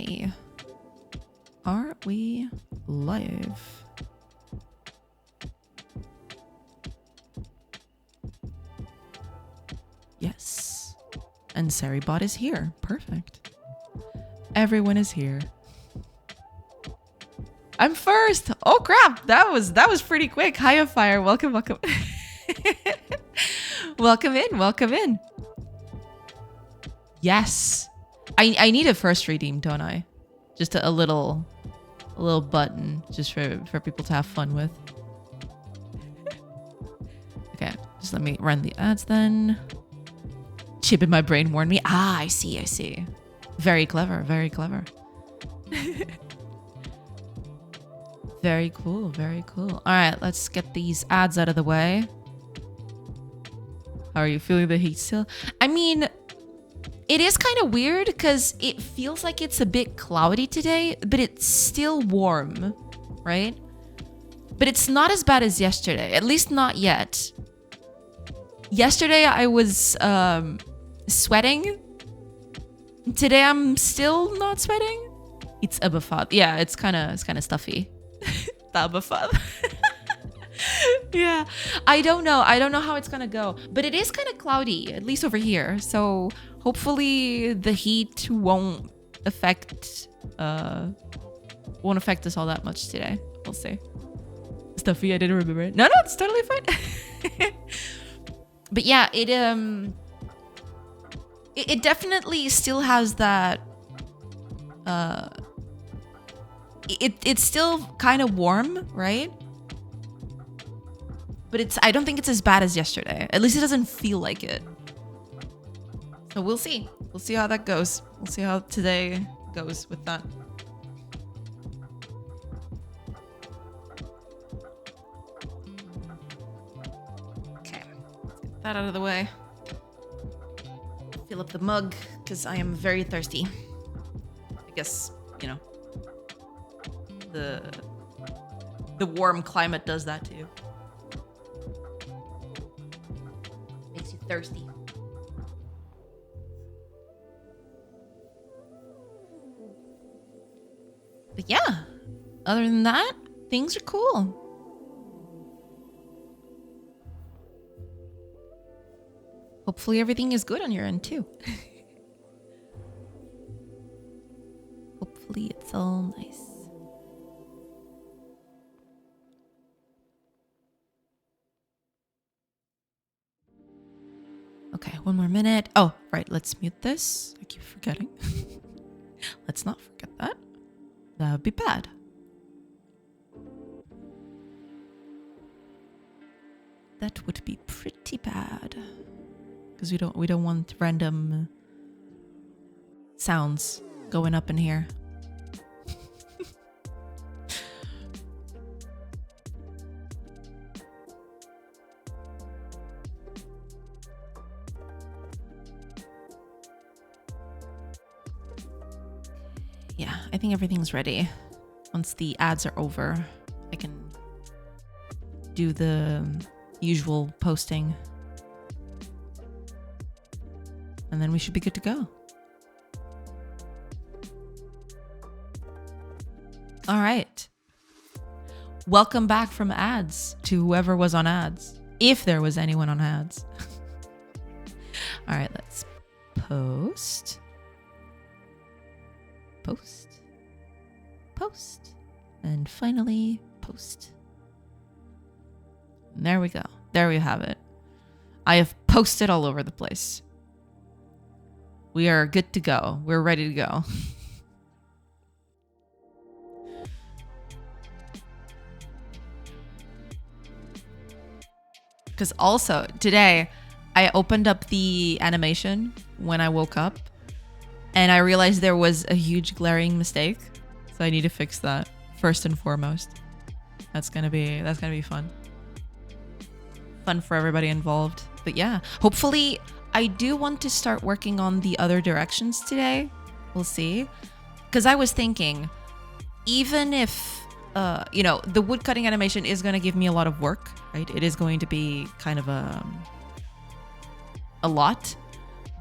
Okay. Are we live? Yes. And Saribot is here. Perfect. Everyone is here. I'm first. Oh crap. That was pretty quick. Hiya Fire. Welcome. Welcome in. Yes. I need a first redeem, don't I? Just a little button just for people to have fun with. Okay, just let me run the ads then. Chip in my brain warned me. I see. Very clever. Very cool. All right, let's get these ads out of the way. How are you feeling the heat still? I mean, it is kind of weird because it feels like it's a bit cloudy today, but it's still warm, right? But it's not as bad as yesterday, at least not yet. Yesterday I was sweating. Today I'm still not sweating. It's abafad. Yeah, it's kind of stuffy. Abafad. Yeah, I don't know how it's gonna go, but it is kind of cloudy, at least over here. So hopefully the heat won't affect us all that much today. We'll see. Stuffy, I didn't remember it. No, it's totally fine. But yeah, it definitely still has that. It's still kind of warm, right? But I don't think it's as bad as yesterday. At least it doesn't feel like it. So we'll see. We'll see how that goes. We'll see how today goes with that. Okay, let's get that out of the way. Fill up the mug because I am very thirsty. I guess, the warm climate does that too. Makes you thirsty. But yeah, other than that, things are cool. Hopefully everything is good on your end too. Hopefully it's all nice. Okay, one more minute. Oh, right, let's mute this. I keep forgetting. Let's not forget that. That would be bad. That would be pretty bad. Because we don't want random sounds going up in here. Yeah, I think everything's ready. Once the ads are over, I can do the usual posting. And then we should be good to go. All right. Welcome back from ads to whoever was on ads. If there was anyone on ads. All right, let's post. Post, and finally post. And there we go. There we have it. I have posted all over the place. We are good to go. We're ready to go. Because also today I opened up the animation when I woke up. And I realized there was a huge glaring mistake. So I need to fix that first and foremost. That's gonna be fun. Fun for everybody involved. But yeah, hopefully I do want to start working on the other directions today. We'll see. Because I was thinking, even if the woodcutting animation is gonna give me a lot of work, right? It is going to be kind of a lot.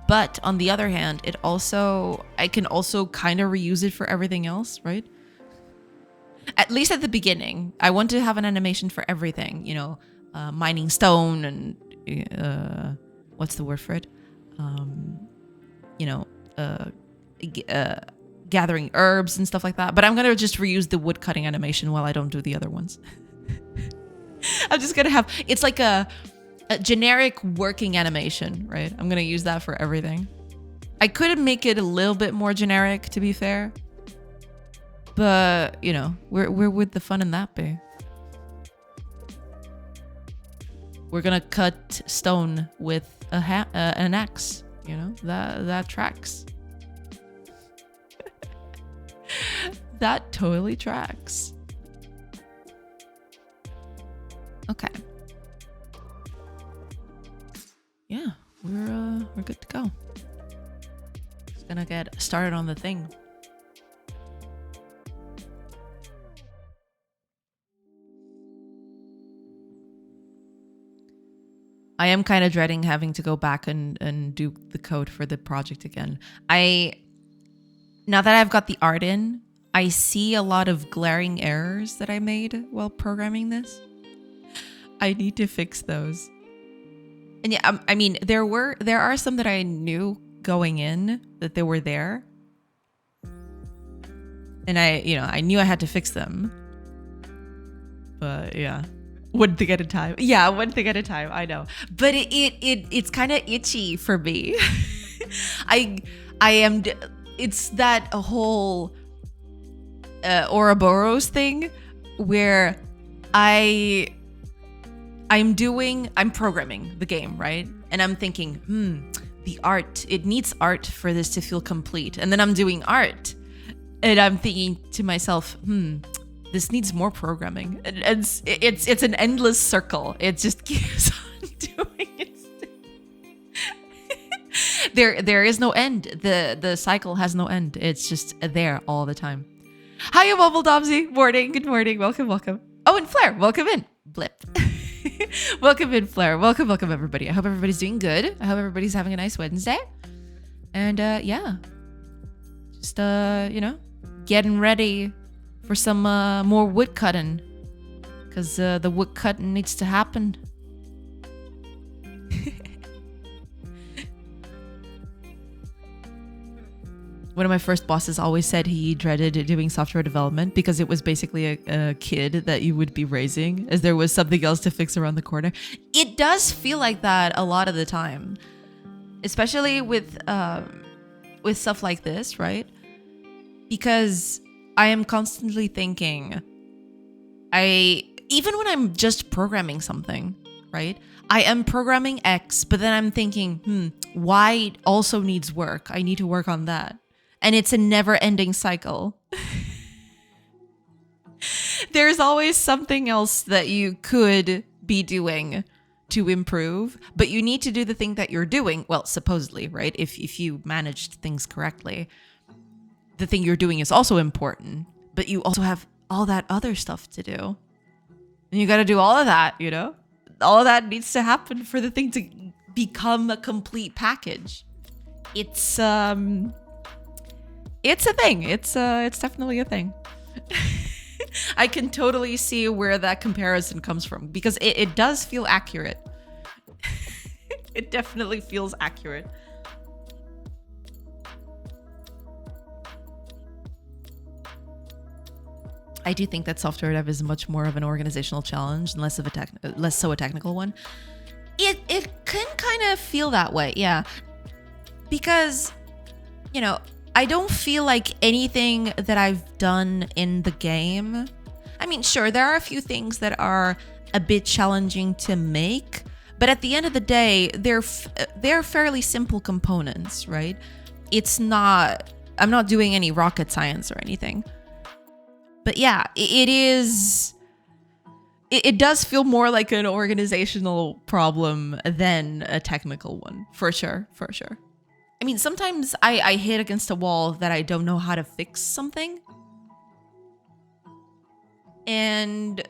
But on the other hand, I can also kind of reuse it for everything else, right? At least at the beginning, I want to have an animation for everything, you know, mining stone and what's the word for it? You know, gathering herbs and stuff like that. But I'm going to just reuse the wood cutting animation while I don't do the other ones. I'm just going to have, it's like a generic working animation, right? I'm going to use that for everything. I could make it a little bit more generic, to be fair. But, you know, where would the fun in that be? We're gonna cut stone with an axe, you know? That tracks. That totally tracks. Okay. Yeah, we're good to go. Just gonna get started on the thing. I am kind of dreading having to go back and do the code for the project again. Now that I've got the art in, I see a lot of glaring errors that I made while programming this. I need to fix those. And yeah, I mean, there are some that I knew going in that they were there. And I knew I had to fix them. But yeah. One thing at a time. Yeah, one thing at a time. I know, but it's kind of itchy for me. I am. It's that whole Ouroboros thing where I'm programming the game, right? And I'm thinking, the art. It needs art for this to feel complete. And then I'm doing art, and I'm thinking to myself, this needs more programming. And it's an endless circle. It just keeps on doing its thing. There is no end. The cycle has no end. It's just there all the time. Hiya, Mobile Domsy. Morning. Good morning. Welcome. Oh, and Flair. Welcome in. Blip. Welcome in, Flair. Welcome everybody. I hope everybody's doing good. I hope everybody's having a nice Wednesday. And yeah. Just getting ready for some more wood cutting, because the wood cutting needs to happen. One of my first bosses always said he dreaded doing software development because it was basically a kid that you would be raising, as there was something else to fix around the corner. It does feel like that a lot of the time, especially with stuff like this, right? Because I am constantly thinking, even when I'm just programming something, right? I am programming X, but then I'm thinking, Y also needs work. I need to work on that. And it's a never-ending cycle. There's always something else that you could be doing to improve, but you need to do the thing that you're doing. Well, supposedly, right? If you managed things correctly. The thing you're doing is also important, but you also have all that other stuff to do. And you got to do all of that, you know? All of that needs to happen for the thing to become a complete package. It's a thing. It's definitely a thing. I can totally see where that comparison comes from, because it does feel accurate. It definitely feels accurate. I do think that software dev is much more of an organizational challenge and less so a technical one. It can kind of feel that way, yeah. Because, I don't feel like anything that I've done in the game. I mean, sure, there are a few things that are a bit challenging to make, but at the end of the day, they're fairly simple components, right? I'm not doing any rocket science or anything. But yeah, it does feel more like an organizational problem than a technical one, for sure. I mean, sometimes I hit against a wall that I don't know how to fix something. And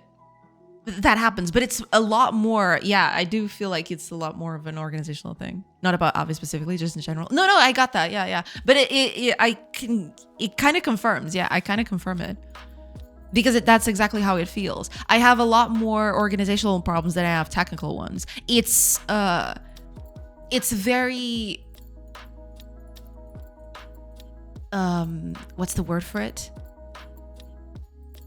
that happens, but it's a lot more. Yeah, I do feel like it's a lot more of an organizational thing, not about Avi specifically, just in general. No, I got that. Yeah, but it kind of confirms. Yeah, I kind of confirm it because that's exactly how it feels. I have a lot more organizational problems than I have technical ones. It's very what's the word for it?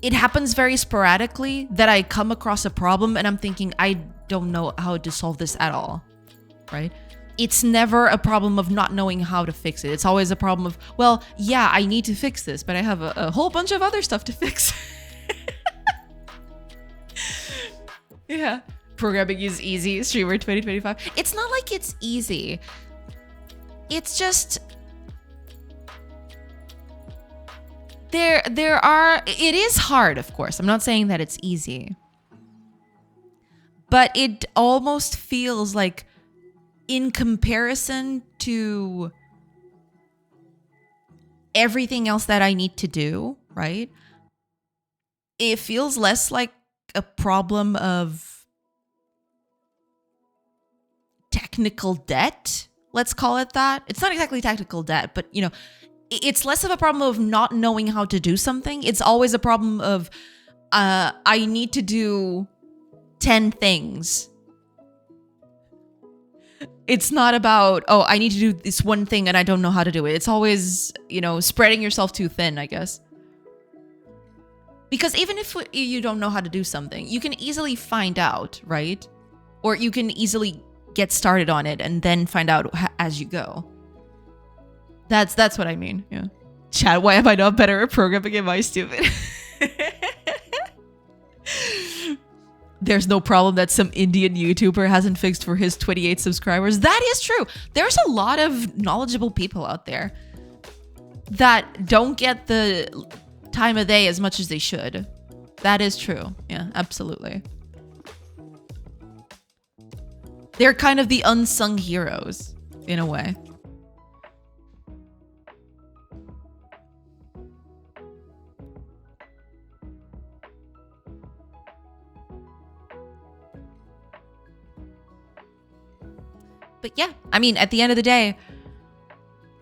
It happens very sporadically that I come across a problem and I'm thinking, I don't know how to solve this at all, right? It's never a problem of not knowing how to fix it. It's always a problem of, well, yeah, I need to fix this, but I have a whole bunch of other stuff to fix. Yeah. Programming is easy, Streamer 2025. It's not like it's easy. It's just... it is hard, of course. I'm not saying that it's easy. But it almost feels like, in comparison to everything else that I need to do, right? It feels less like a problem of technical debt. Let's call it that. It's not exactly technical debt, but you know, it's less of a problem of not knowing how to do something. It's always a problem of, I need to do 10 things. It's not about, oh, I need to do this one thing and I don't know how to do it. It's always, you know, spreading yourself too thin, I guess. Because even if you don't know how to do something, you can easily find out, right? Or you can easily get started on it and then find out as you go. That's what I mean, yeah. Chat, why am I not better at programming? Am I stupid? There's no problem that some Indian YouTuber hasn't fixed for his 28 subscribers. That is true. There's a lot of knowledgeable people out there that don't get the time of day as much as they should. That is true. Yeah, absolutely. They're kind of the unsung heroes, in a way. But yeah, I mean, at the end of the day,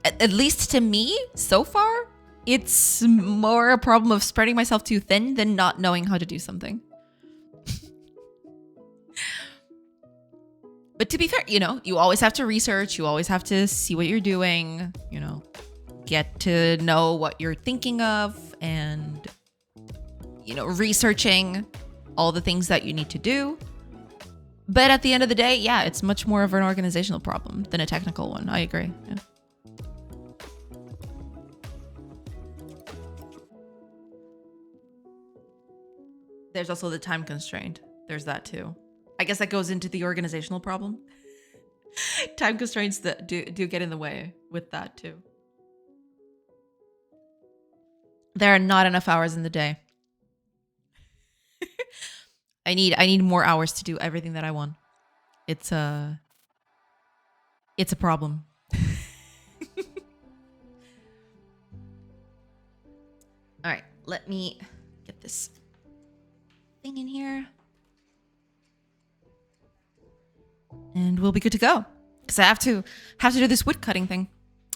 at least to me, so far, it's more a problem of spreading myself too thin than not knowing how to do something. But to be fair, you know, you always have to research. You always have to see what you're doing, you know, get to know what you're thinking of and, you know, researching all the things that you need to do. But at the end of the day, yeah, it's much more of an organizational problem than a technical one. I agree. Yeah. There's also the time constraint. There's that too. I guess that goes into the organizational problem. Time constraints that do get in the way with that too. There are not enough hours in the day. I need more hours to do everything that I want. It's a problem. All right, let me get this thing in here. And we'll be good to go. Because I have to do this wood cutting thing.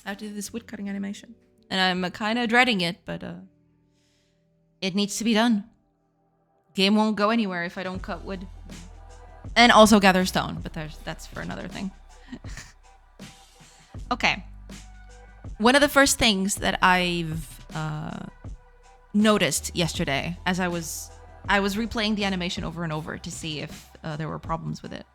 I have to do this wood cutting animation. And I'm kind of dreading it, but it needs to be done. Game won't go anywhere if I don't cut wood. And also gather stone, but that's for another thing. Okay. One of the first things that I've noticed yesterday as I was replaying the animation over and over to see if there were problems with it.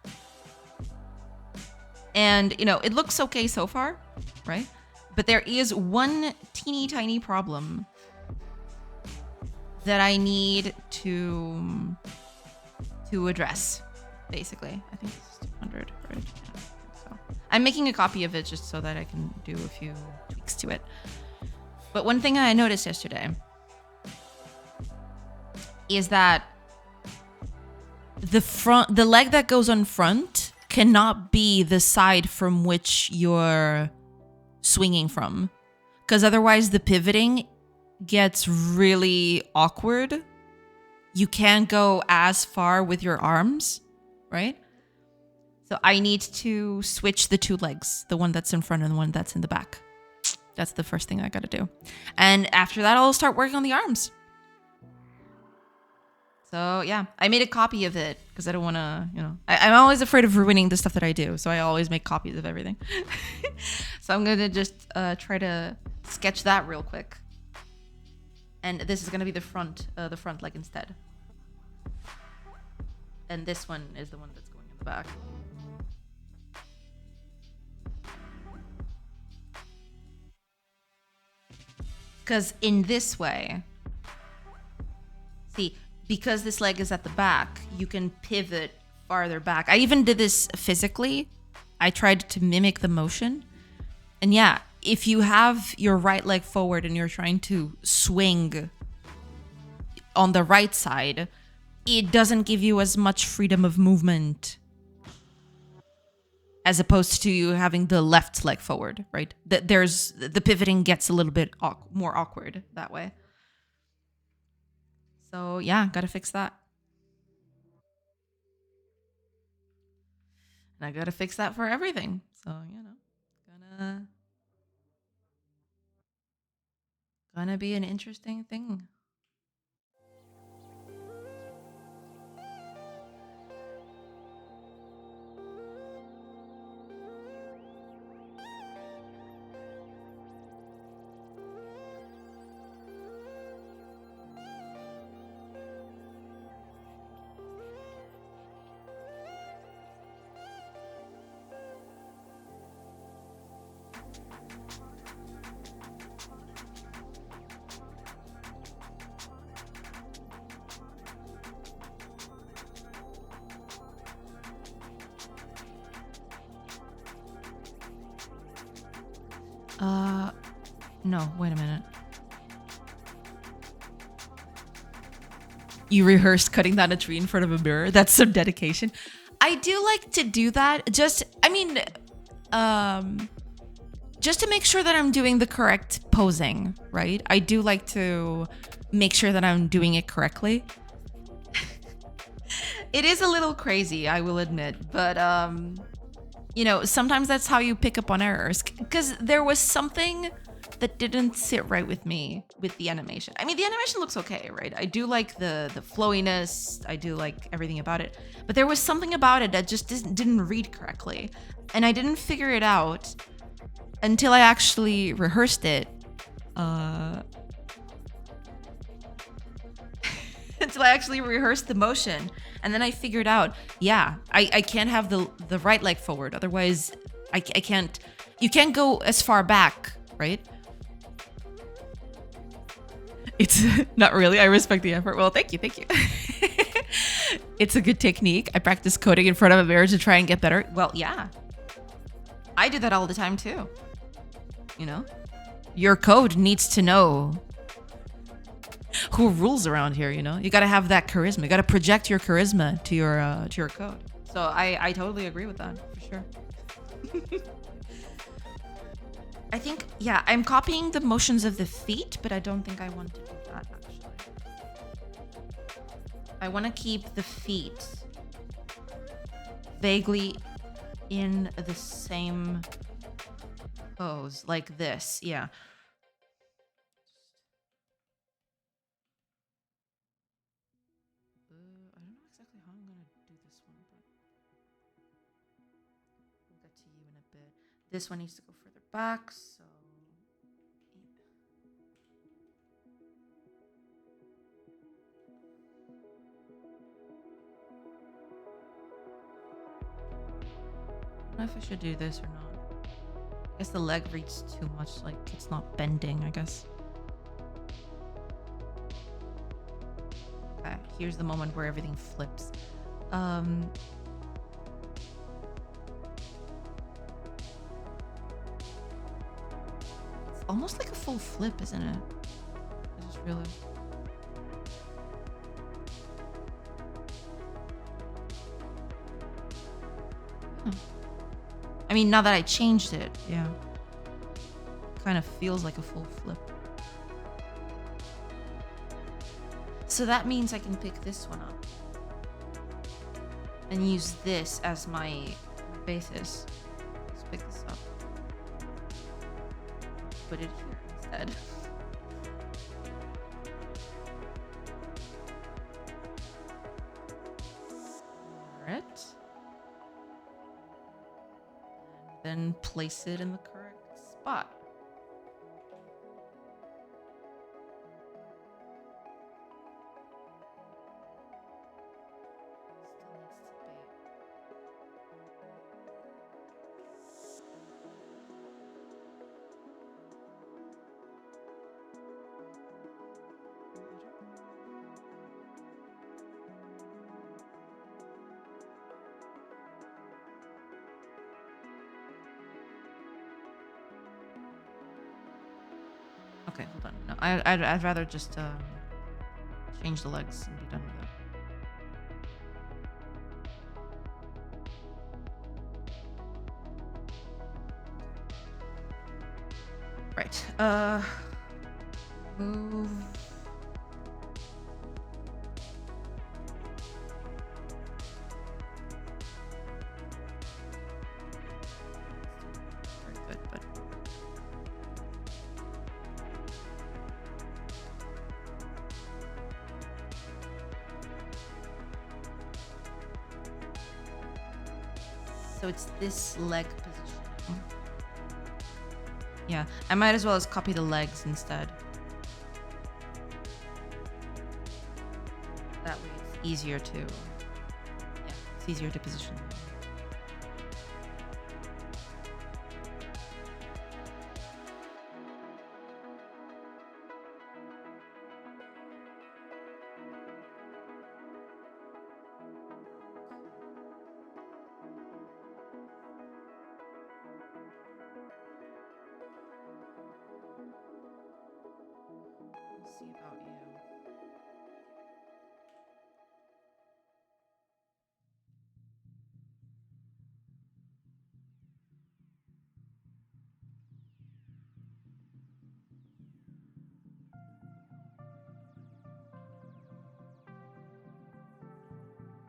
And, you know, it looks okay so far, right? But there is one teeny tiny problem that I need to address, basically. I think it's 200, right? Yeah, so I'm making a copy of it just so that I can do a few tweaks to it. But one thing I noticed yesterday is that the leg that goes on front cannot be the side from which you're swinging from, because otherwise the pivoting gets really awkward you can't go as far with your arms, right? So I need to switch the two legs, the one that's in front and the one that's in the back. That's the first thing I gotta do. And after that, I'll start working on the arms. So yeah, I made a copy of it because I don't want to, I'm always afraid of ruining the stuff that I do. So I always make copies of everything. So I'm going to just try to sketch that real quick. And this is going to be the front leg instead. And this one is the one that's going in the back. Because in this way, see, because this leg is at the back, you can pivot farther back. I even did this physically. I tried to mimic the motion. And yeah, if you have your right leg forward and you're trying to swing on the right side, it doesn't give you as much freedom of movement as opposed to you having the left leg forward, right? The pivoting gets a little bit more awkward that way. So yeah, gotta fix that. And I gotta fix that for everything. So, gonna be an interesting thing. No, wait a minute. You rehearsed cutting down a tree in front of a mirror? That's some dedication. I do like to do that. Just to make sure that I'm doing the correct posing, right? I do like to make sure that I'm doing it correctly. It is a little crazy, I will admit, but sometimes that's how you pick up on errors. Because there was something that didn't sit right with me with the animation. I mean, the animation looks okay, right? I do like the flowiness. I do like everything about it. But there was something about it that just didn't read correctly. And I didn't figure it out until I actually rehearsed it. Until I actually rehearsed the motion. And then I figured out, yeah, I can't have the right leg forward. Otherwise, I can't... You can't go as far back, right? It's not really. I respect the effort. Well, thank you. It's a good technique. I practice coding in front of a mirror to try and get better. Well, yeah. I do that all the time too. Your code needs to know who rules around here, You got to have that charisma. You got to project your charisma to your code. So I totally agree with that, for sure. I think, yeah, I'm copying the motions of the feet, but I don't think I want to do that, actually. I want to keep the feet vaguely in the same pose, like this, yeah. I don't know exactly how I'm going to do this one, but we'll get to you in a bit. This one needs to go further back, so... I don't know if I should do this or not. I guess the leg reads too much, like it's not bending, I guess. Okay, here's the moment where everything flips. It's almost like a full flip, isn't it? I just realized. I mean, now that I changed it, yeah. Kind of feels like a full flip. so that means I can pick this one up and use this as my basis. Let's pick this up. Put it here instead. Alright. And then place it in the correct spot. Okay, hold on. No, I'd rather just change the legs and be done with it. Right. Move. Very good, but. So it's this leg position. Yeah, I might as well as copy the legs instead. That way it's easier to, it's easier to position. See about you.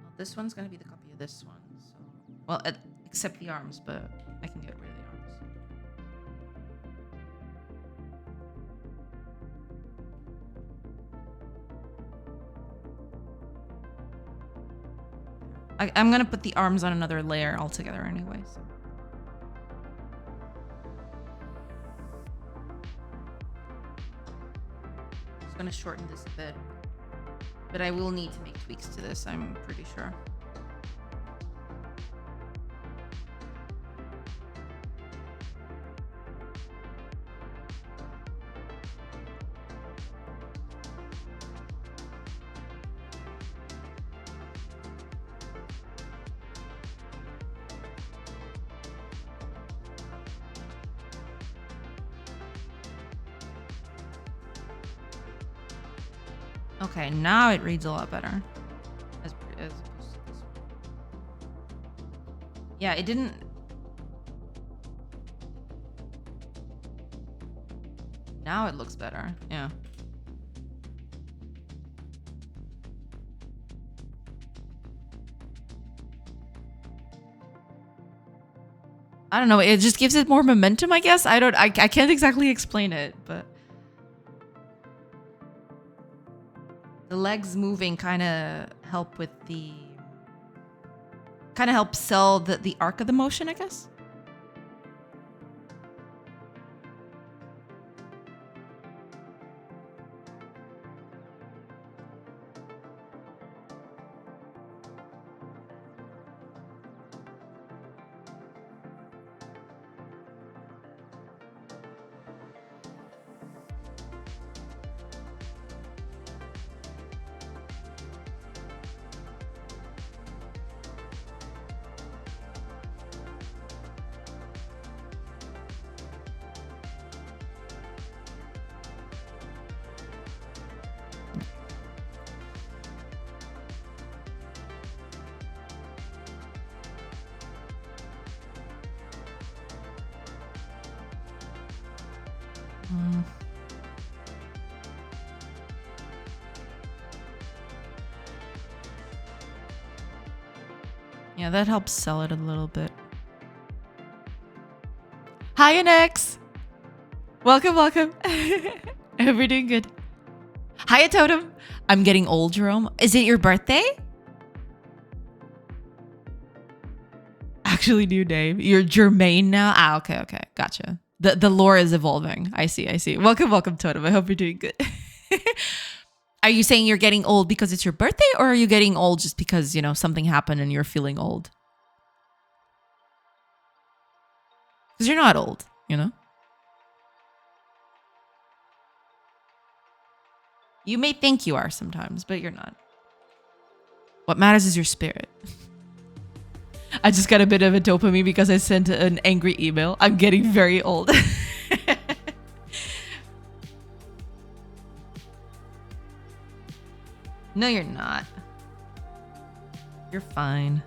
Well, this one's gonna be the copy of this one. So, well, except the arms, but I can get rid of the arms. I'm gonna put the arms on another layer altogether anyway, so. Just gonna shorten this a bit. But I will need to make tweaks to this, I'm pretty sure. Okay, now it reads a lot better. As opposed to this one. Yeah, it didn't... Now it looks better, yeah. I don't know, it just gives it more momentum, I guess? I can't exactly explain it, but... The legs moving kind of help with the... Kind of help sell the arc of the motion, I guess? Yeah, that helps sell it a little bit. Hi, Nex. Welcome, welcome. I hope you're doing good. Hiya, Totem. I'm getting old, Jerome. Is it your birthday? Actually, new name. You're Jermaine now? Ah, okay, okay. Gotcha. The lore is evolving. I see, I see. Welcome, welcome, Totem. I hope you're doing good. Are you saying you're getting old because it's your birthday, or are you getting old just because, you know, something happened and you're feeling old? Because you're not old, you know? You may think you are sometimes, but you're not. What matters is your spirit. I just got a bit of a dopamine because I sent an angry email. I'm getting very old. No, you're not. You're fine.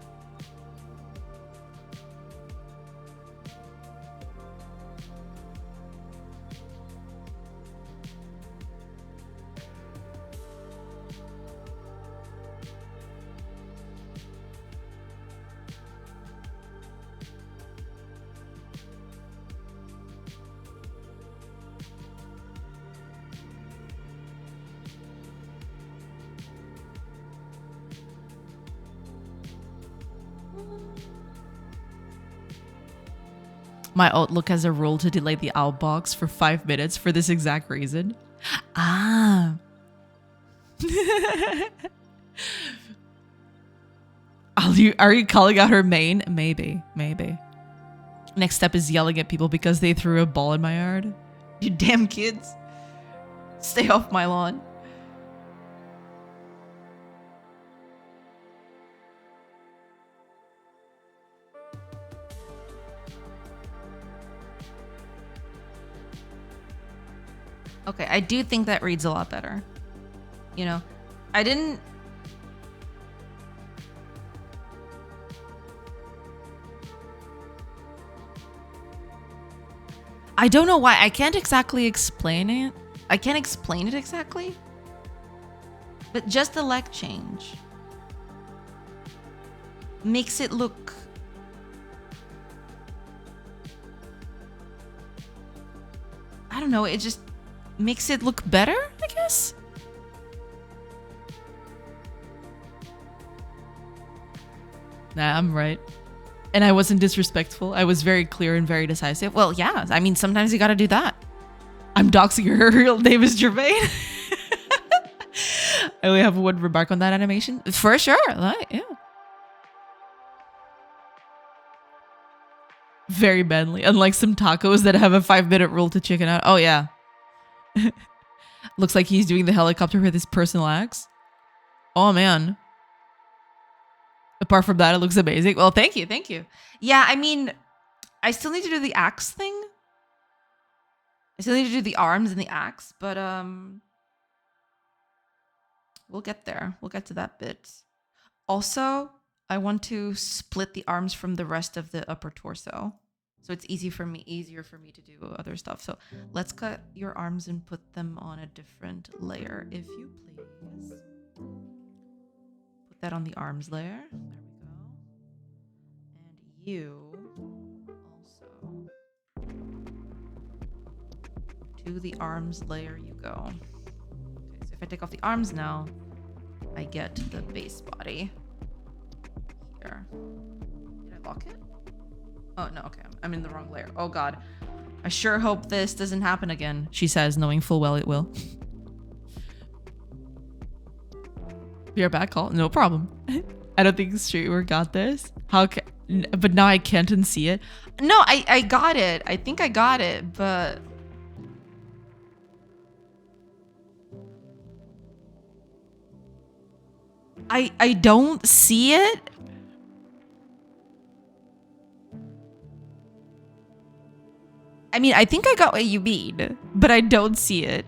My Outlook has a rule to delay the outbox for 5 minutes for this exact reason. Ah. Are you calling out her main? Maybe, maybe. Next step is yelling at people because they threw a ball in my yard. You damn kids. Stay off my lawn. Okay, I do think that reads a lot better. You know, I don't know why. I can't exactly explain it. I can't explain it exactly. But just the leg change makes it look... I don't know, it just makes it look better, I guess? Nah, I'm right. And I wasn't disrespectful. I was very clear and very decisive. Well, yeah, I mean, sometimes you gotta do that. I'm doxing her. Her real name is Jermaine. I only have one remark on that animation. For sure, like, yeah. Very manly. Unlike some tacos that have a 5-minute rule to chicken out. Oh, yeah. Looks like he's doing the helicopter with his personal axe. Oh, man. Apart from that, it looks amazing. Well, thank you. Thank you. Yeah, I mean, I still need to do the axe thing. I still need to do the arms and the axe, but we'll get there. We'll get to that bit. Also, I want to split the arms from the rest of the upper torso, so it's easier for me to do other stuff. So let's cut your arms and put them on a different layer, if you please. Put that on the arms layer. There we go. And you also to the arms layer you go. Okay, so if I take off the arms now, I get the base body. Here. Did I lock it? Oh, no, okay. I'm in the wrong layer. Oh, God. I sure hope this doesn't happen again, she says, knowing full well it will. Be right back, call. No problem. I don't think Streetwear got this. How can... But now I can't unsee it. No, I got it. I think I got it, but... I don't see it. I mean, I think I got what you mean, but I don't see it.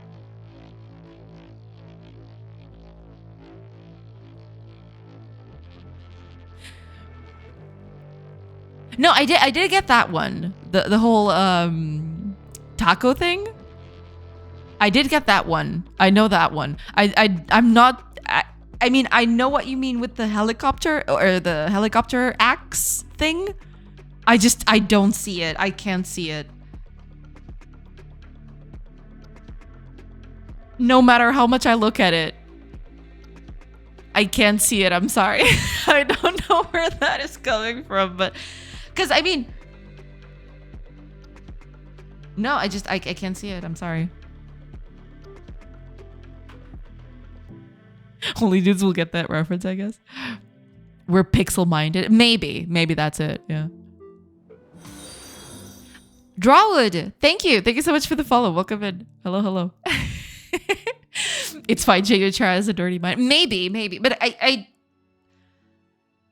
No, I did get that one. The whole taco thing. I did get that one. I know that one. I'm not I mean, I know what you mean with the helicopter or the helicopter axe thing. I don't see it. I can't see it. No matter how much I look at it, I can't see it. I'm sorry. I don't know where that is coming from, but because I mean, no, I can't see it. I'm sorry. Only dudes will get that reference, I guess. We're pixel minded. Maybe that's it. Yeah. Drawwood, thank you so much for the follow. Welcome in. Hello. It's fine. Chara has a dirty mind. Maybe, but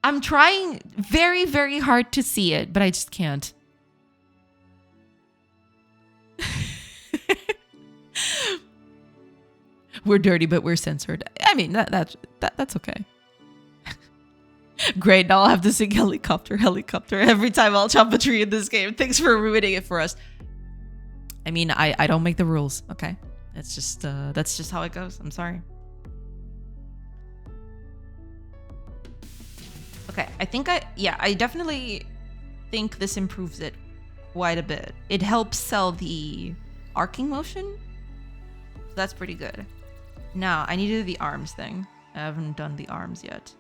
I'm trying very, very hard to see it, but I just can't. We're dirty, but we're censored. I mean, that's okay. Great, now I'll have to sing helicopter every time I'll chop a tree in this game. Thanks for ruining it for us. I mean, I don't make the rules, okay? It's just that's just how it goes. I'm sorry. Okay, I definitely think this improves it quite a bit. It helps sell the arcing motion. So that's pretty good. Now, I need to do the arms thing. I haven't done the arms yet.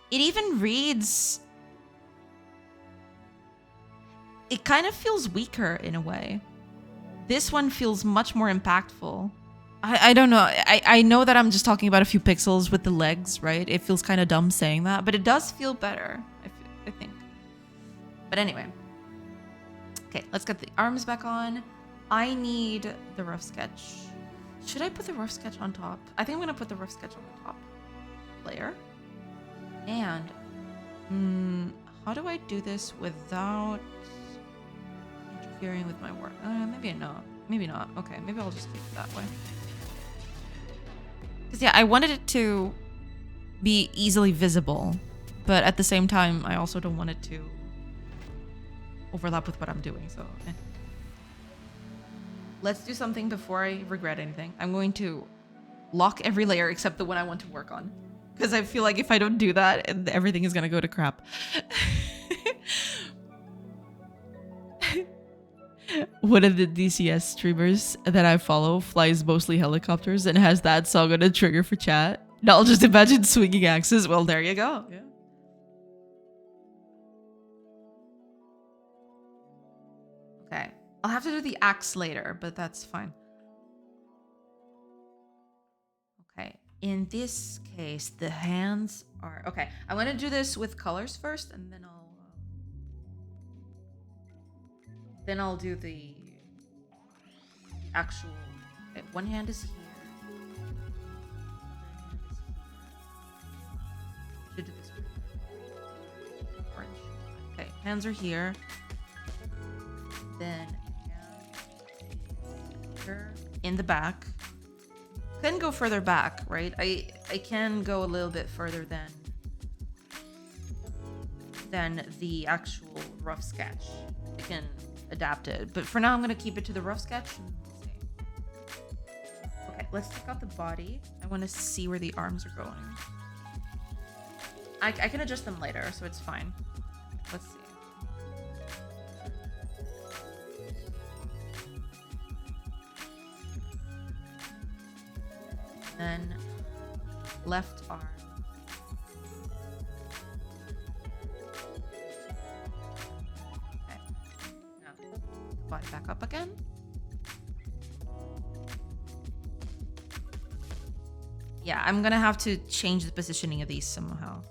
It even reads... It kind of feels weaker in a way. This one feels much more impactful. I don't know. I know that I'm just talking about a few pixels with the legs, right? It feels kind of dumb saying that, but it does feel better, I think. But anyway. Okay, let's get the arms back on. I need the rough sketch. Should I put the rough sketch on top? I think I'm going to put the rough sketch on the top layer. And how do I do this without interfering with my work? Maybe not. Maybe not. Okay, maybe I'll just keep it that way. Because yeah, I wanted it to be easily visible, but at the same time, I also don't want it to overlap with what I'm doing, so... Let's do something before I regret anything. I'm going to lock every layer except the one I want to work on. Because I feel like if I don't do that, everything is going to go to crap. One of the DCS streamers that I follow flies mostly helicopters and has that song on a trigger for chat. Now I'll just imagine swinging axes. Well, there you go. Yeah. Okay. I'll have to do the axe later, but that's fine. Okay. In this case, the hands are... Okay. I'm going to do this with colors first, and then I'll do the actual... Okay, one hand is here. Should do this orange. Okay, hands are here. Then here in the back. Can go further back, right? I can go a little bit further than the actual rough sketch. I can adapt it, but for now I'm gonna keep it to the rough sketch. Okay, let's take out the body. I want to see where the arms are going. I can adjust them later, so it's fine. Let's see. Then left arm. Okay. Now body back up again. Yeah, I'm gonna have to change the positioning of these somehow.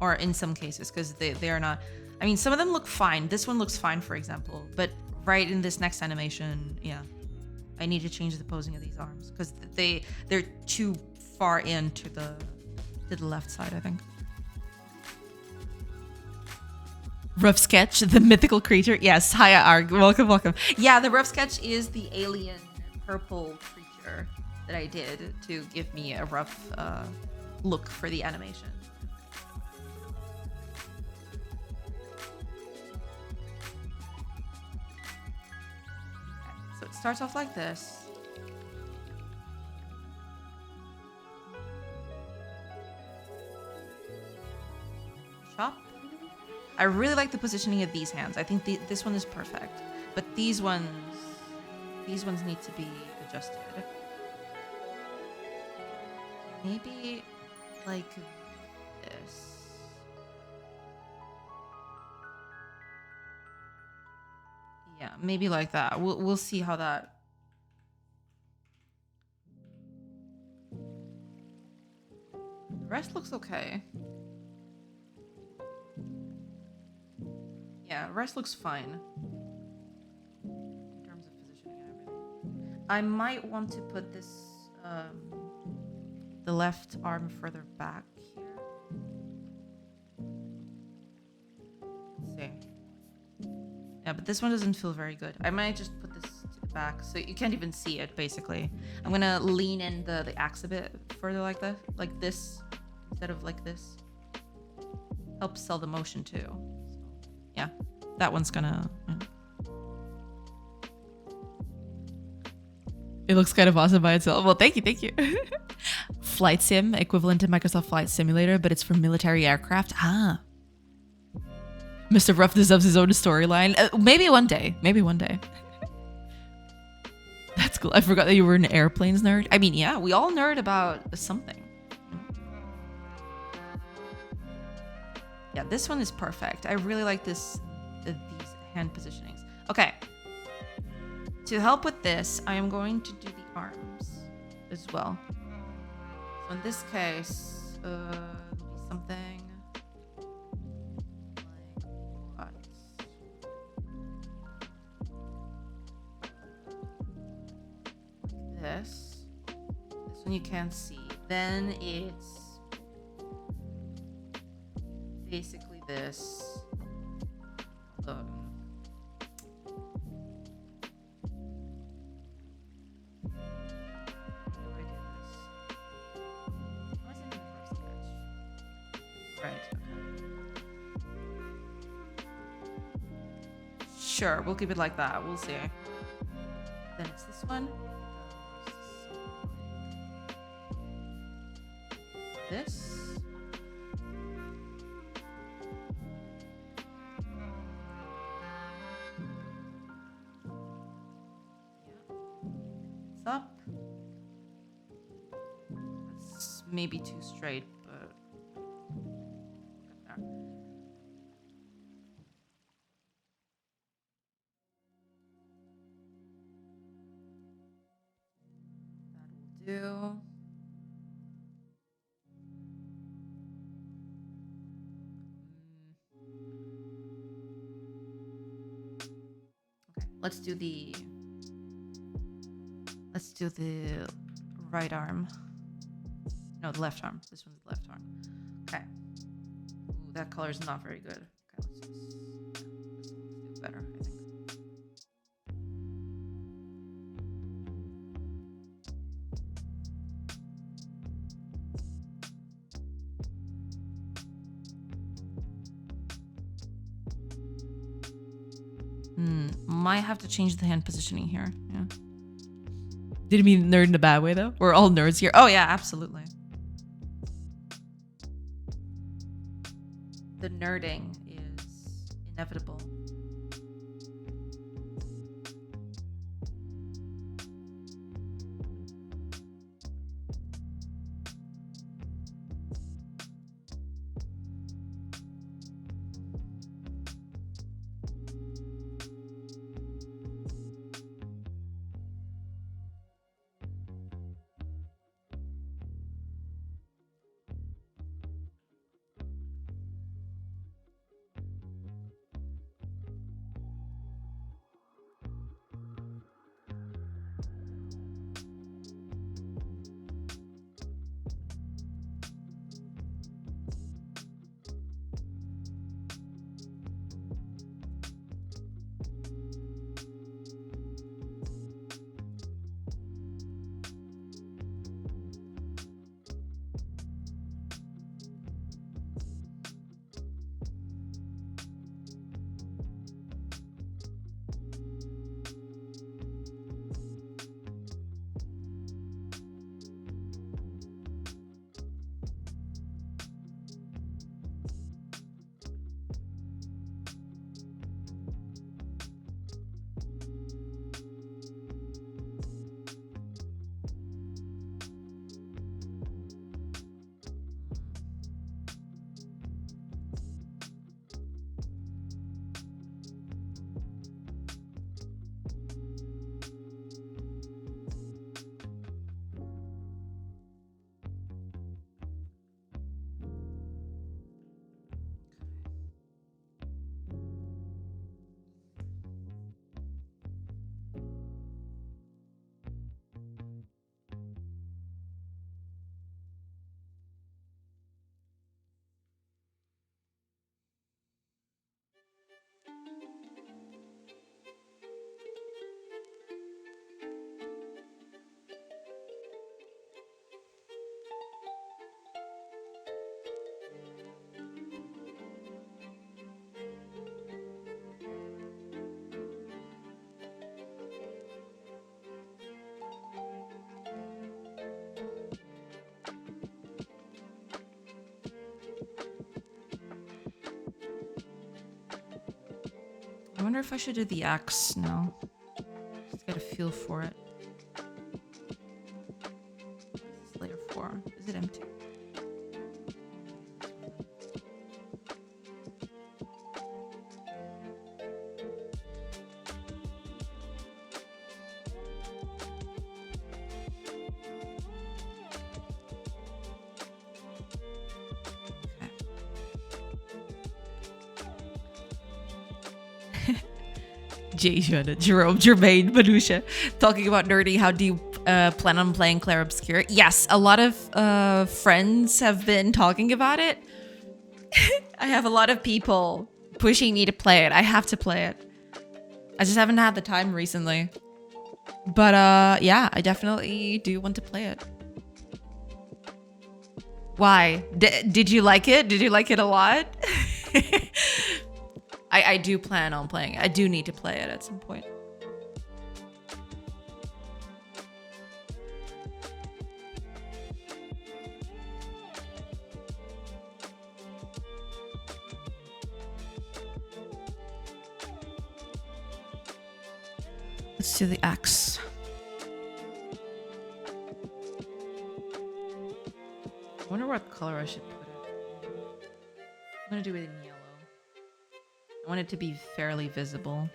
Or in some cases, because they are not... I mean, some of them look fine. This one looks fine, for example. But right in this next animation, yeah. I need to change the posing of these arms because they're too far in to the left side, I think. Rough sketch, the mythical creature. Yes, hiya Arg. Welcome. Yeah, the rough sketch is the alien purple creature that I did to give me a rough look for the animation. So it starts off like this. chop. I really like the positioning of these hands. I think this one is perfect, but these ones need to be adjusted. Maybe like this. Yeah, maybe like that. We'll see how that. The rest looks okay. Yeah, rest looks fine. In terms of positioning and everything. I might want to put this the left arm further back here. Let's see. Yeah, but this one doesn't feel very good. I might just put this to the back so you can't even see it, basically. I'm gonna lean in the axe a bit further like that, like this, instead of like this. Helps sell the motion too. So, yeah, that one's gonna... Yeah. It looks kind of awesome by itself. Well, thank you, thank you. Flight sim, equivalent to Microsoft Flight Simulator, but it's for military aircraft. Ah. Mr. Ruff deserves his own storyline. Maybe one day. Maybe one day. That's cool. I forgot that you were an airplanes nerd. I mean, yeah, we all nerd about something. Yeah, this one is perfect. I really like these hand positionings. Okay. To help with this, I am going to do the arms as well. So in this case, it'll be something like what? This one you can't see. Then it's basically this. Sure, we'll keep it like that. We'll see. Then it's this one. This. Yeah. It's up. It's maybe too straight, but look at that. Do. Okay, let's do the right arm. No, the left arm. This one's the left arm. Okay. Ooh, that color is not very good. Okay, let's do better, I think. Might have to change the hand positioning here. Yeah. Didn't mean nerd in a bad way though. We're all nerds here. Oh yeah, absolutely. The nerding is inevitable. wonder if I should do the axe now. Just get a feel for it. What is this layer for? Is it empty? Jerome, Jermaine, Manusha, talking about nerdy. How do you plan on playing Clair Obscur? Yes, a lot of friends have been talking about it. I have a lot of people pushing me to play it. I have to play it. I just haven't had the time recently. But yeah, I definitely do want to play it. Why? Did you like it? Did you like it a lot? I do plan on playing it. I do need to play it at some point. Let's do the axe. I wonder what color I should put it. I'm gonna do it in yellow. I want it to be fairly visible.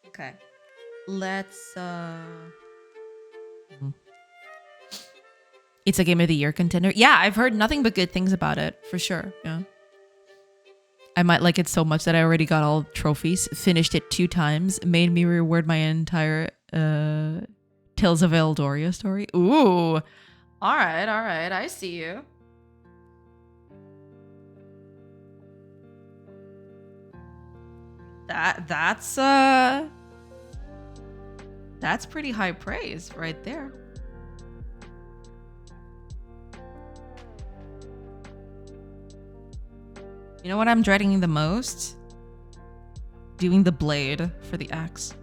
Okay. Let's It's a Game of the Year contender. Yeah, I've heard nothing but good things about it, for sure. Yeah. I might like it so much that I already got all trophies, finished it 2 times, made me reward my entire Tales of Eldoria story. Ooh. All right. I see you. That's pretty high praise right there. You know what I'm dreading the most? Doing the blade for the axe.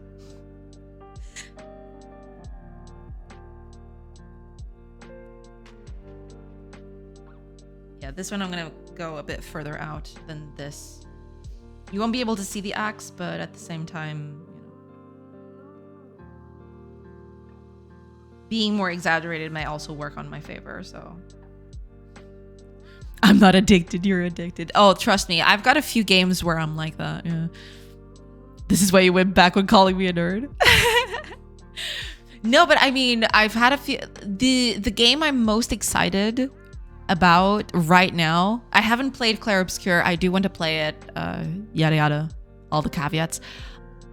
Yeah, this one I'm gonna go a bit further out than this. You won't be able to see the axe, but at the same time, you know, being more exaggerated may also work on my favor, so. I'm not addicted, you're addicted. Oh, trust me, I've got a few games where I'm like that, yeah. This is why you went back when calling me a nerd. No, but I mean, I've had a few, the game I'm most excited about right now, I haven't played Clair Obscur. I do want to play it, yada yada, all the caveats.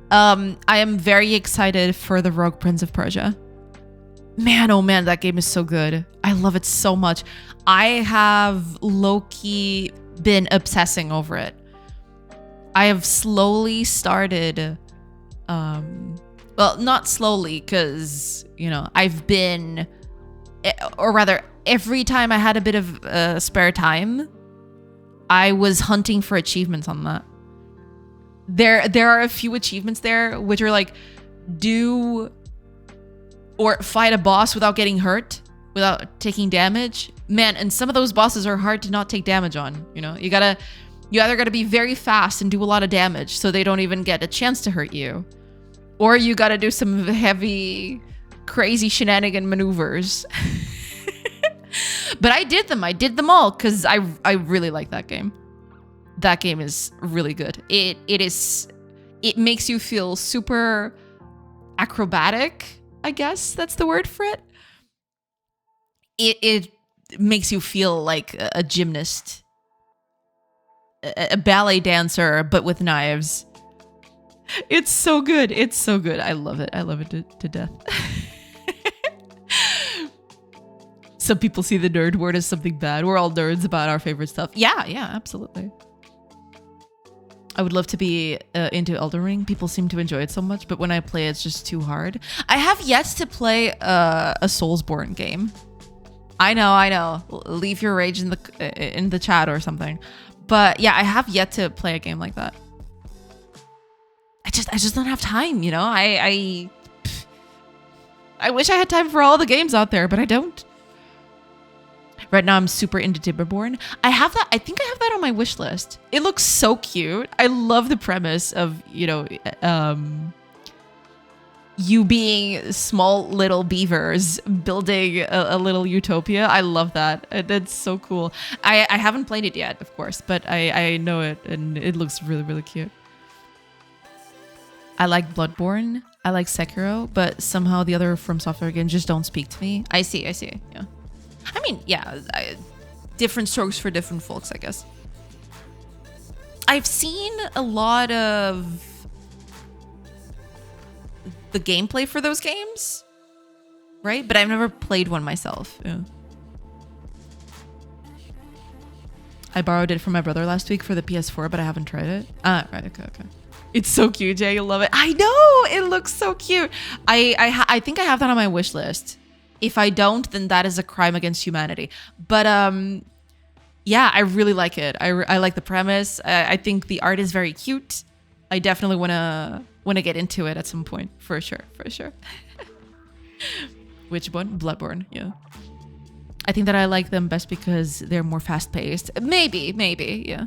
I am very excited for the Rogue Prince of Persia. Man, oh man, that game is so good. I love it so much. I have low-key been obsessing over it. I have slowly started, well, not slowly, because, you know, I've been, or rather, every time I had a bit of spare time, I was hunting for achievements on that. There are a few achievements there, which are like, do or fight a boss without getting hurt, without taking damage. Man, and some of those bosses are hard to not take damage on, you know? You either gotta be very fast and do a lot of damage so they don't even get a chance to hurt you, or you gotta do some heavy, crazy shenanigan maneuvers. But I did them all because I really like that game. That game is really good. It makes you feel super acrobatic, I guess that's the word for it. It makes you feel like a gymnast, a ballet dancer, but with knives. It's so good. It's so good. I love it. I love it to death. Some people see the nerd word as something bad. We're all nerds about our favorite stuff. Yeah, absolutely. I would love to be into Elden Ring. People seem to enjoy it so much, but when I play, it's just too hard. I have yet to play a Soulsborne game. I know. Leave your rage in the chat or something. But yeah, I have yet to play a game like that. I just don't have time, you know? I wish I had time for all the games out there, but I don't. Right now, I'm super into Timberborn. I have that. I think I have that on my wish list. It looks so cute. I love the premise of, you being small little beavers building a little utopia. I love that. That's so cool. I haven't played it yet, of course, but I know it and it looks really, really cute. I like Bloodborne. I like Sekiro, but somehow the other From Software games just don't speak to me. I see. Yeah. I mean, yeah, different strokes for different folks, I guess. I've seen a lot of the gameplay for those games, right? But I've never played one myself. Yeah. I borrowed it from my brother last week for the PS4, but I haven't tried it. Right, okay. It's so cute, Jay. You'll love it. I know, it looks so cute. I think I have that on my wish list. If I don't, then that is a crime against humanity. But yeah, I really like it. I like the premise. I think the art is very cute. I definitely wanna get into it at some point, for sure. Which one? Bloodborne. Yeah. I think that I like them best because they're more fast paced. Maybe. Yeah.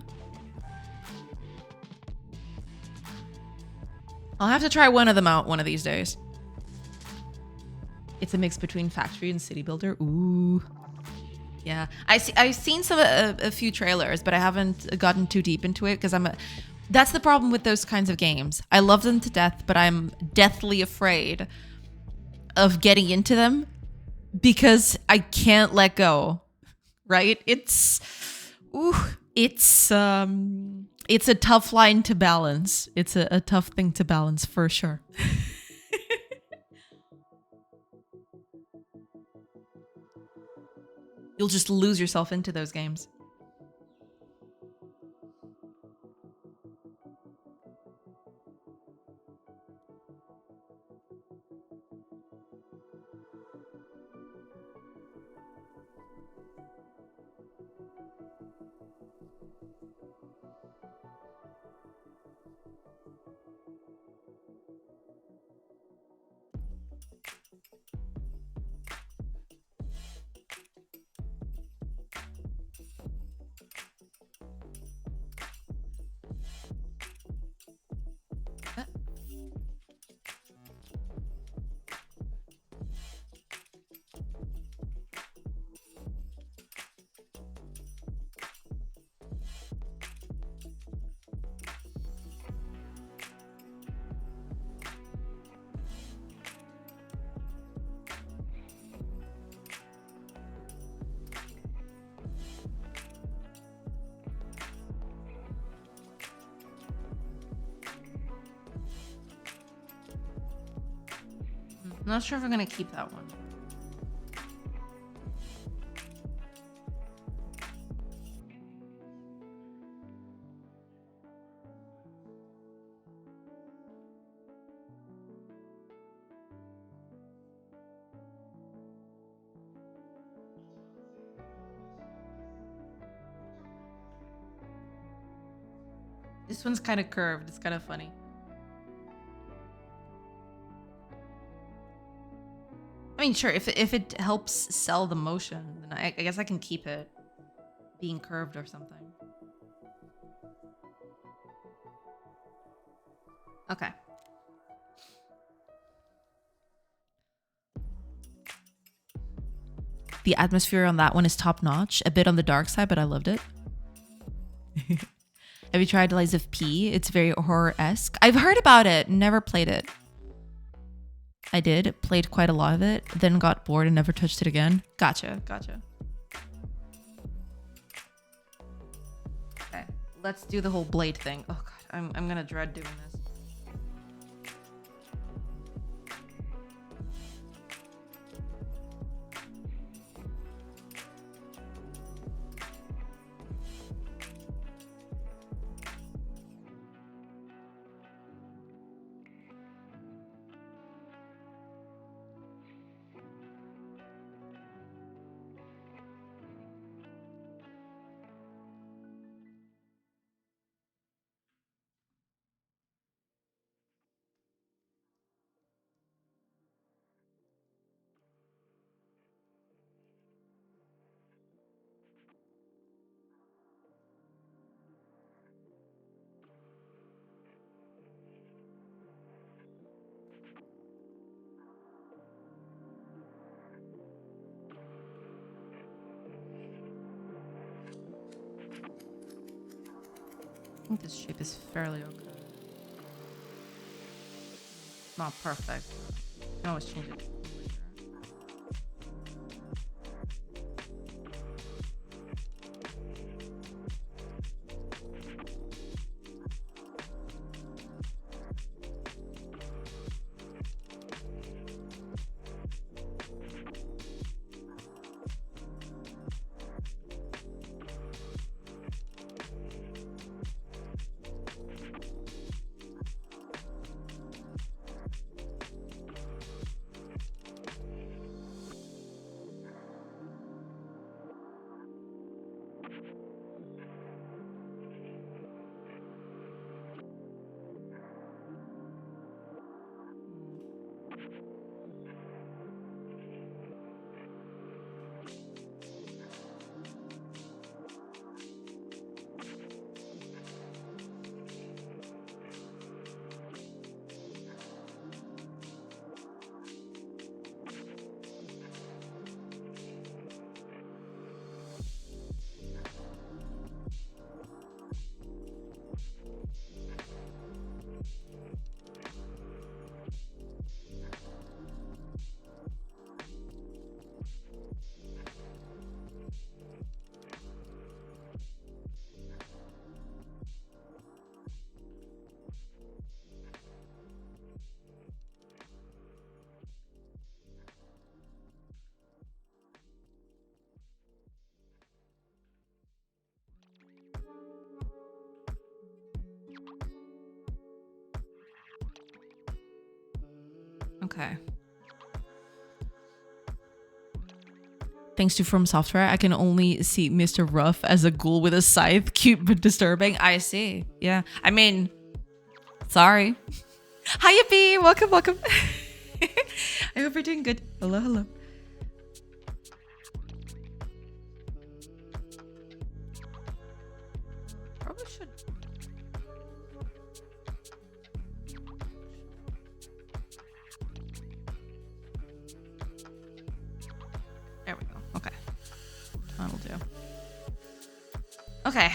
I'll have to try one of them out one of these days. It's a mix between factory and city builder. Ooh. Yeah. I've seen a few trailers, but I haven't gotten too deep into it because that's the problem with those kinds of games. I love them to death, but I'm deathly afraid of getting into them because I can't let go. Right? It's a tough line to balance. It's a tough thing to balance for sure. You'll just lose yourself into those games. I'm not sure if I'm gonna keep that one. This one's kind of curved. It's kind of funny. I mean, sure, if it helps sell the motion, then I guess I can keep it being curved or something. Okay. The atmosphere on that one is top notch. A bit on the dark side, but I loved it. Have you tried Lies of P? It's very horror-esque. I've heard about it, never played it. I did, played quite a lot of it, then got bored and never touched it again. Gotcha. Okay, let's do the whole blade thing. Oh god, I'm gonna dread doing this. think this shape is fairly okay. Not perfect. I can always change it later. Okay. Thanks to From Software, I can only see Mr. Ruff as a ghoul with a scythe. Cute but disturbing. I see. Yeah. I mean, sorry. Hi, Yippee. Welcome, welcome. I hope you're doing good. Hello, hello. Probably should. There we go. Okay. That'll do. Okay.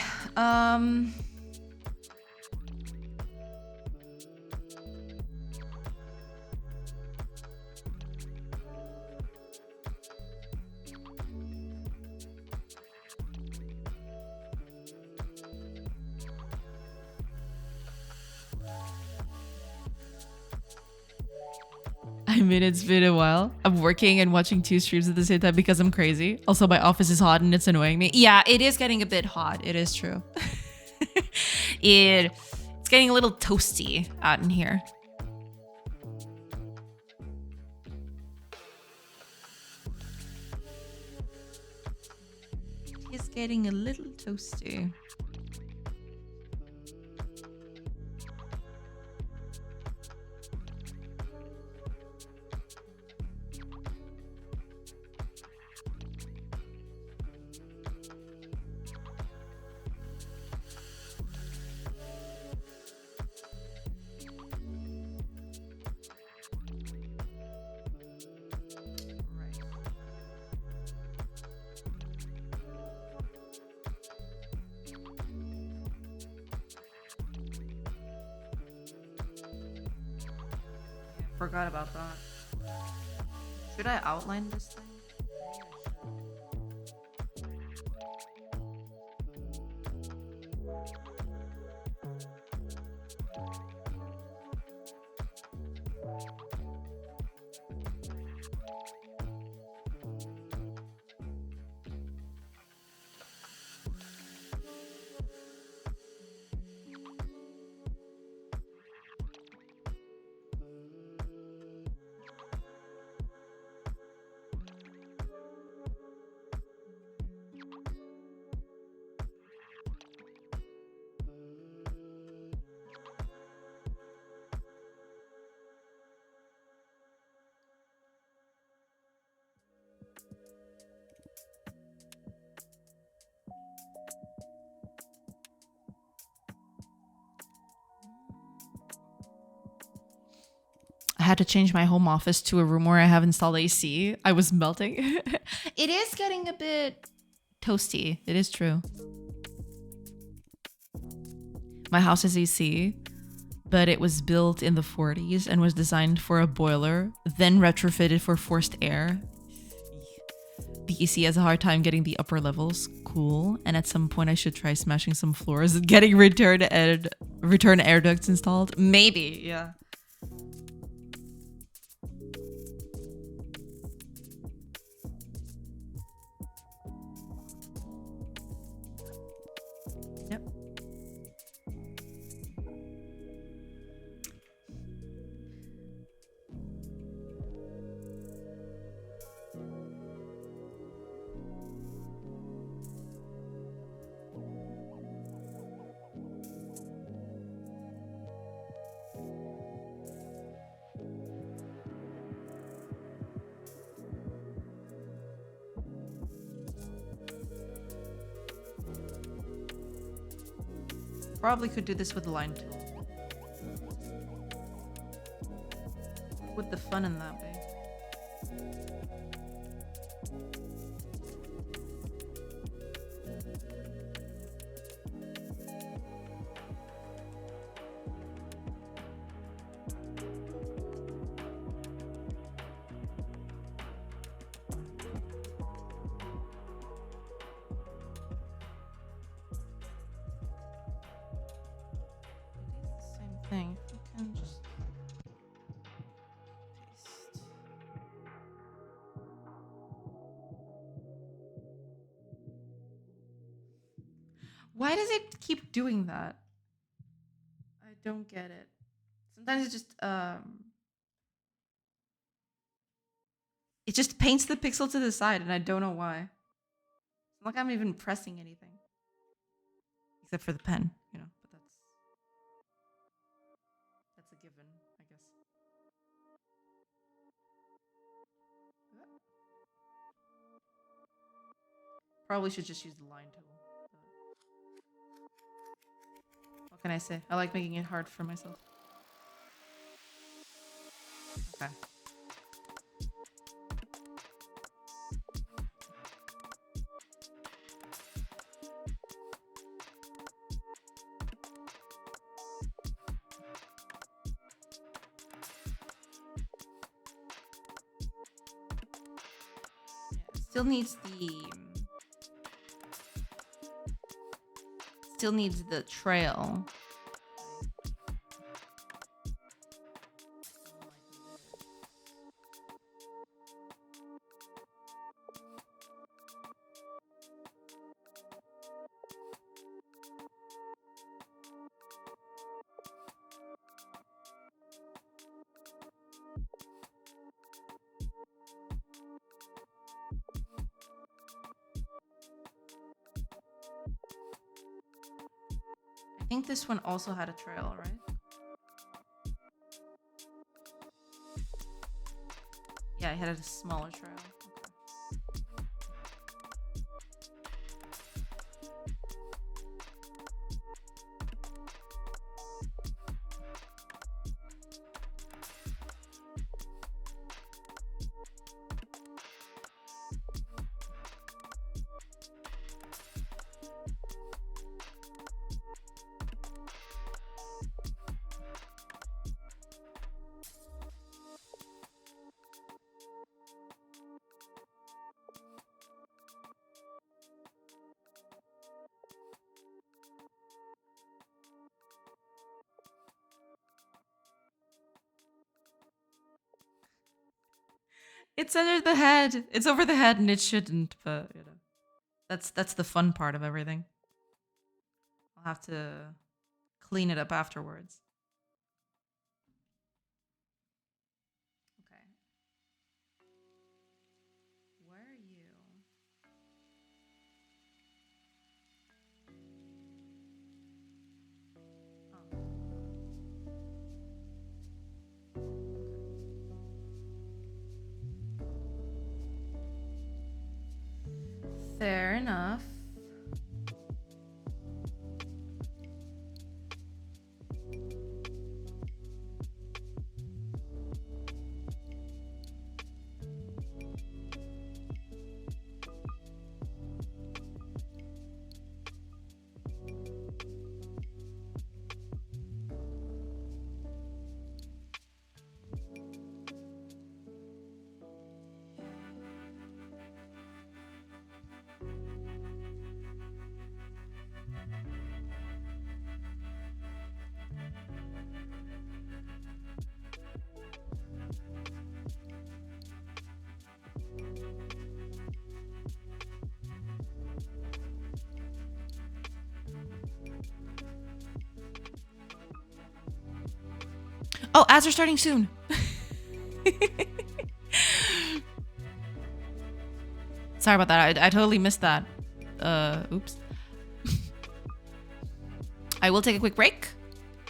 I mean, it's been a while. I'm working and watching 2 streams at the same time because I'm crazy. Also, my office is hot and it's annoying me. Yeah, it is getting a bit hot. It is true. It's getting a little toasty out in here. It's getting a little toasty. Forgot about that. Should I outline this thing? I had to change my home office to a room where I have installed AC. I was melting. It is getting a bit toasty. It is true. my house is AC, but it was built in the 40s and was designed for a boiler, then retrofitted for forced air. The AC has a hard time getting the upper levels. Cool. And at some point I should try smashing some floors and getting return air ducts installed. Maybe, yeah. Yep. Probably could do this with the line tool. Would the fun in that be? Thing. I can just paste. Why does it keep doing that? I don't get it. Sometimes it just paints the pixel to the side and I don't know why. It's not like I'm even pressing anything. Except for the pen, you know, but that's a given, I guess. Probably should just use the line tool. What can I say? I like making it hard for myself. Okay. Still needs the trail. I think this one also had a trail, right? Yeah, it had a smaller trail. It's under the head. It's over the head and it shouldn't, but you know. That's the fun part of everything. I'll have to clean it up afterwards. Okay. Where are you? Fair enough. Oh, ads are starting soon. Sorry about that. I totally missed that. Oops. I will take a quick break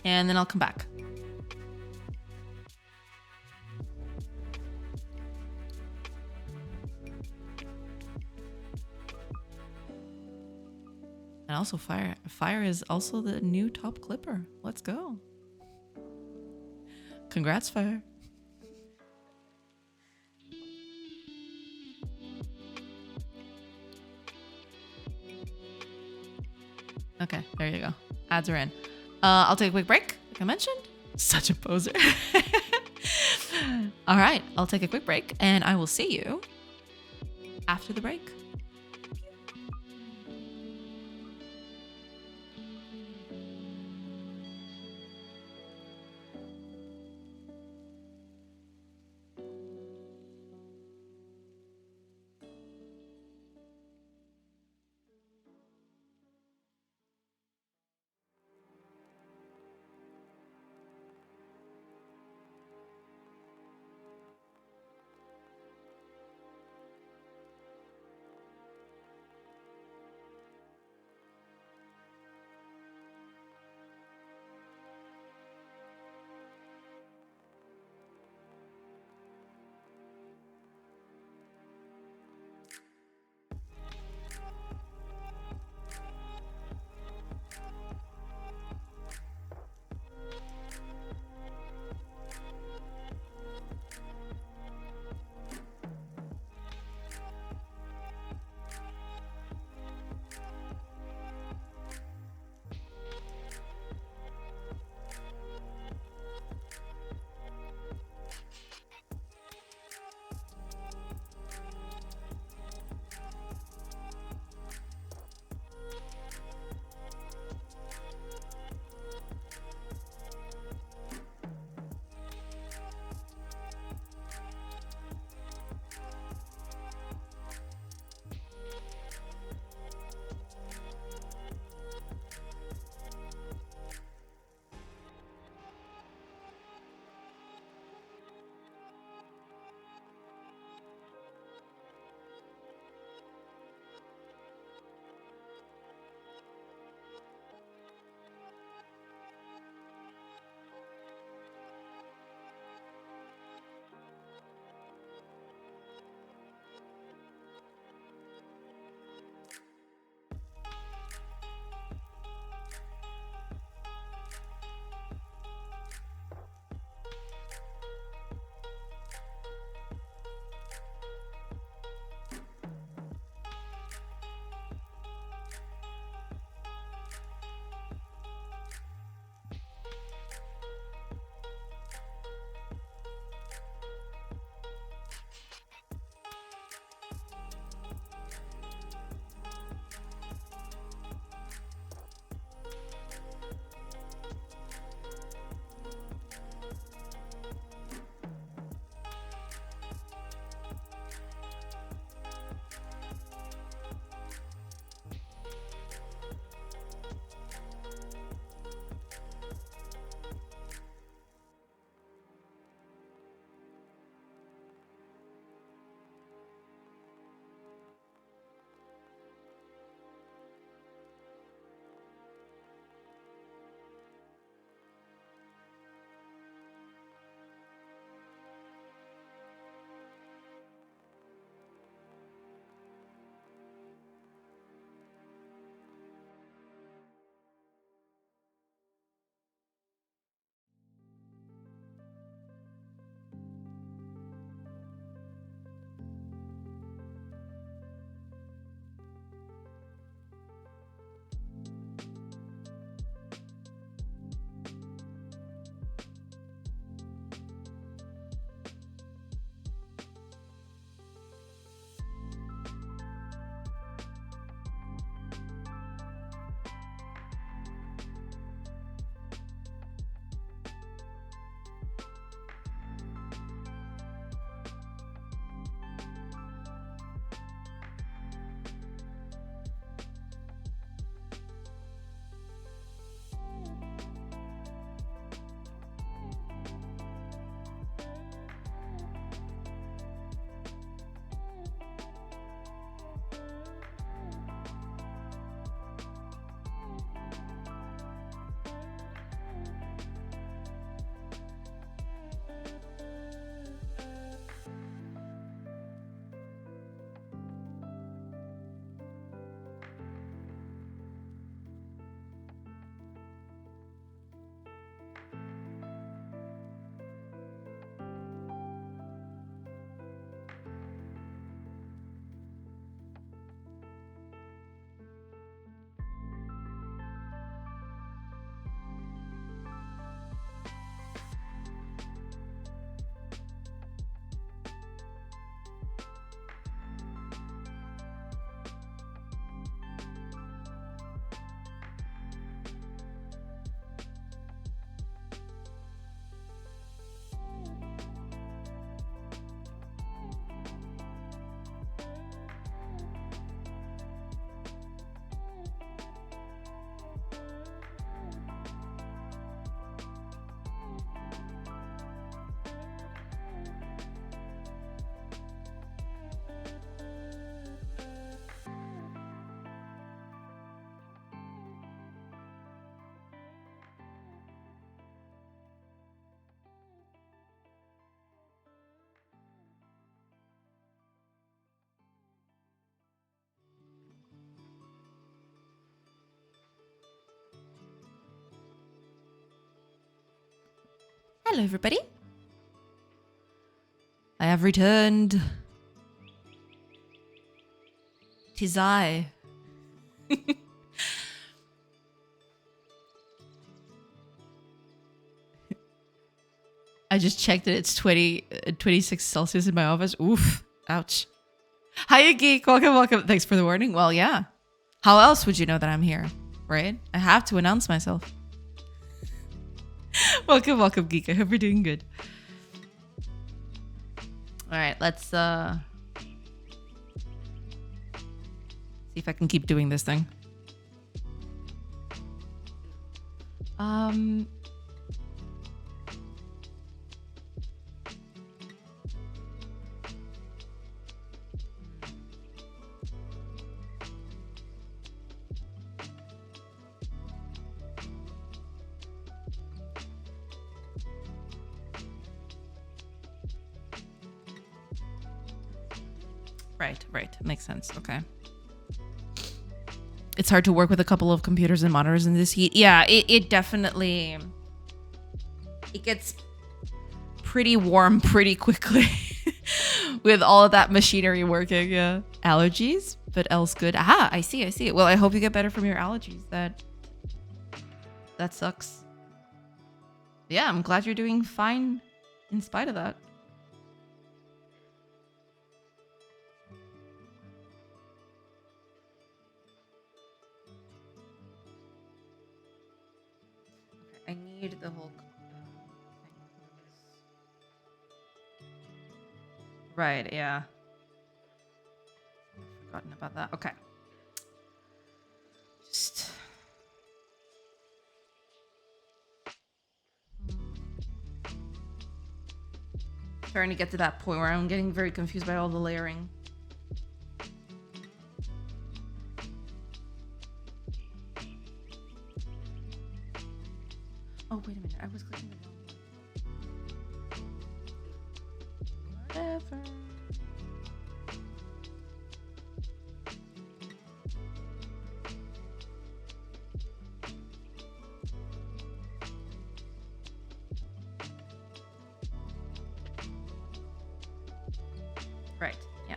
and then I'll come back. And also Fire. Fire is also the new top clipper. Let's go. Congrats, Fire. Okay, there you go. Ads are in. I'll take a quick break, like I mentioned. Such a poser. All right, I'll take a quick break and I will see you after the break. Hello, everybody. I have returned. 'Tis I. I just checked that it's 26 Celsius in my office. Oof. Ouch. Hiya, Geek. Welcome, welcome. Thanks for the warning. Well, yeah. How else would you know that I'm here, right? I have to announce myself. Welcome, welcome, Geek. I hope you're doing good. All right, let's see if I can keep doing this thing. Right. Makes sense. Okay. It's hard to work with a couple of computers and monitors in this heat. Yeah, it definitely... It gets pretty warm pretty quickly with all of that machinery working. Yeah. Allergies, but else good. Aha, I see. Well, I hope you get better from your allergies. That sucks. Yeah, I'm glad you're doing fine in spite of that. I need the whole thing. Right, yeah. I've forgotten about that. Okay. Just... Starting to get to that point where I'm getting very confused by all the layering. Oh, wait a minute. I was clicking the wrong one. Whatever. Right. Yeah.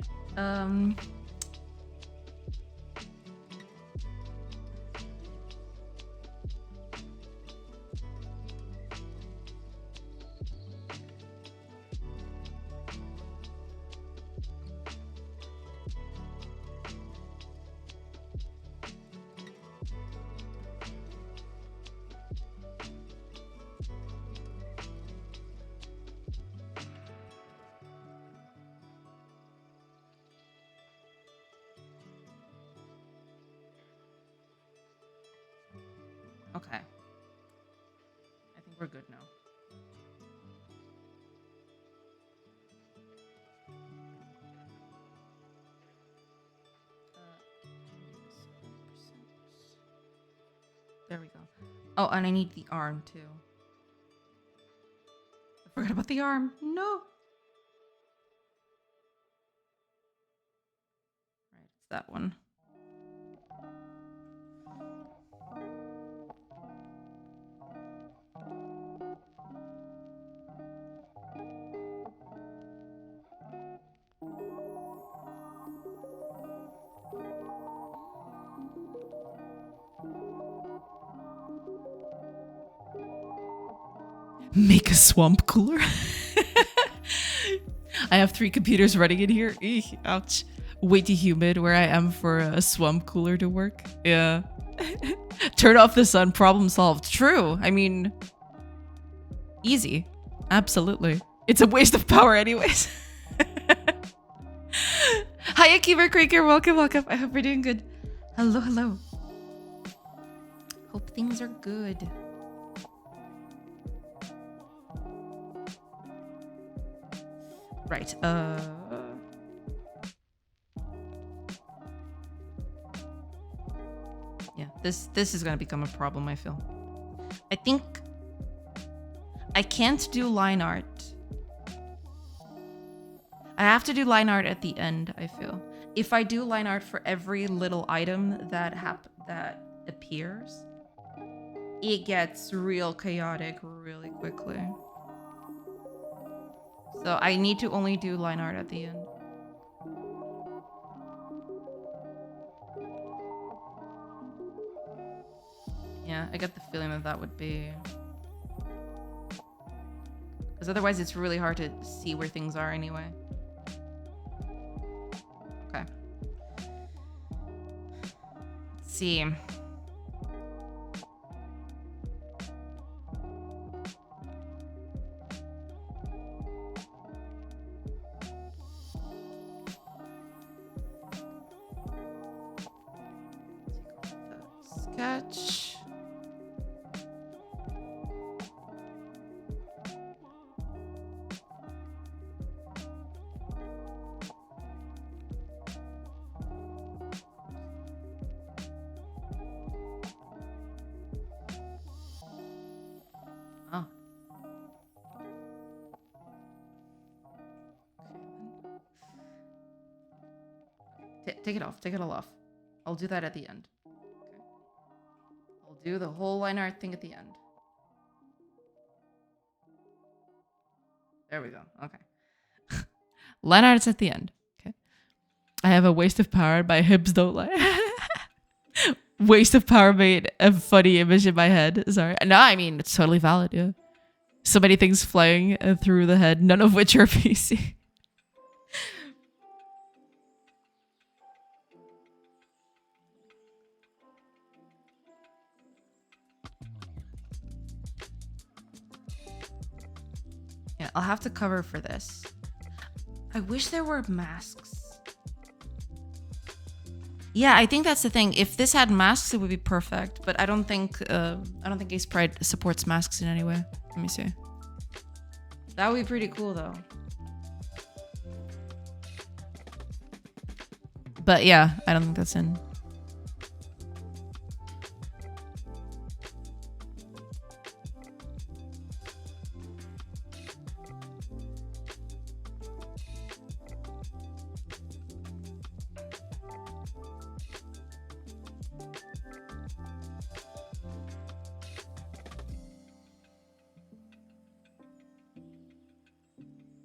Okay. I think we're good now. There we go. Oh, and I need the arm too. I forgot about the arm. No. Right, it's that one. Make a swamp cooler. I have 3 computers running in here. Eek, ouch. Way too humid where I am for a swamp cooler to work. Yeah. Turn off the sun, problem solved. True. I mean, easy. Absolutely. It's a waste of power anyways. Hiya, Keeper Creaker. Welcome, welcome. I hope you're doing good. Hello, hello. Hope things are good. Right, yeah, this is gonna become a problem, I feel. I think I can't do line art. I have to do line art at the end, I feel. If I do line art for every little item that appears, it gets real chaotic really quickly. So I need to only do line art at the end. Yeah, I get the feeling that that would be... Because otherwise it's really hard to see where things are anyway. Okay. Let's see. Sketch. Oh. Take it off. Take it all off. I'll do that at the end. Okay. I'll do the whole line art thing at the end. There we go. Okay. Line art's at the end. Okay. I have a waste of power. My hips don't lie. Waste of power made a funny image in my head. Sorry. No, I mean, it's totally valid. Yeah. So many things flying through the head, none of which are PC. Yeah, I'll have to cover for this. I wish there were masks. Yeah, I think that's the thing. If this had masks, it would be perfect. But I don't think Ace Pride supports masks in any way. Let me see. That would be pretty cool, though. But yeah, I don't think that's in.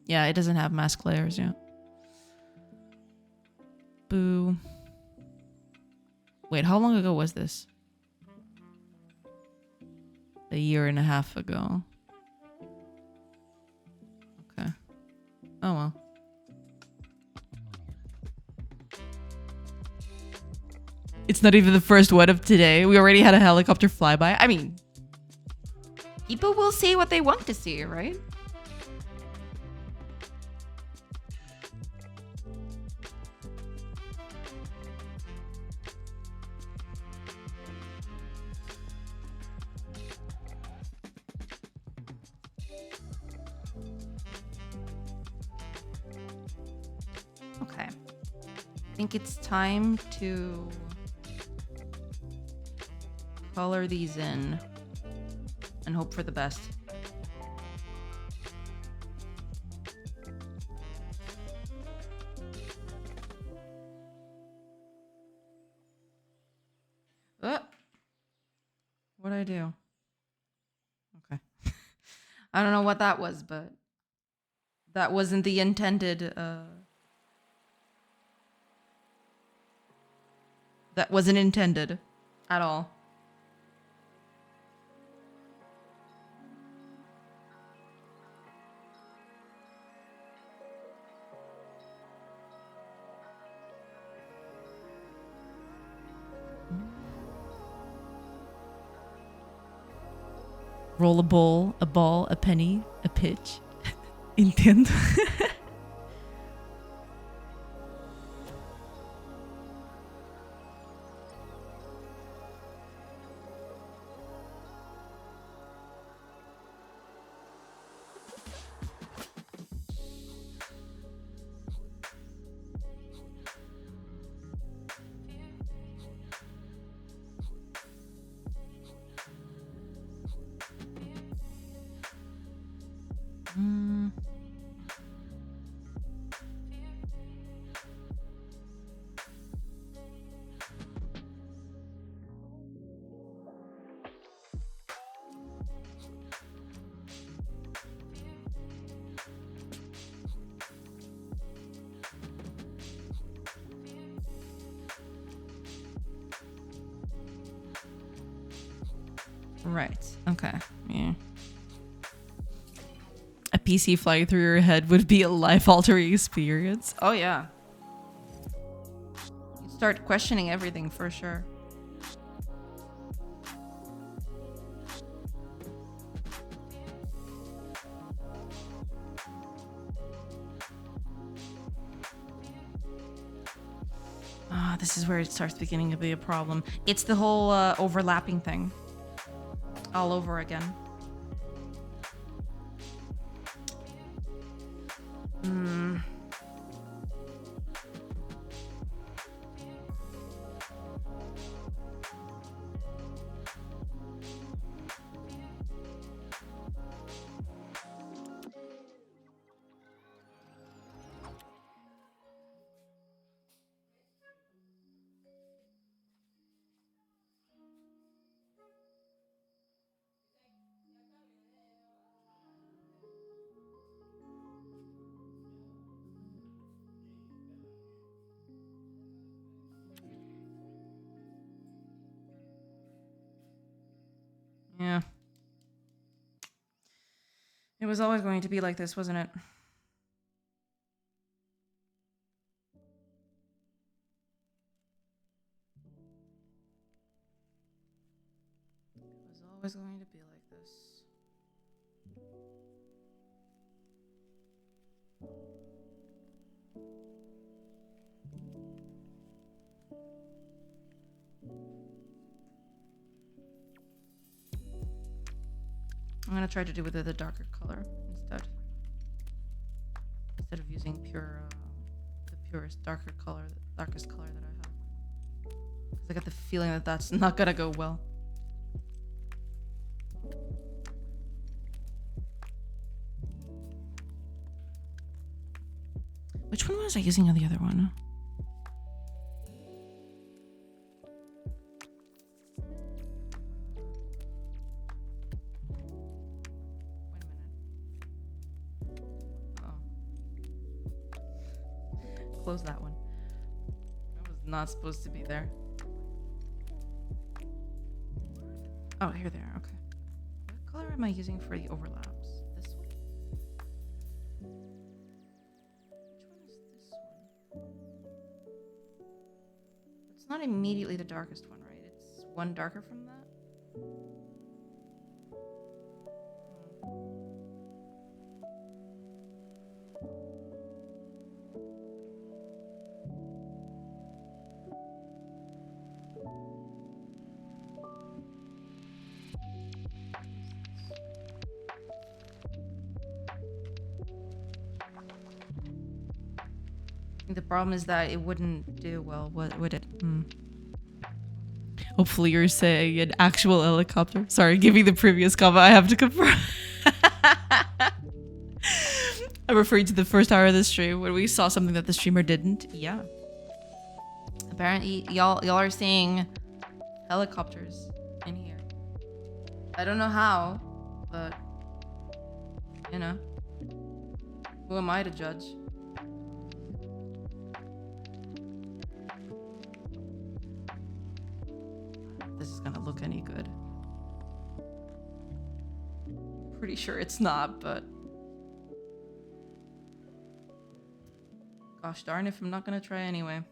Yeah, it doesn't have mask layers yet. Boo. Wait, how long ago was this? A year and a half ago. Okay. Oh well. It's not even the first one of today. We already had a helicopter flyby. I mean, people will see what they want to see, right? Okay. I think it's time to color these in and hope for the best. What'd I do? Okay. I don't know what that was, but that wasn't the intended, that wasn't intended at all. Roll a ball, a penny, a pitch. Intend. Right. Okay. Yeah. A PC flying through your head would be a life-altering experience. Oh yeah. You start questioning everything for sure. Ah, this is where it starts beginning to be a problem. It's the whole overlapping thing. All over again. Hmm. Yeah. It was always going to be like this, wasn't it? It was always going to be like this. I'm gonna try to do with it a darker color instead. Instead of using pure, the purest darker color, the darkest color that I have. Because I got the feeling that that's not gonna go well. Which one was I using on the other one? Close that one. That was not supposed to be there. Oh, here they are. Okay. What color am I using for the overlaps? This one? Which one is this one? It's not immediately the darkest one, right? It's one darker from that? The problem is that it wouldn't do well, would it? Hopefully you're saying an actual helicopter. Sorry, giving the previous comment, I have to confirm. I'm referring to the first hour of the stream when we saw something that the streamer didn't. Yeah. Apparently y'all are seeing helicopters in here. I don't know how, but you know. Who am I to judge? This is gonna look any good. Pretty sure it's not, but gosh darn if I'm not gonna try anyway.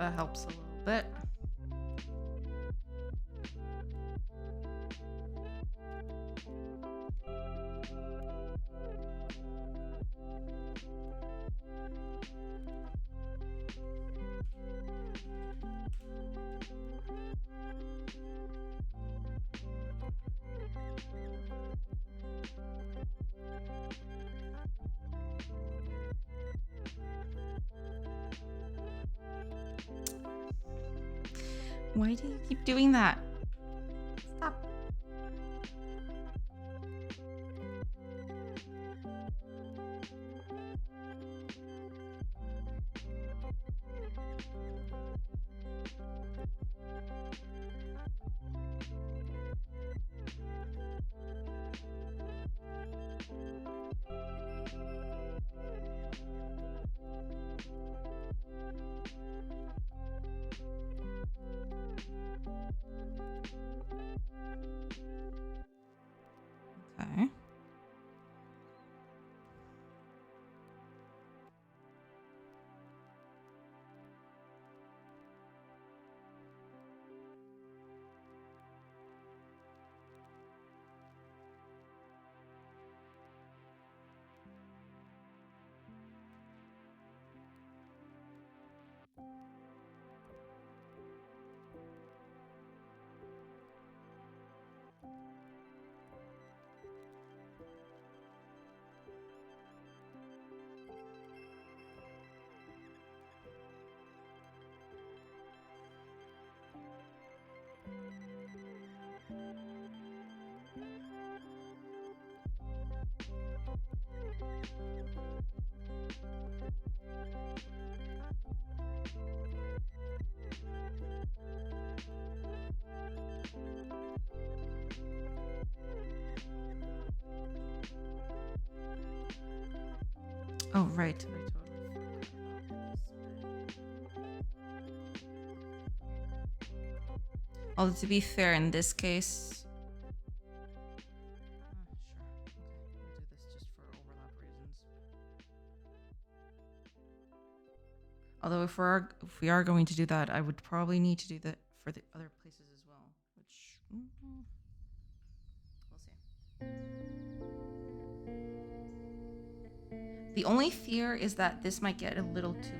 That helps a little bit. Why do you keep doing that? Stop. Okay. Oh, right. I totally forgot about this. Although, to be fair, in this case... sure. Okay, we'll do this just for overlap reasons. Although, if we are going to do that, I would probably need to do that for the other places as well. Which... we'll see. The only fear is that this might get a little too noisy.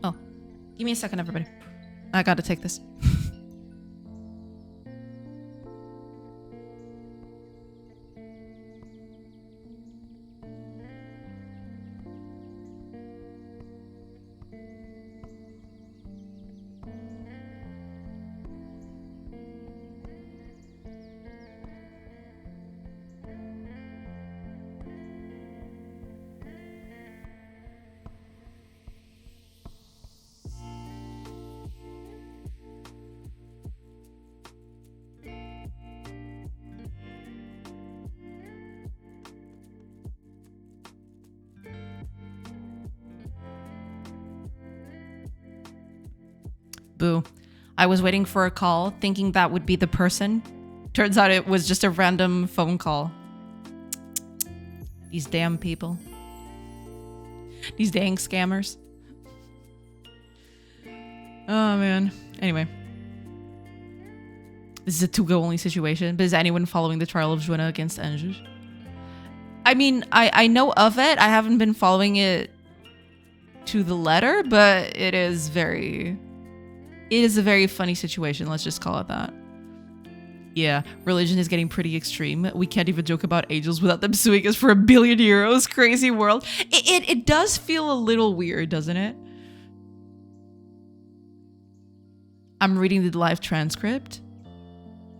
Oh, give me a second, everybody. I gotta take this. Boo. I was waiting for a call, thinking that would be the person. Turns out it was just a random phone call. These damn people. These dang scammers. Oh, man. Anyway. This is a to-go only situation, but is anyone following the trial of Joanna against Angers? I mean, I know of it. I haven't been following it to the letter, but it is a very funny situation. Let's just call it that. Yeah, religion is getting pretty extreme. We can't even joke about angels without them suing us for €1 billion. Crazy world. It does feel a little weird, doesn't it? I'm reading the live transcript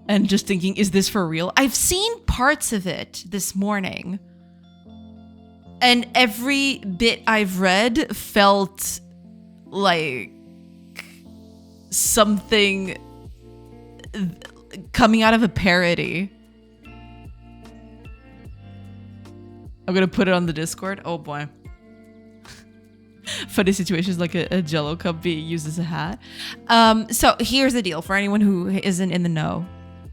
and just thinking, is this for real? I've seen parts of it this morning. And every bit I've read felt like something coming out of a parody. I'm gonna put it on the Discord. Oh boy. Funny situations like a Jello cup being used as a hat. So here's the deal for anyone who isn't in the know.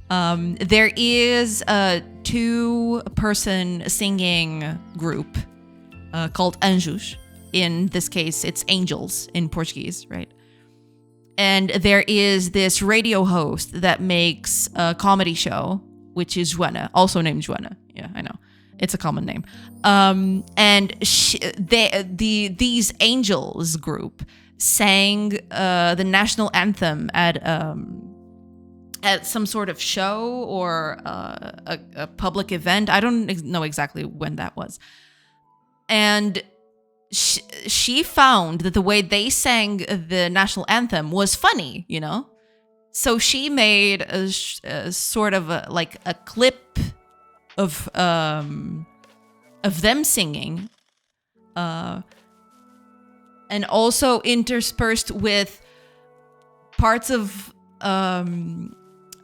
There is a 2-person singing group called Anjos. In this case, it's angels in Portuguese, right? And there is this radio host that makes a comedy show, which is Joana, also named Joana. Yeah, I know. It's a common name. And these angels group sang the national anthem at some sort of show or a public event. I don't know exactly when that was. And she found that the way they sang the national anthem was funny, you know? So she made a sort of a clip of them singing, and also interspersed with parts of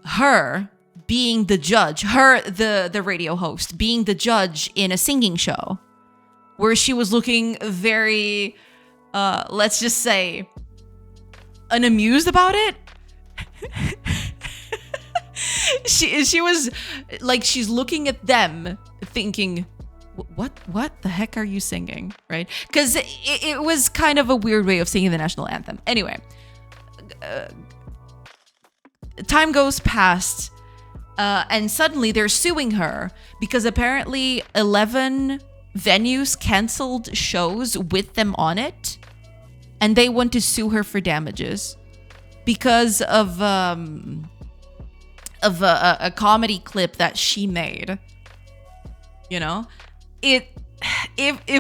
her being the judge, the radio host being the judge in a singing show, where she was looking very, let's just say, unamused about it. She was like, she's looking at them thinking, what the heck are you singing, right? Because it was kind of a weird way of singing the national anthem. Anyway, time goes past, and suddenly they're suing her because apparently 11 venues canceled shows with them on it, and they want to sue her for damages because of a comedy clip that she made. You know, it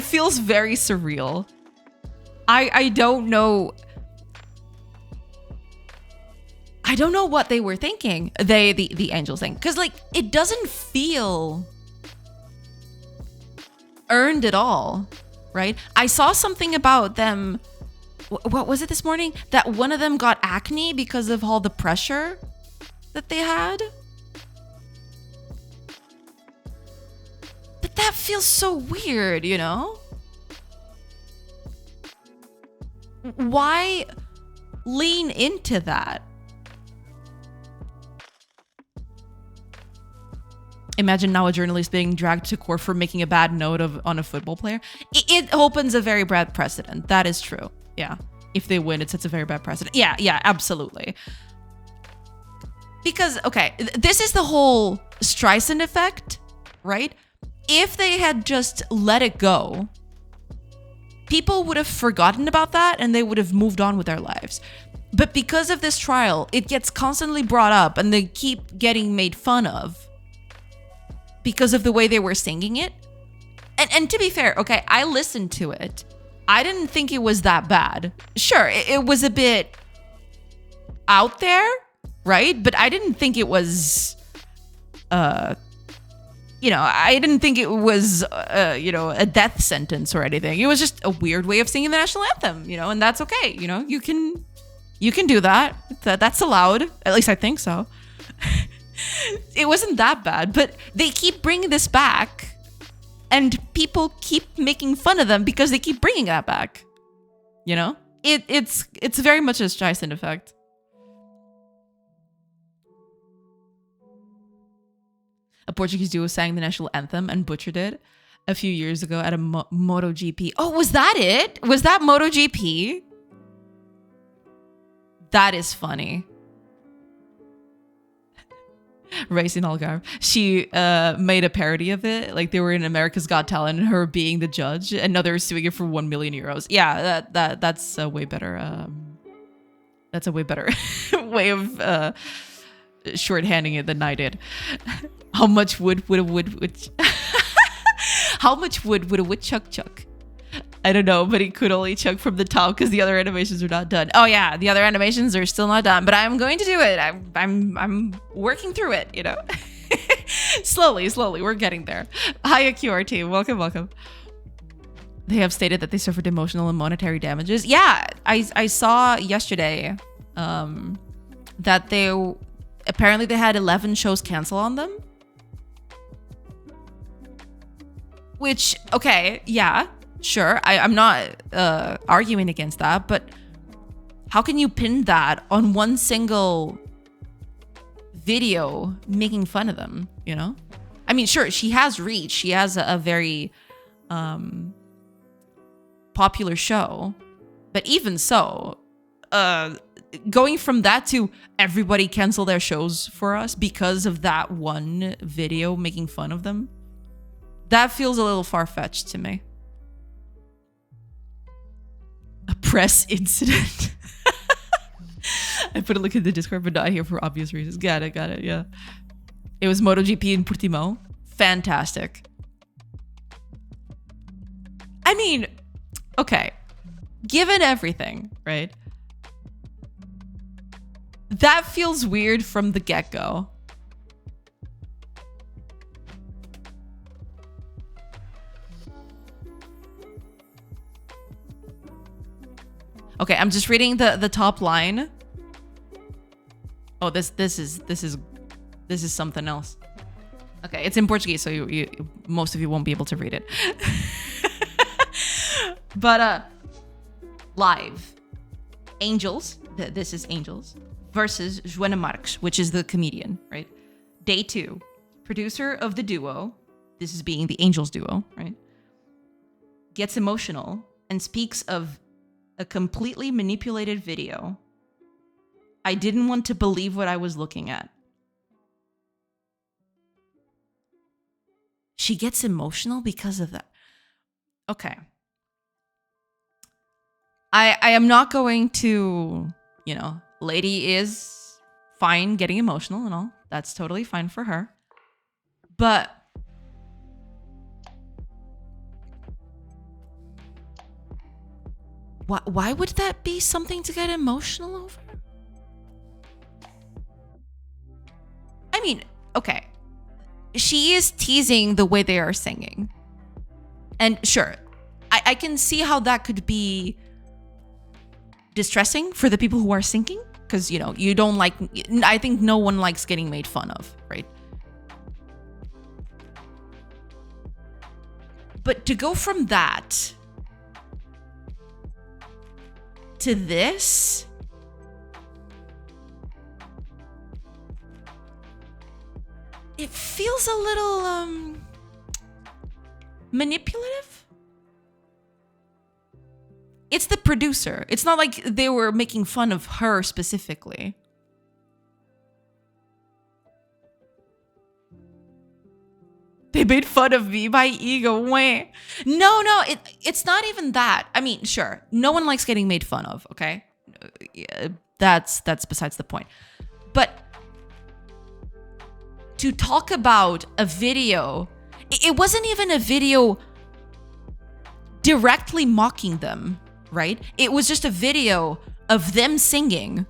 feels very surreal. I don't know. I don't know what they were thinking. The angels thing, because like it doesn't feel earned at all, right? I saw something about them. What was it this morning? That one of them got acne because of all the pressure that they had. But that feels so weird, you know? Why lean into that? Imagine now a journalist being dragged to court for making a bad note on a football player. It opens a very bad precedent. That is true. Yeah. If they win, it sets a very bad precedent. Yeah, absolutely. Because, okay, this is the whole Streisand effect, right? If they had just let it go, people would have forgotten about that and they would have moved on with their lives. But because of this trial, it gets constantly brought up and they keep getting made fun of because of the way they were singing it. And to be fair, okay, I listened to it. I didn't think it was that bad. Sure, it was a bit out there, right? But I didn't think it was, I didn't think it was, a death sentence or anything. It was just a weird way of singing the national anthem, and that's okay. You can do that. That's allowed. At least I think so. It wasn't that bad, but they keep bringing this back and people keep making fun of them because they keep bringing that back. It's very much a Streisand effect. A Portuguese duo sang the national anthem and butchered it a few years ago at a MotoGP. Oh, was that it? Was that MotoGP? That is funny. Racing Algarve. She made a parody of it. Like they were in America's Got Talent and her being the judge, and now they're suing her for 1 million euros. Yeah, that's a way better. That's a way better way of shorthanding it than I did. How much wood would a wood? How much wood would a woodchuck chuck? I don't know, but he could only chuck from the top because the other animations are not done. Oh yeah, the other animations are still not done, but I'm going to do it. I'm working through it, slowly, we're getting there. Hi, QRT, welcome. They have stated that they suffered emotional and monetary damages. Yeah, I saw yesterday that they had 11 shows cancel on them. Which, okay, yeah. Sure, I'm not arguing against that, but how can you pin that on one single video making fun of them, you know? I mean, sure, she has reach. She has a very popular show. But even so, going from that to everybody cancel their shows for us because of that one video making fun of them, that feels a little far-fetched to me. A press incident. I put a link in the Discord, but not here for obvious reasons. Got it, yeah. It was MotoGP in Portimao. Fantastic. I mean, okay. Given everything, right? That feels weird from the get-go. Okay, I'm just reading the top line. Oh, this is something else. Okay, it's in Portuguese, so you most of you won't be able to read it. But live, Angels. This is Angels versus Joana Marques, which is the comedian, right? Day 2, producer of the duo. This is being the Angels duo, right? Gets emotional and speaks of a completely manipulated video. I didn't want to believe what I was looking at. She gets emotional because of that. Okay. I am not going to, you know, lady is fine getting emotional and all. That's totally fine for her. But why would that be something to get emotional over? I mean, okay. She is teasing the way they are singing. And sure, I can see how that could be distressing for the people who are singing. Because, you know, you don't like... I think no one likes getting made fun of, right? But to go from that to this, it feels a little manipulative. It's the producer. It's not like they were making fun of her specifically. They made fun of me, my ego. Wah. No, it's not even that. I mean, sure, no one likes getting made fun of, okay? That's besides the point. But to talk about a video, it wasn't even a video directly mocking them, right? It was just a video of them singing,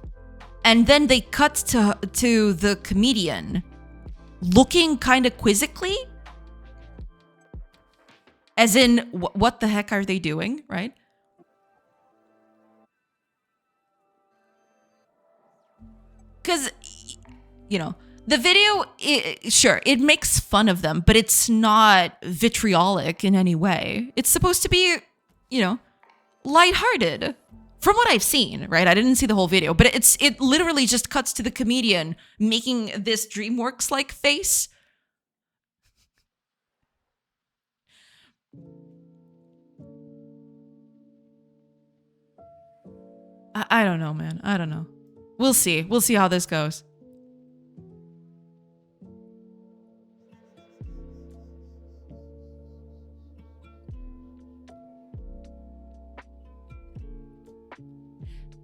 and then they cut to the comedian looking kind of quizzically, as in, what the heck are they doing, right? Because, you know, the video, sure, it makes fun of them, but it's not vitriolic in any way. It's supposed to be, you know, lighthearted. From what I've seen, right? I didn't see the whole video, but it literally just cuts to the comedian making this DreamWorks-like face. I don't know, man. I don't know. We'll see. We'll see how this goes.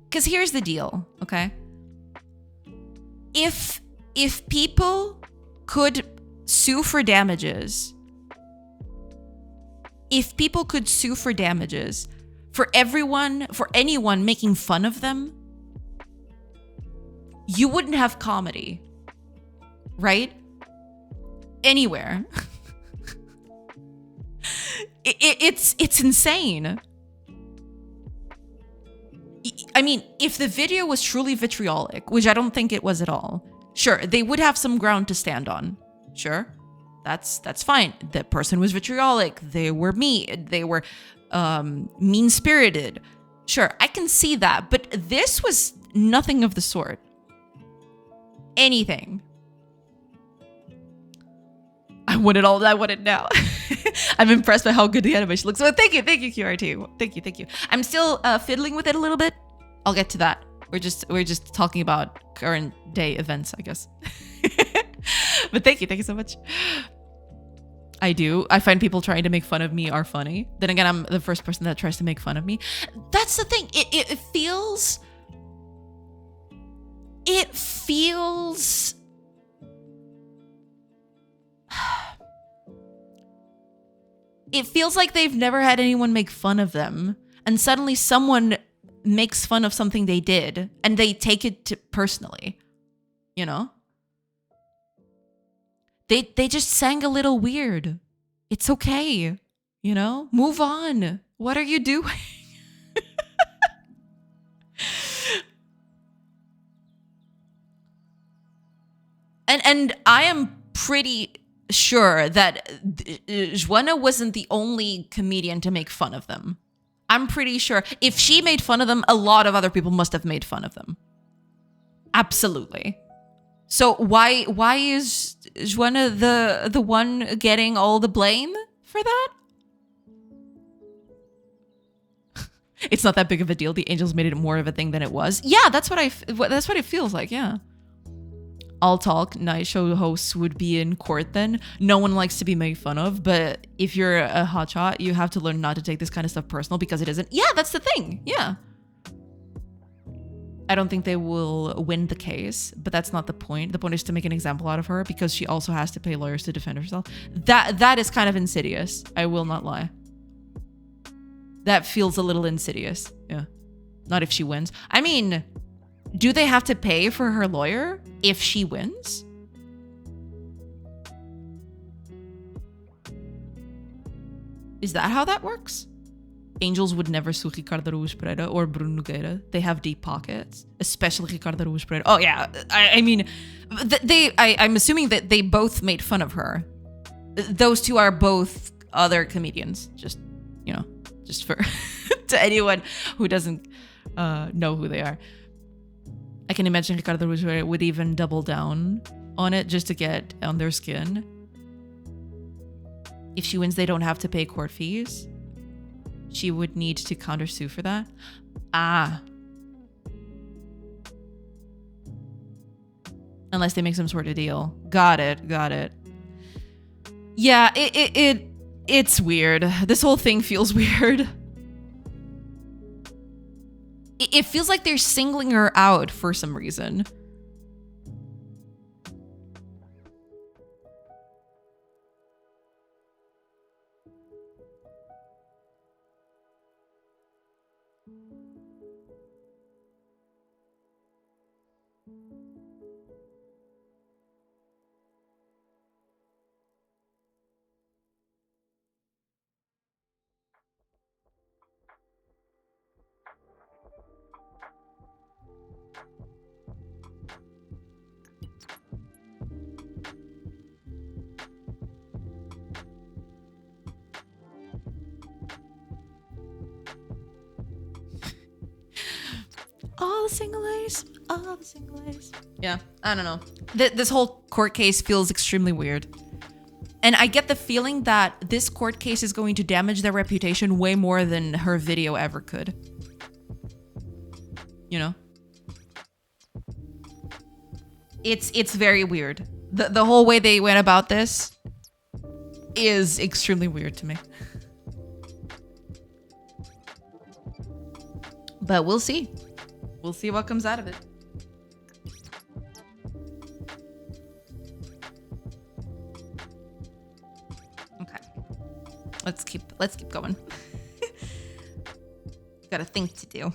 Because here's the deal, okay? If people could sue for damages, for anyone making fun of them, you wouldn't have comedy, right? Anywhere. It's insane. I mean, if the video was truly vitriolic, which I don't think it was at all, sure, they would have some ground to stand on. Sure, that's fine. The person was vitriolic. They were mean. They were mean-spirited. Sure, I can see that, but this was nothing of the sort. Anything. I want it all. I want it now. I'm impressed by how good the animation looks. So thank you, QRT. Thank you. I'm still fiddling with it a little bit. I'll get to that. We're just talking about current day events, I guess. But thank you so much. I find people trying to make fun of me are funny. Then again, I'm the first person that tries to make fun of me. That's the thing. It feels it feels like they've never had anyone make fun of them, and suddenly someone makes fun of something they did and they take it personally, you know? They just sang a little weird. It's okay, you know? Move on. What are you doing? and I am pretty sure that Joanna wasn't the only comedian to make fun of them. I'm pretty sure if she made fun of them, a lot of other people must have made fun of them. Absolutely. So why is Joanna the one getting all the blame for that? It's not that big of a deal. The angels made it more of a thing than it was. Yeah, that's what it feels like. Yeah. All talk, night show hosts would be in court then. No one likes to be made fun of, but if you're a hotshot, you have to learn not to take this kind of stuff personal because it isn't. Yeah, that's the thing. Yeah. I don't think they will win the case, but that's not the point. The point is to make an example out of her because she also has to pay lawyers to defend herself. That is kind of insidious. I will not lie. That feels a little insidious. Yeah. Not if she wins. I mean, do they have to pay for her lawyer if she wins? Is that how that works? Angels would never sue Ricardo Araújo Pereira or Bruno Nogueira. They have deep pockets, especially Ricardo Araújo Pereira. Oh yeah, I mean, I'm assuming that they both made fun of her. Those two are both other comedians. Just, you know, just for to anyone who doesn't know who they are. I can imagine Ricardo Araújo Pereira would even double down on it just to get on their skin. If she wins, they don't have to pay court fees. She would need to countersue for that. Ah. Unless they make some sort of deal. Got it. Yeah, it's weird. This whole thing feels weird. It feels like they're singling her out for some reason. All the single A's. Yeah, I don't know. This whole court case feels extremely weird. And I get the feeling that this court case is going to damage their reputation way more than her video ever could. You know? It's very weird. The whole way they went about this is extremely weird to me. But we'll see. We'll see what comes out of it. Okay. Let's keep going. Got a thing to do.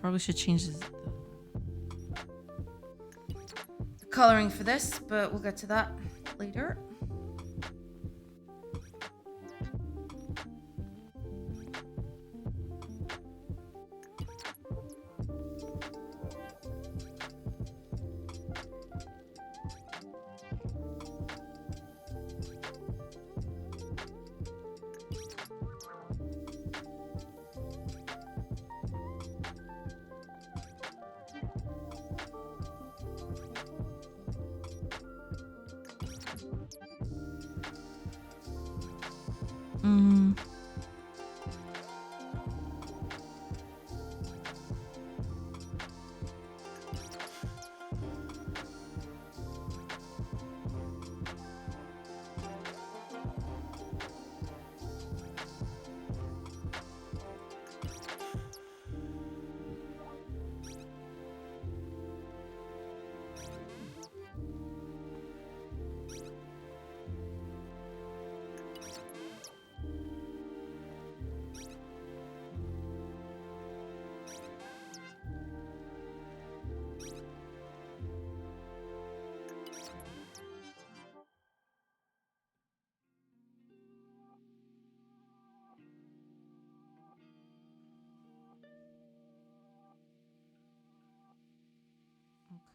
Probably should change the coloring for this, but we'll get to that later.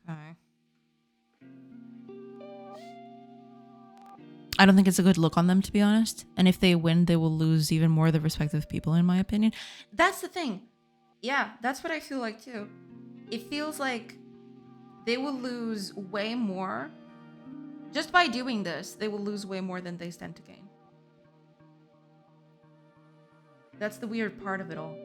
Okay. I don't think it's a good look on them, to be honest. And if they win, they will lose even more of the respective people, in my opinion. That's the thing. Yeah, that's what I feel like too. It feels like they will lose way more. Just by doing this, they will lose way more than they stand to gain. That's the weird part of it all.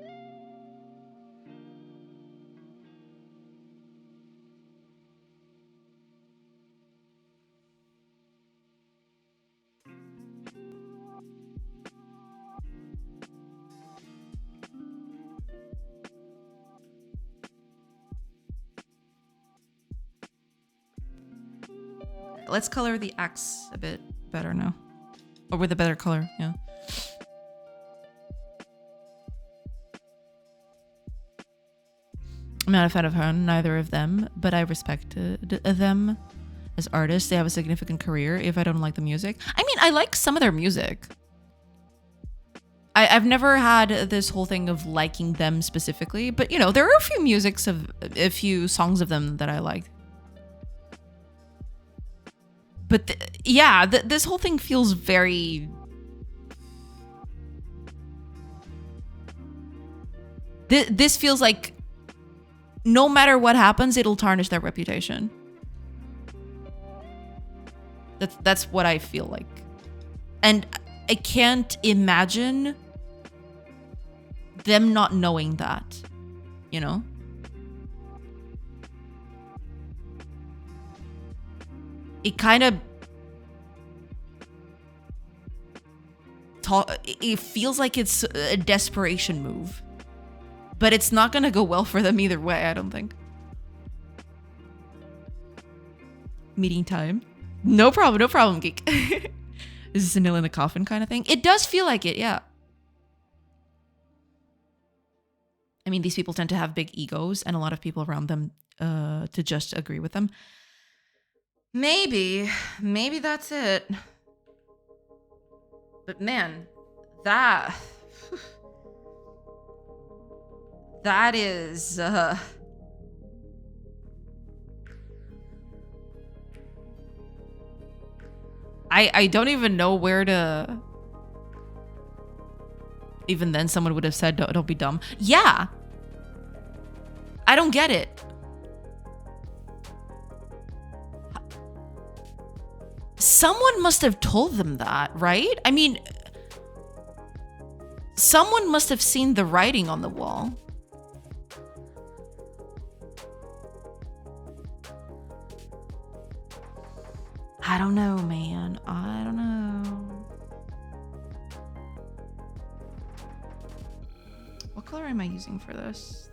Let's color the axe a bit better now. Or with a better color, yeah. I'm not a fan of her, neither of them, but I respect them as artists. They have a significant career if I don't like the music. I mean, I like some of their music. I've never had this whole thing of liking them specifically, but you know, there are a few songs of them that I like. But this whole thing feels very... This feels like no matter what happens, it'll tarnish their reputation. That's what I feel like. And I can't imagine them not knowing that, you know? It kind of... It feels like it's a desperation move. But it's not gonna go well for them either way, I don't think. Meeting time. No problem, geek. Is this a nail in the coffin kind of thing? It does feel like it, yeah. I mean, these people tend to have big egos and a lot of people around them to just agree with them. Maybe that's it. But man, that is I don't even know where to... Even then someone would have said don't be dumb. Yeah. I don't get it. Someone must have told them that, right? I mean, someone must have seen the writing on the wall. I don't know, man. I don't know. What color am I using for this?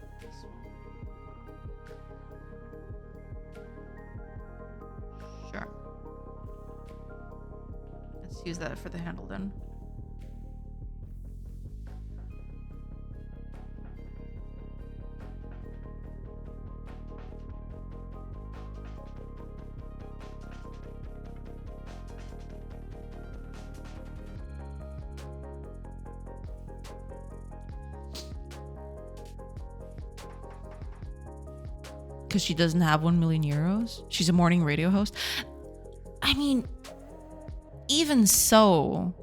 Sure. Let's use that for the handle then. because she doesn't have 1 million euros. She's a morning radio host. I mean, even so,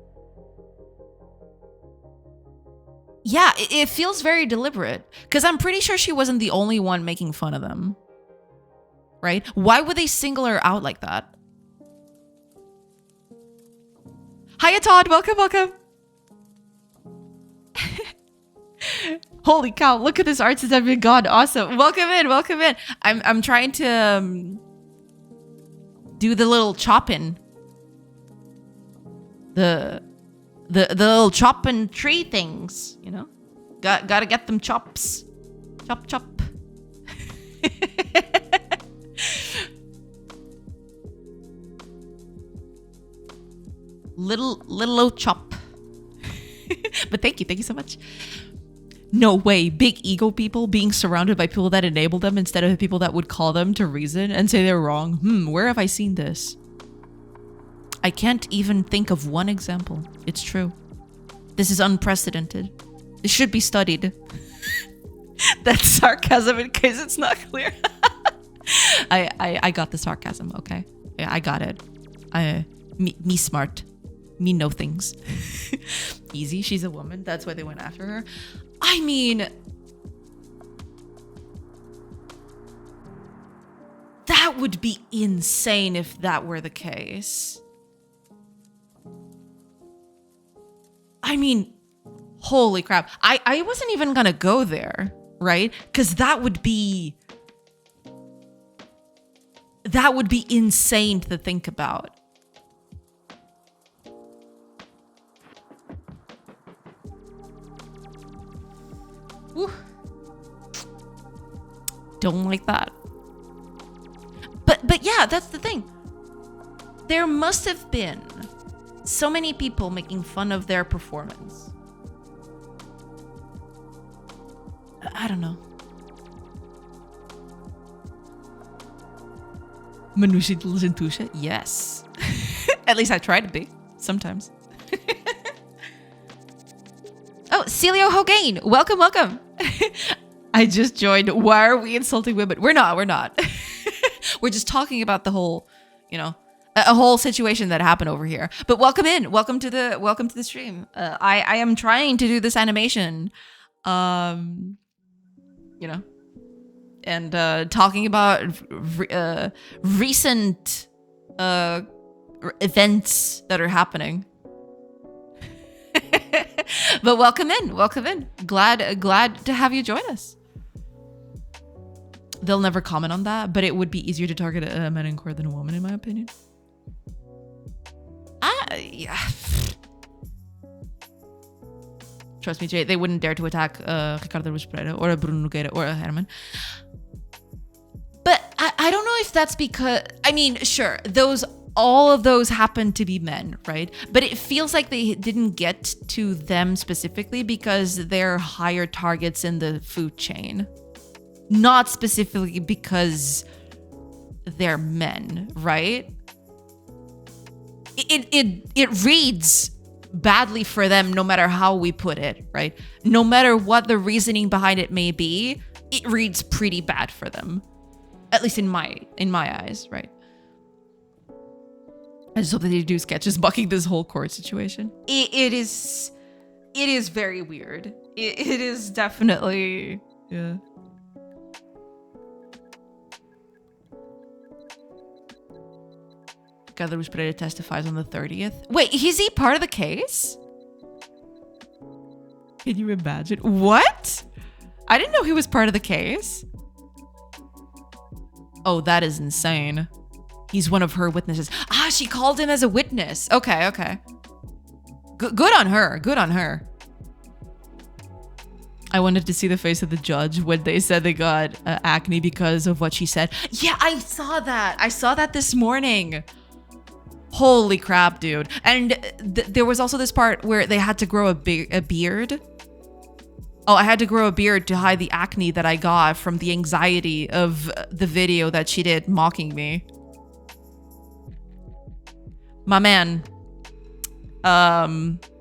yeah, it feels very deliberate, because I'm pretty sure she wasn't the only one making fun of them, right? Why would they single her out like that? Hiya, Todd. Welcome, welcome. Holy cow, look at this art since I've been gone. Awesome. Welcome in, welcome in. I'm trying to do the little chopping. The little chopping tree things, you know? Gotta get them chops. Chop chop. little chop. But thank you so much. No way, big ego people being surrounded by people that enable them instead of people that would call them to reason and say they're wrong. Where have I seen this? I can't even think of one example. It's true. This is unprecedented. It should be studied. That's sarcasm in case it's not clear. I got the sarcasm, okay? Yeah, I got it. Me smart. Me know things. Easy, she's a woman. That's why they went after her. I mean, that would be insane if that were the case. I mean, holy crap. I wasn't even gonna go there, right? Because that would be insane to think about. Whew. Don't like that. But yeah, that's the thing. There must have been so many people making fun of their performance. I don't know. Manusha Tusha? Yes. At least I try to be. Sometimes. Oh, Celio Hogain. Welcome, welcome. I just joined. Why are we insulting women? We're not. We're just talking about the whole, you know, a whole situation that happened over here. But welcome in. Welcome to the stream. I am trying to do this animation. You know, and talking about recent events that are happening. But welcome in. Glad to have you join us. They'll never comment on that, but it would be easier to target a man in court than a woman, in my opinion. Yeah. Trust me, Jay, they wouldn't dare to attack Ricardo Pereira or a Bruno Nogueira or a Herman. But I don't know if that's because, I mean, sure, all of those happen to be men, right? But it feels like they didn't get to them specifically because they're higher targets in the food chain. Not specifically because they're men, right? It reads badly for them no matter how we put it, right? No matter what the reasoning behind it may be, it reads pretty bad for them. At least in my eyes, right? I just hope that they do sketches bucking this whole court situation. It is very weird. It is definitely, yeah. Carlos Pereira testifies on the 30th. Wait, is he part of the case? Can you imagine? What? I didn't know he was part of the case. Oh, that is insane. He's one of her witnesses. Ah, she called him as a witness. Okay. Good on her. Good on her. I wanted to see the face of the judge when they said they got acne because of what she said. Yeah, I saw that. I saw that this morning. Holy crap, dude. And there was also this part where they had to grow a beard. Oh, I had to grow a beard to hide the acne that I got from the anxiety of the video that she did mocking me. My man,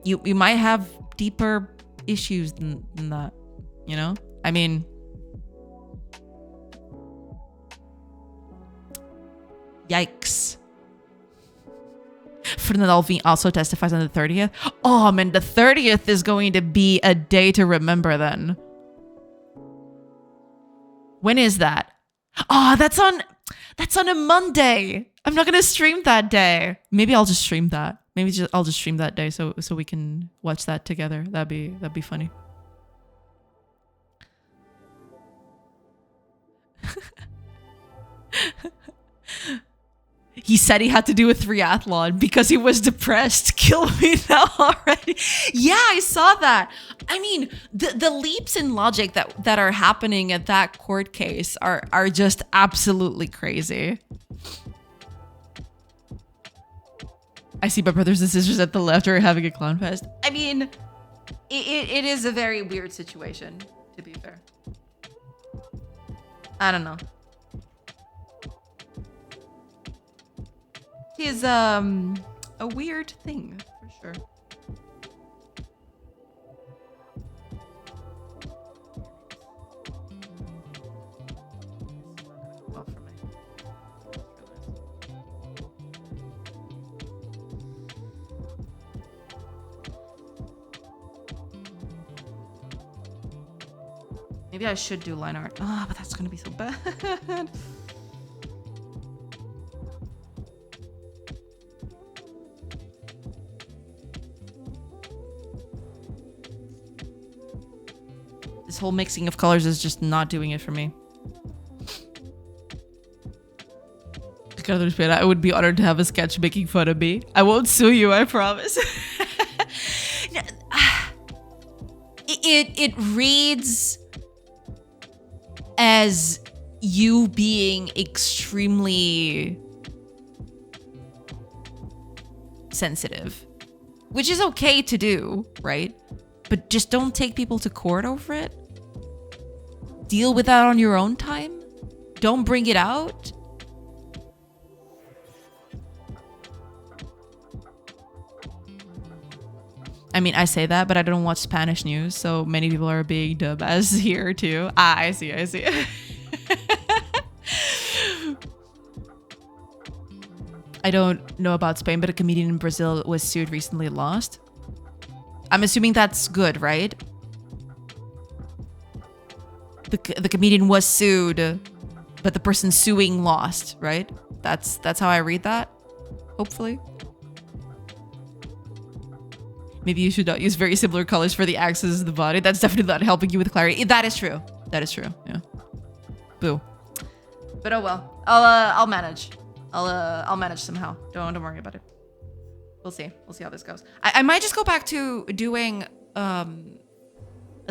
you might have deeper issues than that, you know? I mean, Yikes. Fernandolfi also testifies on the 30th. Oh man, the 30th is going to be a day to remember then. When is that? Oh, that's on a Monday. I'm not gonna stream that day. Maybe I'll just stream that. I'll just stream that day so we can watch that together. That'd be funny. He said he had to do a triathlon because he was depressed. Kill me now already. Yeah, I saw that. I mean, the leaps in logic that are happening at that court case are just absolutely crazy. I see my brothers and sisters at the left are having a clown fest. I mean, it is a very weird situation, to be fair. I don't know. Is a weird thing for sure. Well, for me. Maybe I should do line art. Ah, but that's gonna be so bad. This whole mixing of colors is just not doing it for me. I would be honored to have a sketch making fun of me. I won't sue you, I promise. It reads as you being extremely sensitive, which is okay to do, right? But just don't take people to court over it. Deal with that on your own time. Don't bring it out. I mean, I say that, but I don't watch Spanish news, so many people are being dubbed as here too. Ah, I see. I don't know about Spain, but a comedian in Brazil was sued recently and lost. I'm assuming that's good, right? The comedian was sued, but the person suing lost, right? That's how I read that. Hopefully. Maybe you should not use very similar colors for the axes of the body. That's definitely not helping you with clarity. That is true. That is true. Yeah. Boo. But oh well. I'll manage. I'll manage somehow. Don't worry about it. We'll see. We'll see how this goes. I might just go back to doing the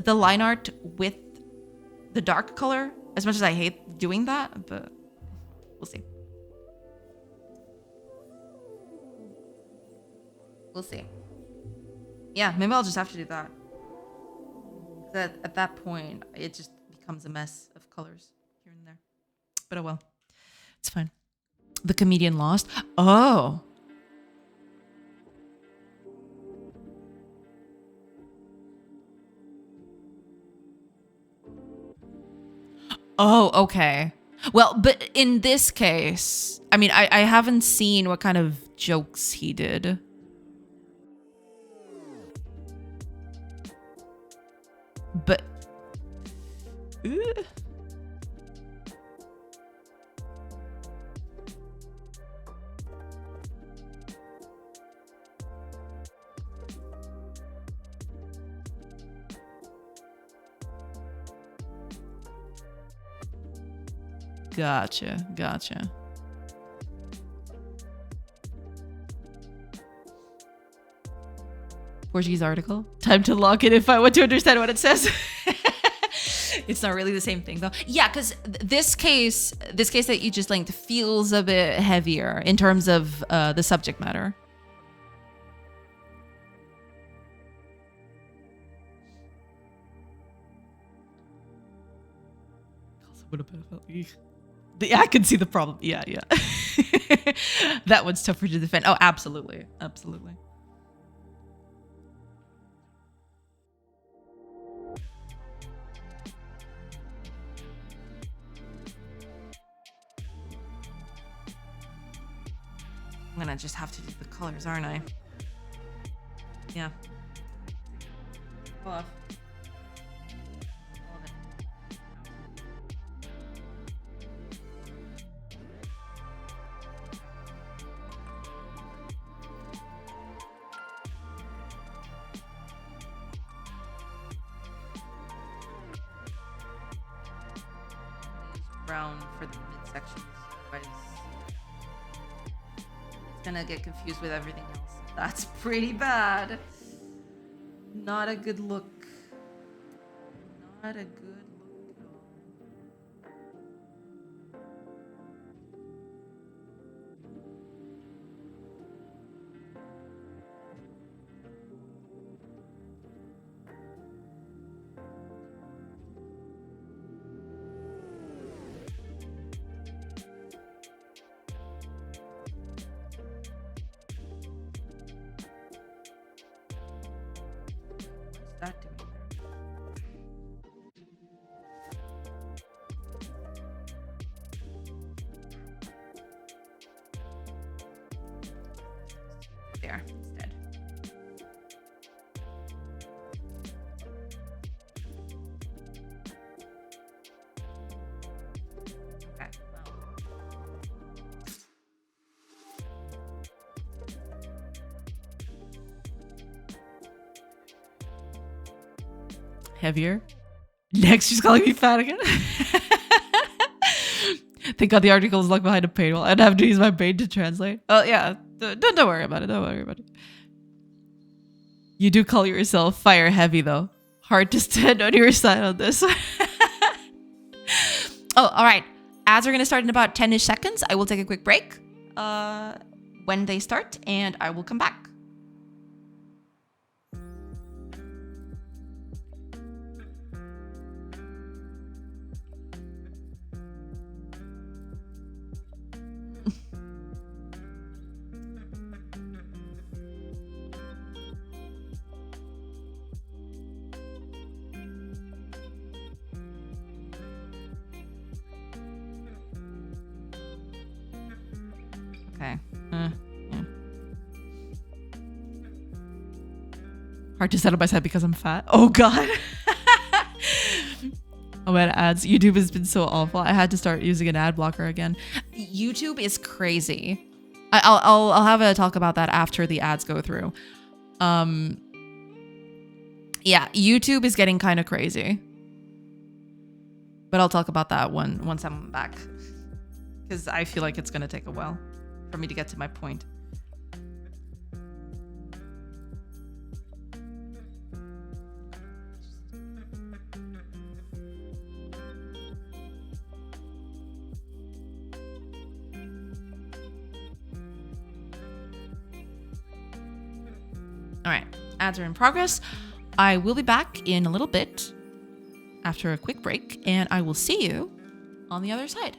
line art with the dark color, as much as I hate doing that, but we'll see. We'll see. Yeah, maybe I'll just have to do that. At that point, it just becomes a mess of colors here and there. But oh well. It's fine. The comedian lost. Oh. Oh, okay. Well, but in this case, I mean, I haven't seen what kind of jokes he did. But... Gotcha. Portuguese article. Time to log in if I want to understand what it says. It's not really the same thing though. Yeah, because this case that you just linked feels a bit heavier in terms of the subject matter. Yeah, I can see the problem. Yeah. That one's tougher to defend. Oh, absolutely. I'm gonna just have to do the colors, aren't I? Yeah. Pull off. All of it. Use brown for the midsections, otherwise it's gonna get confused with everything else. That's pretty bad. Not a good look. Not a good look at all. What's that doing there? There, instead. Okay, well. Heavier? Next, she's calling me fat again. Thank God the article is locked behind a paywall. I'd have to use my brain to translate. Oh yeah, don't worry about it. Don't worry about it. You do call yourself fire heavy though. Hard to stand on your side on this. Oh, all right. Ads are gonna start in about 10-ish seconds. I will take a quick break when they start, and I will come back. Okay. Yeah. Hard to set up my side because I'm fat. Oh God. Oh man, ads. YouTube has been so awful. I had to start using an ad blocker again. YouTube is crazy. I'll have a talk about that after the ads go through. Yeah, YouTube is getting kind of crazy. But I'll talk about that once I'm back. Because I feel like it's gonna take a while for me to get to my point. All right, ads are in progress. I will be back in a little bit after a quick break, and I will see you on the other side.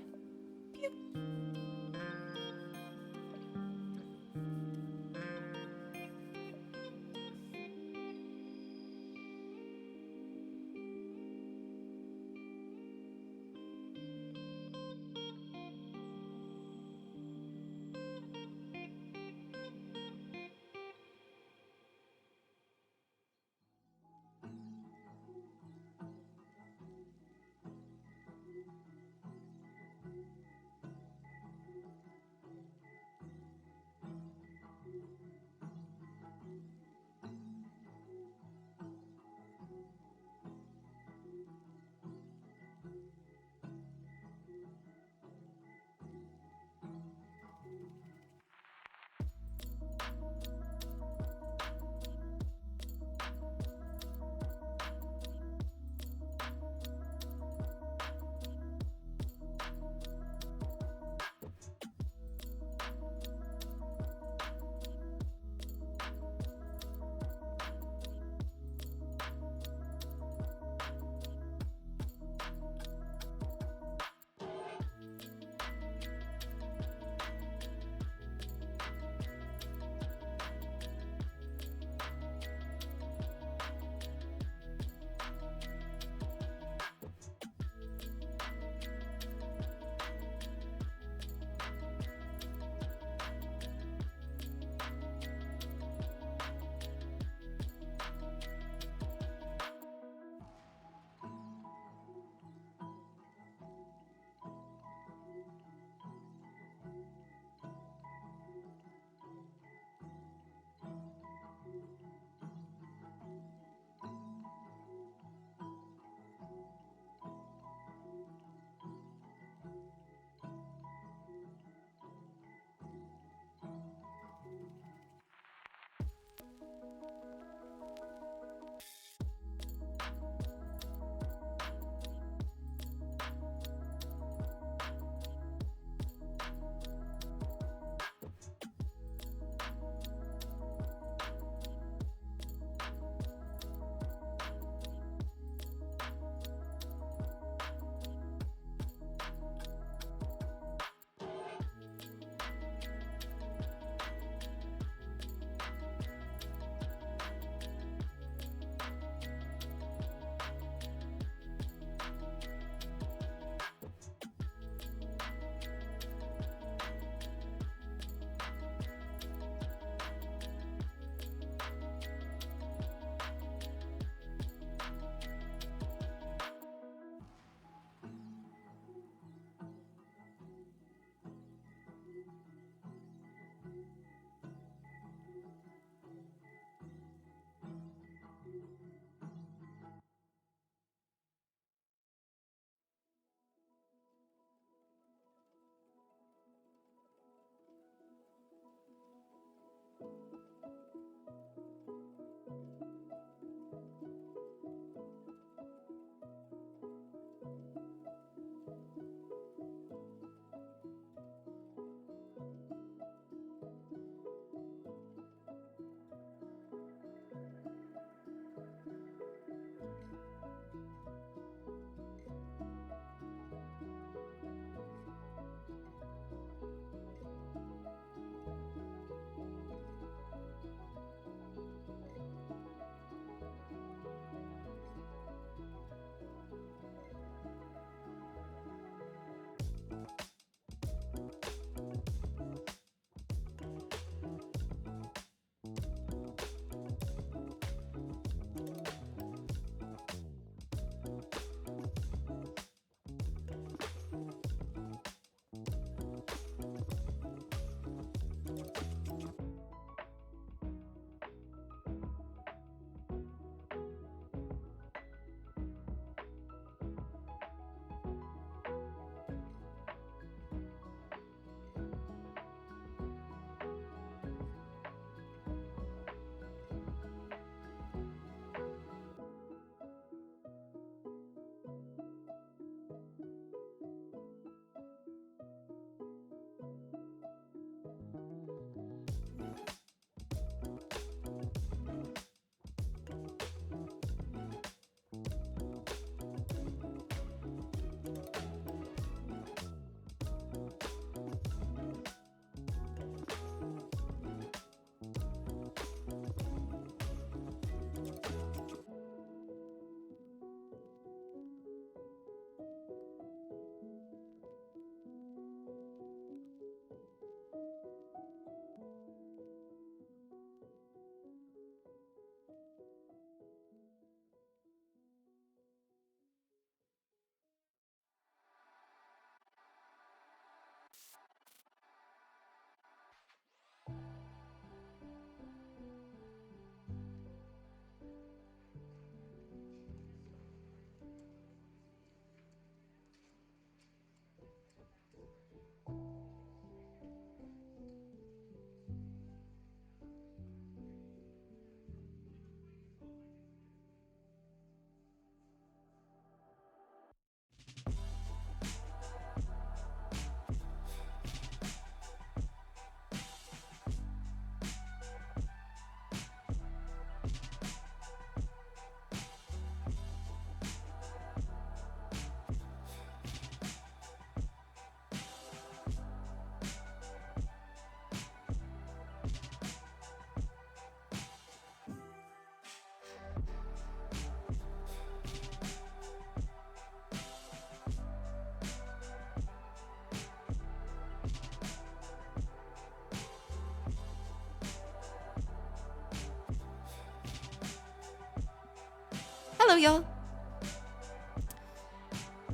Hello, y'all.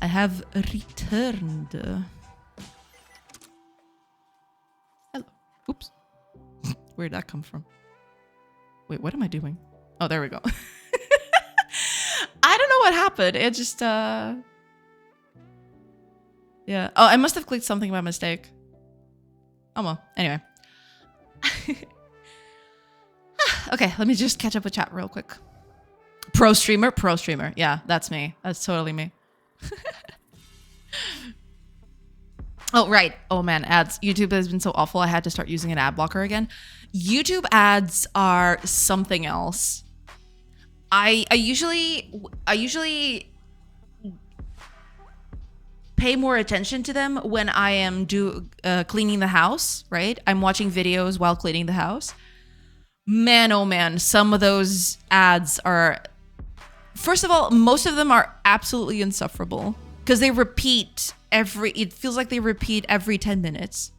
I have returned. Hello. Oops. Where'd that come from? Wait, what am I doing? Oh, there we go. I don't know what happened. It just, yeah. Oh, I must have clicked something by mistake. Oh, well. Anyway. Okay, let me just catch up with chat real quick. Pro streamer? Pro streamer. Yeah, that's me. That's totally me. Oh, right. Oh, man. Ads. YouTube has been so awful. I had to start using an ad blocker again. YouTube ads are something else. I usually pay more attention to them when I am cleaning the house, right? I'm watching videos while cleaning the house. Man, oh man, some of those ads are... First of all, most of them are absolutely insufferable because they repeat it feels like they repeat every 10 minutes.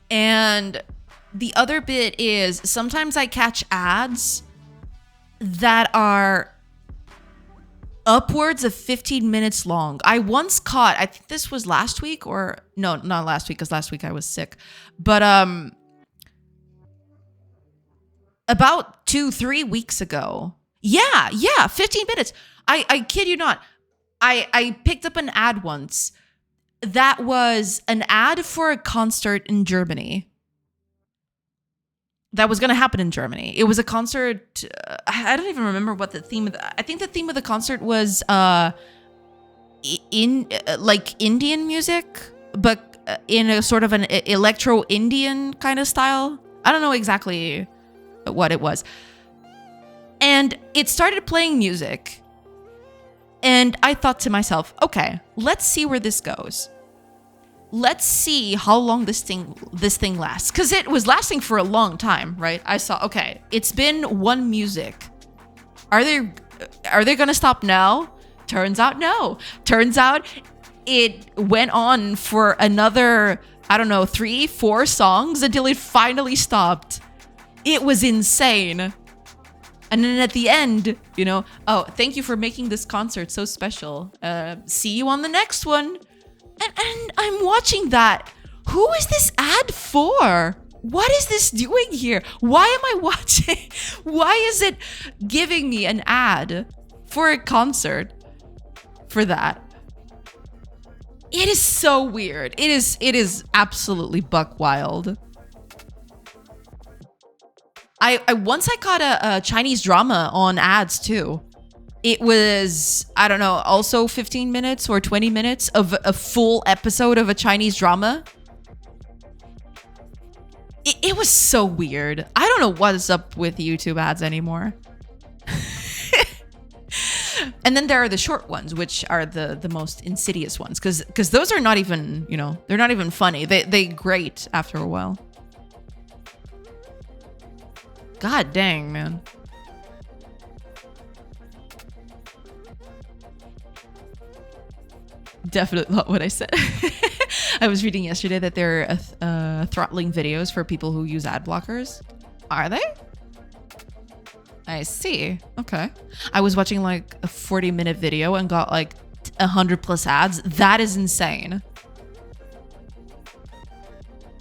And the other bit is sometimes I catch ads that are upwards of 15 minutes long. I once caught, I think this was last week or no, not last week because last week I was sick. But about 2-3 weeks ago. Yeah, 15 minutes. I kid you not. I picked up an ad once that was an ad for a concert in Germany. That was going to happen in Germany. It was a concert. I don't even remember what the theme of I think the theme of the concert was like Indian music, but in a sort of an electro-Indian kind of style. I don't know exactly what it was. And it started playing music. And I thought to myself, okay, let's see where this goes. Let's see how long this thing lasts. Because it was lasting for a long time, right? I saw, okay, it's been one music. Are they going to stop now? Turns out no. Turns out it went on for another, I don't know, 3-4 songs until it finally stopped. It was insane. And then at the end, you know, oh, thank you for making this concert so special. See you on the next one. And I'm watching that. Who is this ad for? What is this doing here? Why am I watching? Why is it giving me an ad for a concert for that? It is so weird. It is absolutely buck wild. I once caught a Chinese drama on ads too. It was, I don't know, also 15 minutes or 20 minutes of a full episode of a Chinese drama. It was so weird. I don't know what is up with YouTube ads anymore. And then there are the short ones, which are the most insidious ones. Because those are not even, you know, they're not even funny. They grate after a while. God dang, man. Definitely not what I said. I was reading yesterday that they're throttling videos for people who use ad blockers. Are they? I see. Okay. I was watching like a 40-minute video and got like 100+ ads. That is insane.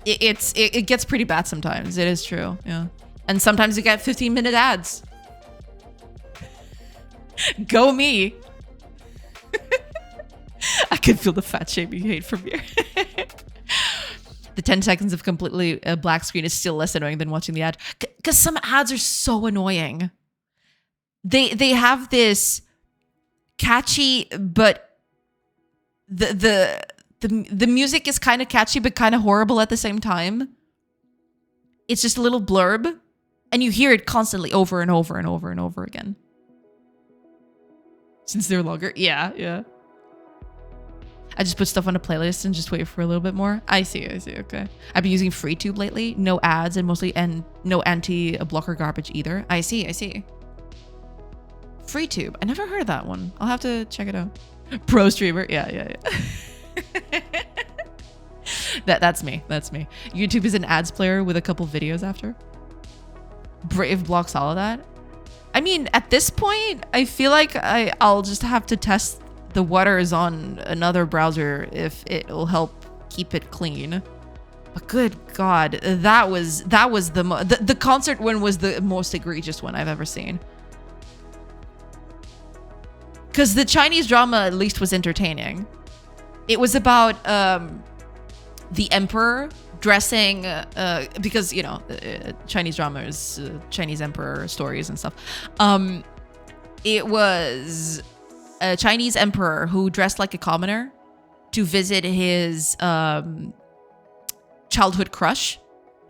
It gets pretty bad sometimes. It is true. Yeah. And sometimes you get 15-minute ads. Go me. I can feel the fat shaming hate from here. The 10 seconds of completely black screen is still less annoying than watching the ad. Because some ads are so annoying. They have this catchy, but the music is kind of catchy but kind of horrible at the same time. It's just a little blurb. And you hear it constantly over and over and over and over again. Since they're longer. Yeah. I just put stuff on a playlist and just wait for a little bit more. I see. Okay. I've been using FreeTube lately. No ads and mostly no anti-blocker garbage either. I see. FreeTube. I never heard of that one. I'll have to check it out. Pro streamer. Yeah. That's me. YouTube is an ads player with a couple videos after. Brave blocks all of that. I mean, at this point, I feel like I'll just have to test the waters on another browser if it will help keep it clean. But good God, that was the concert one was the most egregious one I've ever seen. Because the Chinese drama at least was entertaining. It was about the emperor dressing, because, you know, Chinese drama is Chinese emperor stories and stuff. It was a Chinese emperor who dressed like a commoner to visit his childhood crush.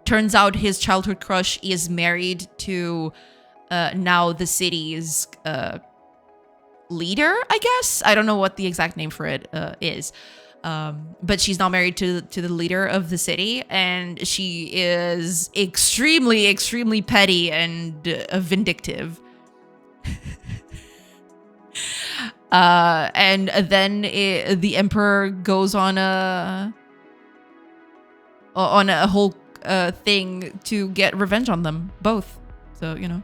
Turns out his childhood crush is married to now the city's leader, I guess. I don't know what the exact name for it is. But she's not married to the leader of the city, and she is extremely, extremely petty and vindictive. And then the emperor goes on a whole thing to get revenge on them both. So, you know,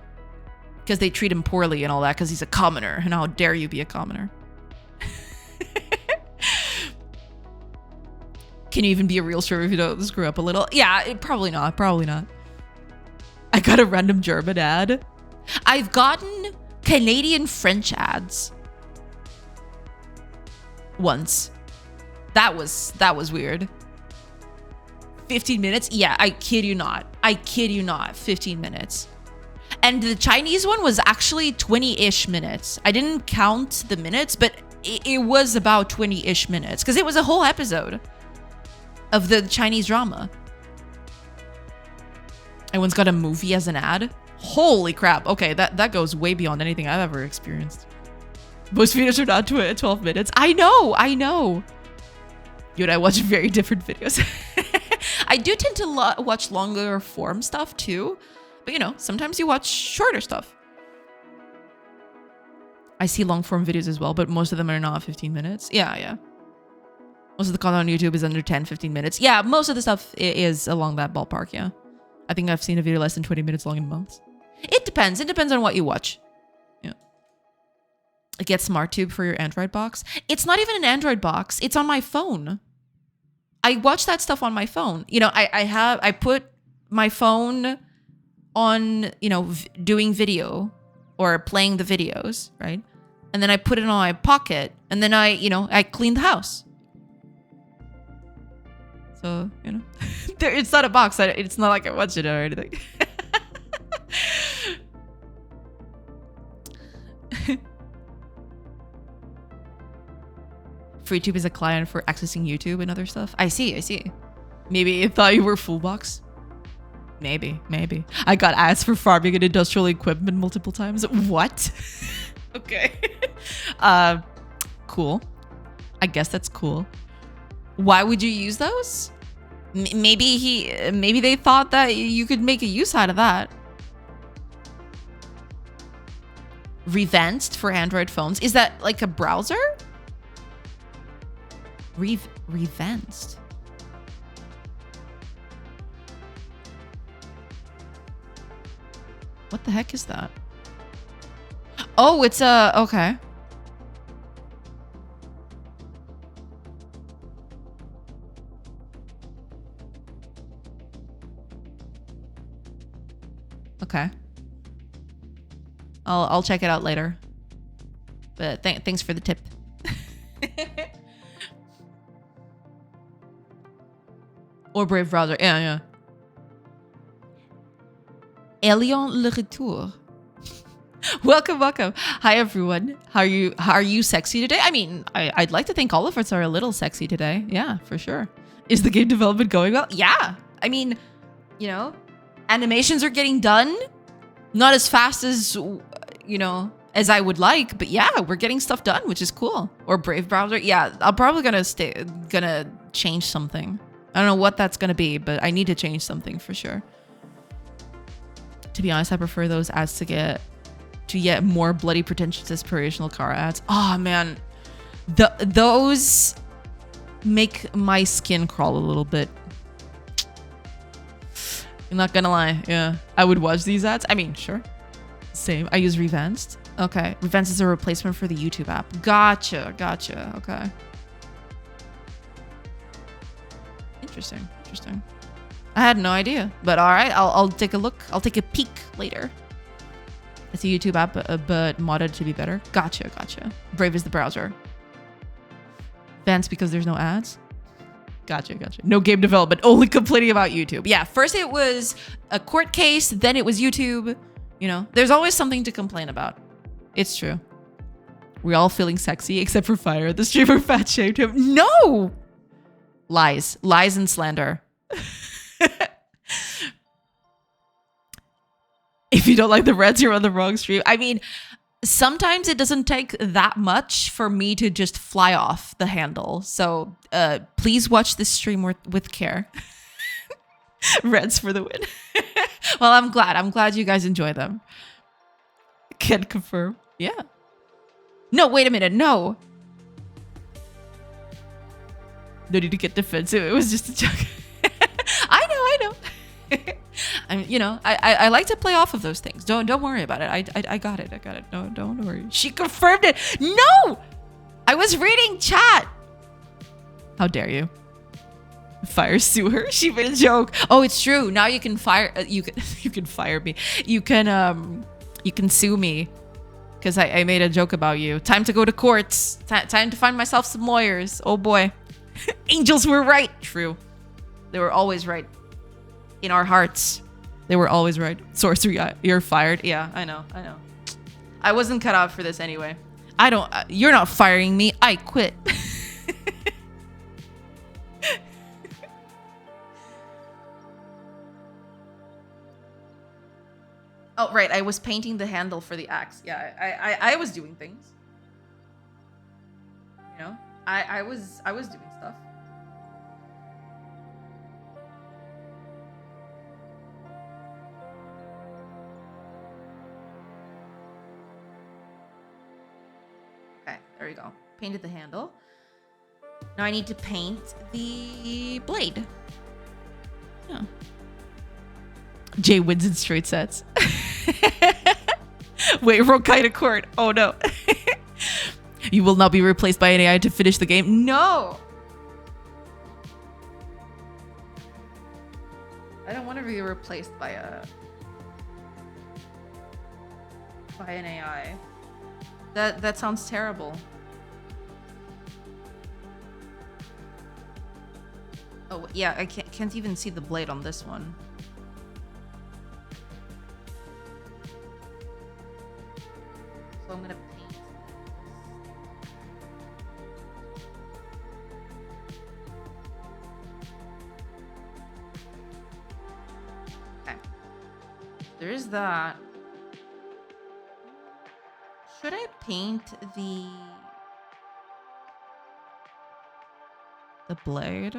because they treat him poorly and all that because he's a commoner, and how dare you be a commoner. Can you even be a real streamer if you don't screw up a little? Yeah, probably not. Probably not. I got a random German ad. I've gotten Canadian French ads once. That was weird. 15 minutes? Yeah, I kid you not. I kid you not. 15 minutes. And the Chinese one was actually 20-ish minutes. I didn't count the minutes, but it was about 20-ish minutes because it was a whole episode of the Chinese drama. And one's got a movie as an ad. Holy crap. Okay, that goes way beyond anything I've ever experienced. Most videos are not 12 minutes. I know. You and I watch very different videos. I do tend to watch longer form stuff too. But you know, sometimes you watch shorter stuff. I see long form videos as well, but most of them are not 15 minutes. Yeah. Most of the content on YouTube is under 10, 15 minutes. Yeah, most of the stuff is along that ballpark, yeah. I think I've seen a video less than 20 minutes long in months. It depends. It depends on what you watch. Yeah. Get SmartTube for your Android box. It's not even an Android box. It's on my phone. I watch that stuff on my phone. You know, I put my phone on, you know, doing video or playing the videos, right? And then I put it on my pocket, and then I clean the house. So, you know, it's not a box. It's not like I watch it or anything. FreeTube is a client for accessing YouTube and other stuff. I see. Maybe it thought you were full box. Maybe. I got ads for farming and industrial equipment multiple times. What? Okay. Cool. I guess that's cool. Why would you use those? Maybe they thought that you could make a use out of that. Revanced for Android phones. Is that like a browser? Revanced. What the heck is that? Oh, it's okay. Okay. I'll check it out later. But thanks for the tip. Or Brave browser. Yeah. Elion Le Retour. Welcome. Hi everyone. How are you sexy today? I mean, I'd like to think all of us are a little sexy today. Yeah, for sure. Is the game development going well? Yeah. I mean, you know, animations are getting done. Not as fast as, you know, as I would like, but yeah, we're getting stuff done, which is cool. Or Brave browser. Yeah, I'm probably gonna change something. I don't know what that's gonna be, but I need to change something for sure. To be honest, I prefer those ads to get more bloody, pretentious, aspirational car ads. Oh man, those make my skin crawl a little bit. I'm not gonna lie. Yeah, I would watch these ads. I mean, sure, Same. I use Revanced. Okay. Revanced is a replacement for the YouTube app. Gotcha. Gotcha. Okay. Interesting. Interesting. I had no idea, but all right. I'll take a look. I'll take a peek later. It's a YouTube app, but modded to be better. Gotcha. Gotcha. Brave is the browser. Advanced because there's no ads. Gotcha. Gotcha. No game development. Only complaining about YouTube. Yeah. First it was a court case. Then it was YouTube. You know, there's always something to complain about. It's true. We're all feeling sexy except for Fire. The streamer fat shamed him. No! Lies. Lies and slander. If you don't like the Reds, you're on the wrong stream. I mean, sometimes it doesn't take that much for me to just fly off the handle. So please watch this stream with care. Reds for the win. Well, I'm glad. I'm glad you guys enjoy them. Can confirm. Yeah. No, wait a minute. No. No need to get defensive. It was just a joke. I know. I like to play off of those things. Don't worry about it. I got it. I got it. No, don't worry. She confirmed it. No! I was reading chat. How dare you? Fire sue her. She made a joke. Oh, it's true. Now you can fire. You can fire me. You can sue me because I made a joke about you. Time to go to courts. Time to find myself some lawyers. Oh boy, angels were right. True, they were always right. In our hearts, they were always right. Sorcery, you're fired. Yeah, I know. I wasn't cut out for this anyway. I don't. You're not firing me. I quit. Oh, right. I was painting the handle for the axe. Yeah, I was doing things. You know, I was doing stuff. Okay, there we go. Painted the handle. Now I need to paint the blade. Yeah. Jay wins in straight sets. Wait, wrong kind of court. Oh no. You will not be replaced by an AI to finish the game. No. I don't want to be replaced by an AI. That sounds terrible. Oh yeah, I can't even see the blade on this one. So I'm gonna paint. Okay. There is that. Should I paint the blade?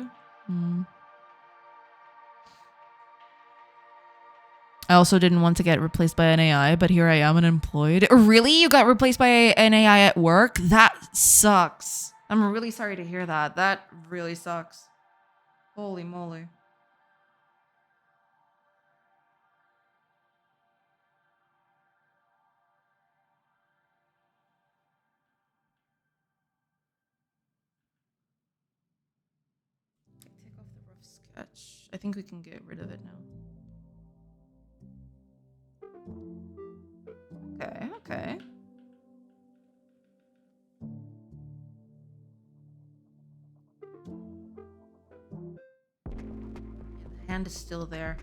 I also didn't want to get replaced by an AI, but here I am unemployed. Really? You got replaced by an AI at work? That sucks. I'm really sorry to hear that. That really sucks. Holy moly. Take off the rough sketch. I think we can get rid of it now. Okay. The hand is still there.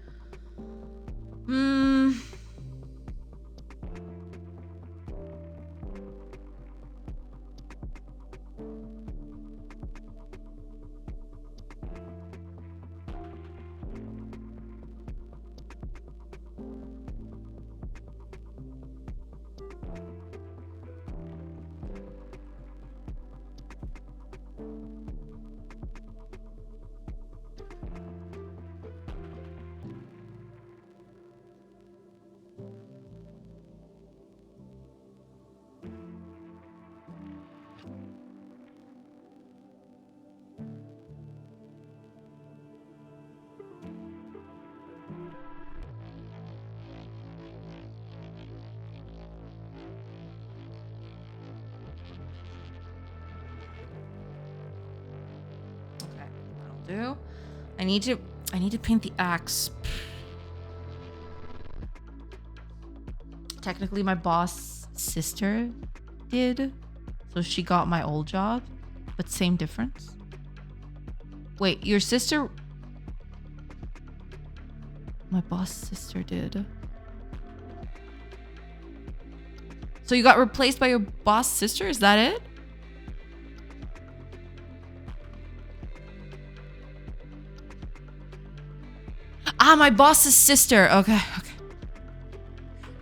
do. I need to paint the axe. Technically, my boss sister did, so she got my old job, but same difference. Wait, your sister? My boss sister did. So you got replaced by your boss sister? Is that it? Ah, my boss's sister. Okay.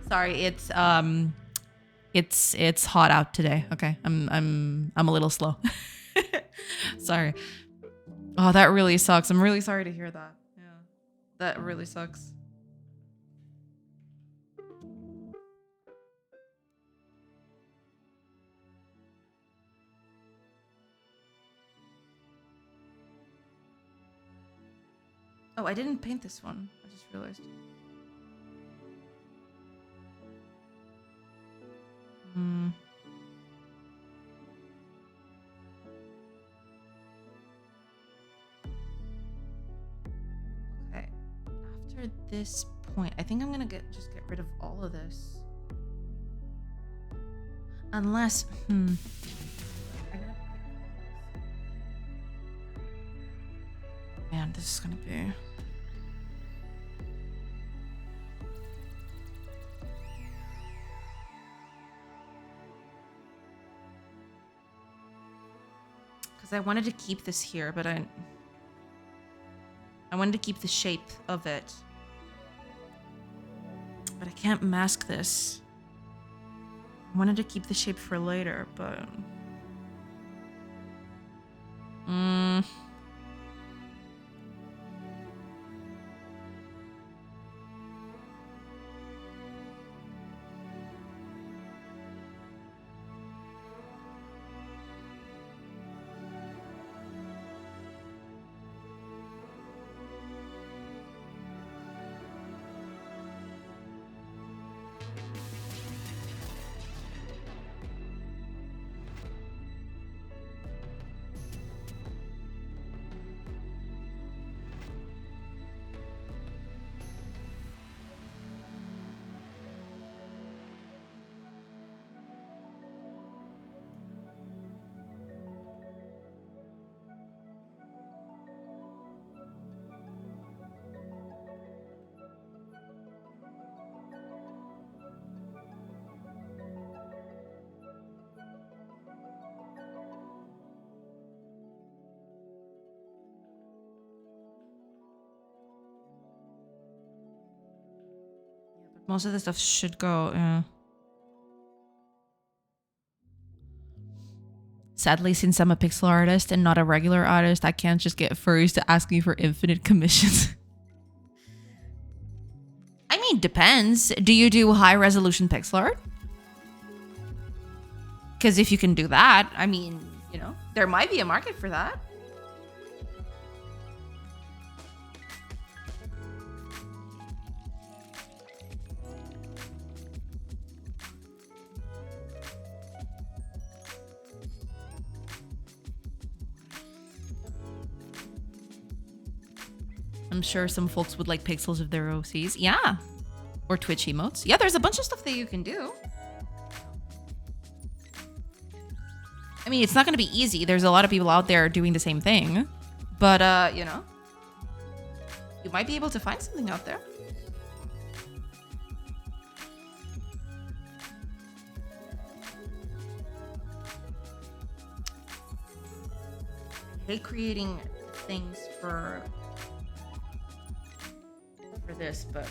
Sorry, it's hot out today. Okay, I'm a little slow. Sorry. Oh, that really sucks. I'm really sorry to hear that. Yeah, that really sucks. Oh, I didn't paint this one. I just realized. Okay. After this point, I think I'm gonna just get rid of all of this. Unless, man, this is gonna be. Because I wanted to keep this here, but I wanted to keep the shape of it. But I can't mask this. I wanted to keep the shape for later, but... Most of the stuff should go, yeah. Sadly, since I'm a pixel artist and not a regular artist, I can't just get furries to ask me for infinite commissions. I mean, depends. Do you do high resolution pixel art? Because if you can do that, I mean, you know, there might be a market for that. I'm sure some folks would like pixels of their OCs. Yeah. Or Twitch emotes. Yeah, there's a bunch of stuff that you can do. I mean, it's not going to be easy. There's a lot of people out there doing the same thing. But, you know, you might be able to find something out there. I hate creating things for this, but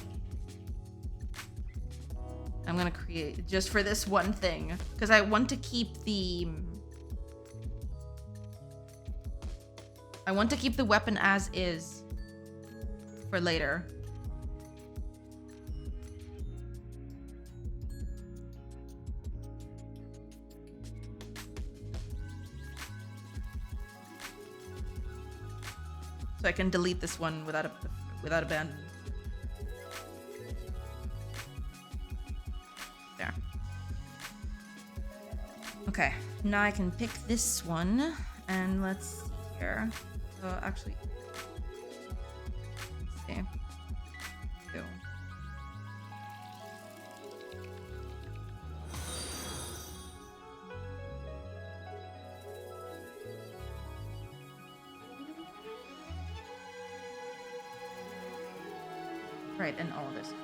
I'm gonna create just for this one thing because I want to keep the weapon as is for later. So I can delete this one without abandon. There. Okay, now I can pick this one, and let's see here. Actually, Right, and all of this.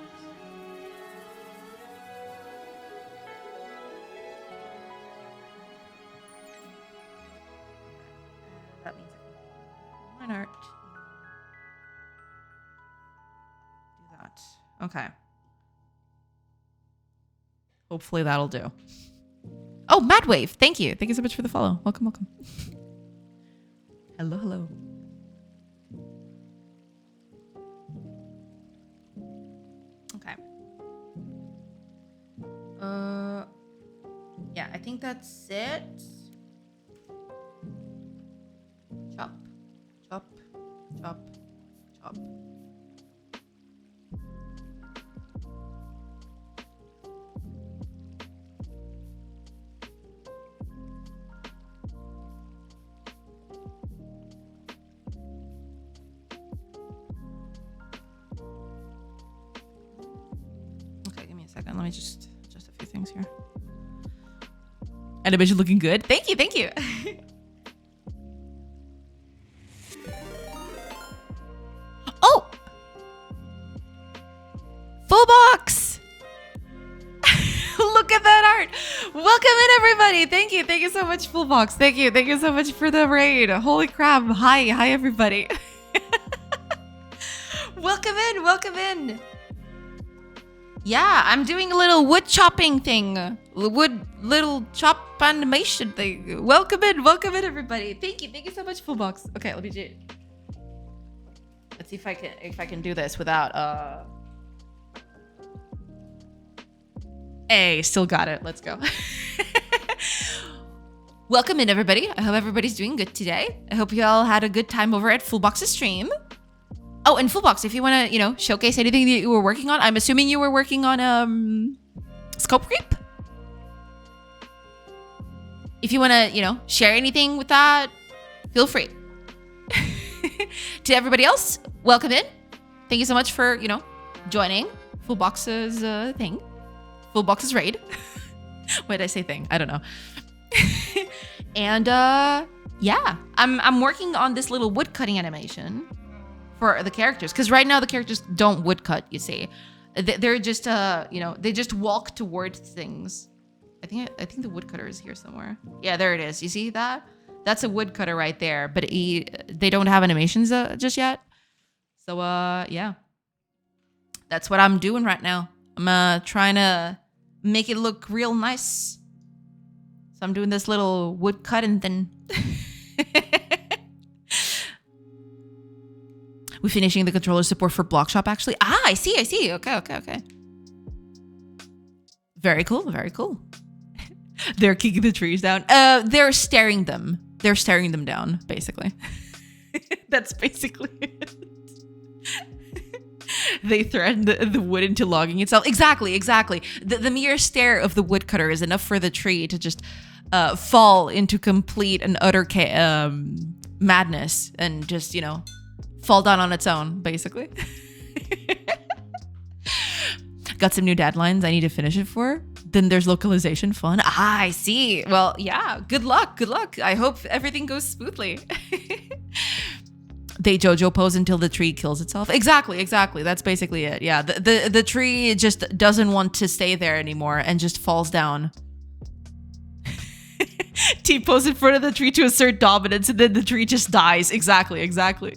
That means I can art. Do that. Okay. Hopefully that'll do. Oh, Madwave. Thank you. Thank you so much for the follow. Welcome, welcome. Hello, hello. Okay. Yeah, I think that's it. Chop, chop, chop, chop. Okay, give me a second. Let me just adjust a few things here. Animation looking good. Thank you, thank you. Oh! Full box! Look at that art! Welcome in, everybody! Thank you so much, Full Box. Thank you so much for the raid. Holy crap. Hi, everybody. Welcome in. Yeah, I'm doing a little wood chopping thing. Little chop animation thing. Welcome in, everybody. Thank you so much, Full Box. Okay, let me do. Let's see if I can do this without Hey, still got it. Let's go. Welcome in, everybody. I hope everybody's doing good today. I hope you all had a good time over at Full Box's stream. Oh, and Full Box, if you want to, showcase anything that you were working on, I'm assuming you were working on scope creep. If you want to, share anything with that, feel free. To everybody else, welcome in. Thank you so much for, joining Full Box's thing. Full Box's raid. Why did I say thing? I don't know. And yeah, I'm working on this little wood cutting animation for the characters, because right now the characters don't woodcut, you see. They're just they just walk towards things. I think the woodcutter is here somewhere. Yeah, there it is. You see that? That's a woodcutter right there, but they don't have animations just yet. So yeah. That's what I'm doing right now. I'm trying to make it look real nice. So I'm doing this little woodcut and then we're finishing the controller support for Blockshop, actually. Ah, I see. Okay. Very cool. They're kicking the trees down. They're staring them. They're staring them down, basically. That's basically it. They threaten the wood into logging itself. Exactly. The mere stare of the woodcutter is enough for the tree to just fall into complete and utter madness and just, fall down on its own, basically. Got some new deadlines I need to finish it for. Then there's localization fun. Ah, I see. Well, yeah, good luck. I hope everything goes smoothly. They JoJo pose until the tree kills itself. Exactly. That's basically it. Yeah, the tree just doesn't want to stay there anymore and just falls down. T-pose in front of the tree to assert dominance, and then the tree just dies. Exactly. Exactly,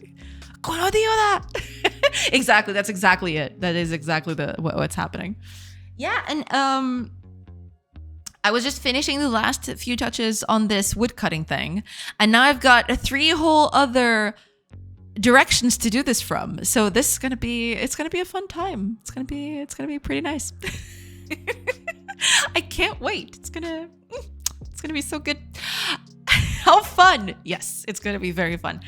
that's exactly it. That is exactly what's happening. Yeah, and I was just finishing the last few touches on this wood cutting thing, and now I've got 3 whole other directions to do this from. So this is gonna be a fun time. It's gonna be pretty nice. I can't wait. It's gonna be so good. How fun! Yes, it's gonna be very fun.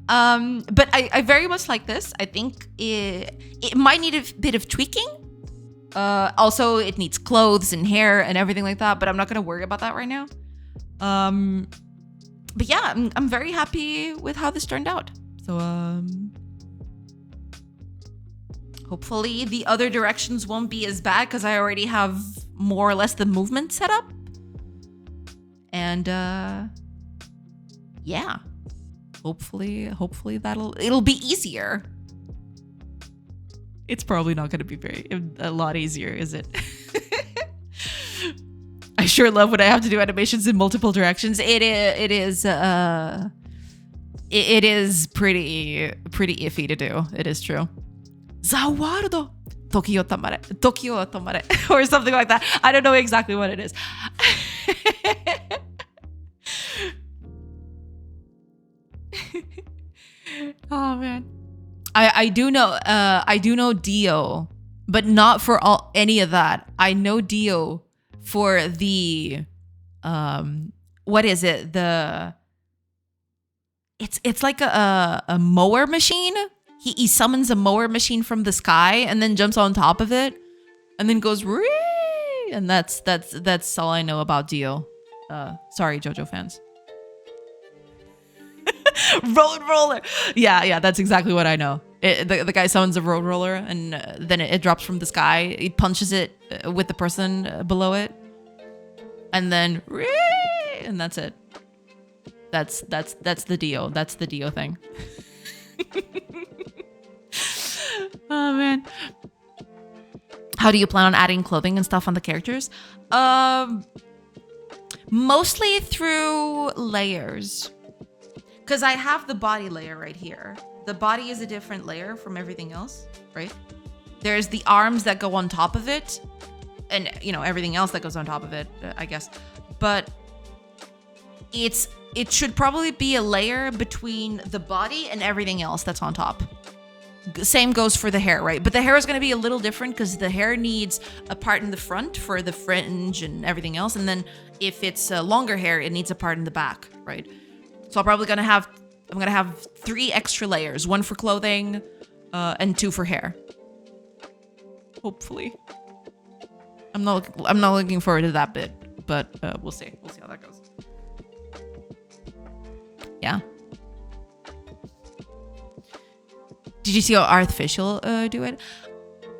But I very much like this. I think it might need a bit of tweaking. Also, it needs clothes and hair and everything like that, but I'm not gonna worry about that right now. But yeah, I'm very happy with how this turned out. So hopefully the other directions won't be as bad, because I already have more or less the movement set up. And yeah. Hopefully it'll be easier. It's probably not going to be a lot easier, is it? I sure love when I have to do animations in multiple directions. It is pretty iffy to do. It is true. Zawardo. Tokyo tamare. Tokyo tamare. Or something like that. I don't know exactly what it is. Oh man. I do know Dio, but not for any of that. I know Dio for the what is it? It's like a mower machine. He summons a mower machine from the sky and then jumps on top of it and then goes Ree! And that's all I know about Dio. Sorry, JoJo fans. Road roller. Yeah, that's exactly what I know. The guy summons a road roller and then it drops from the sky. He punches it with the person below it, and then and that's it. That's the Dio. That's the Dio thing. Oh man. How do you plan on adding clothing and stuff on the characters? Mostly through layers. Because I have the body layer right here. The body is a different layer from everything else, right? There's the arms that go on top of it, and everything else that goes on top of it, I guess. But it should probably be a layer between the body and everything else that's on top. Same goes for the hair, right? But the hair is going to be a little different because the hair needs a part in the front for the fringe and everything else, and then if it's longer hair, it needs a part in the back, right? So I'm gonna have 3 extra layers, 1 for clothing, and 2 for hair. Hopefully, I'm not looking forward to that bit, but we'll see. We'll see how that goes. Yeah. Did you see how Artificial do it?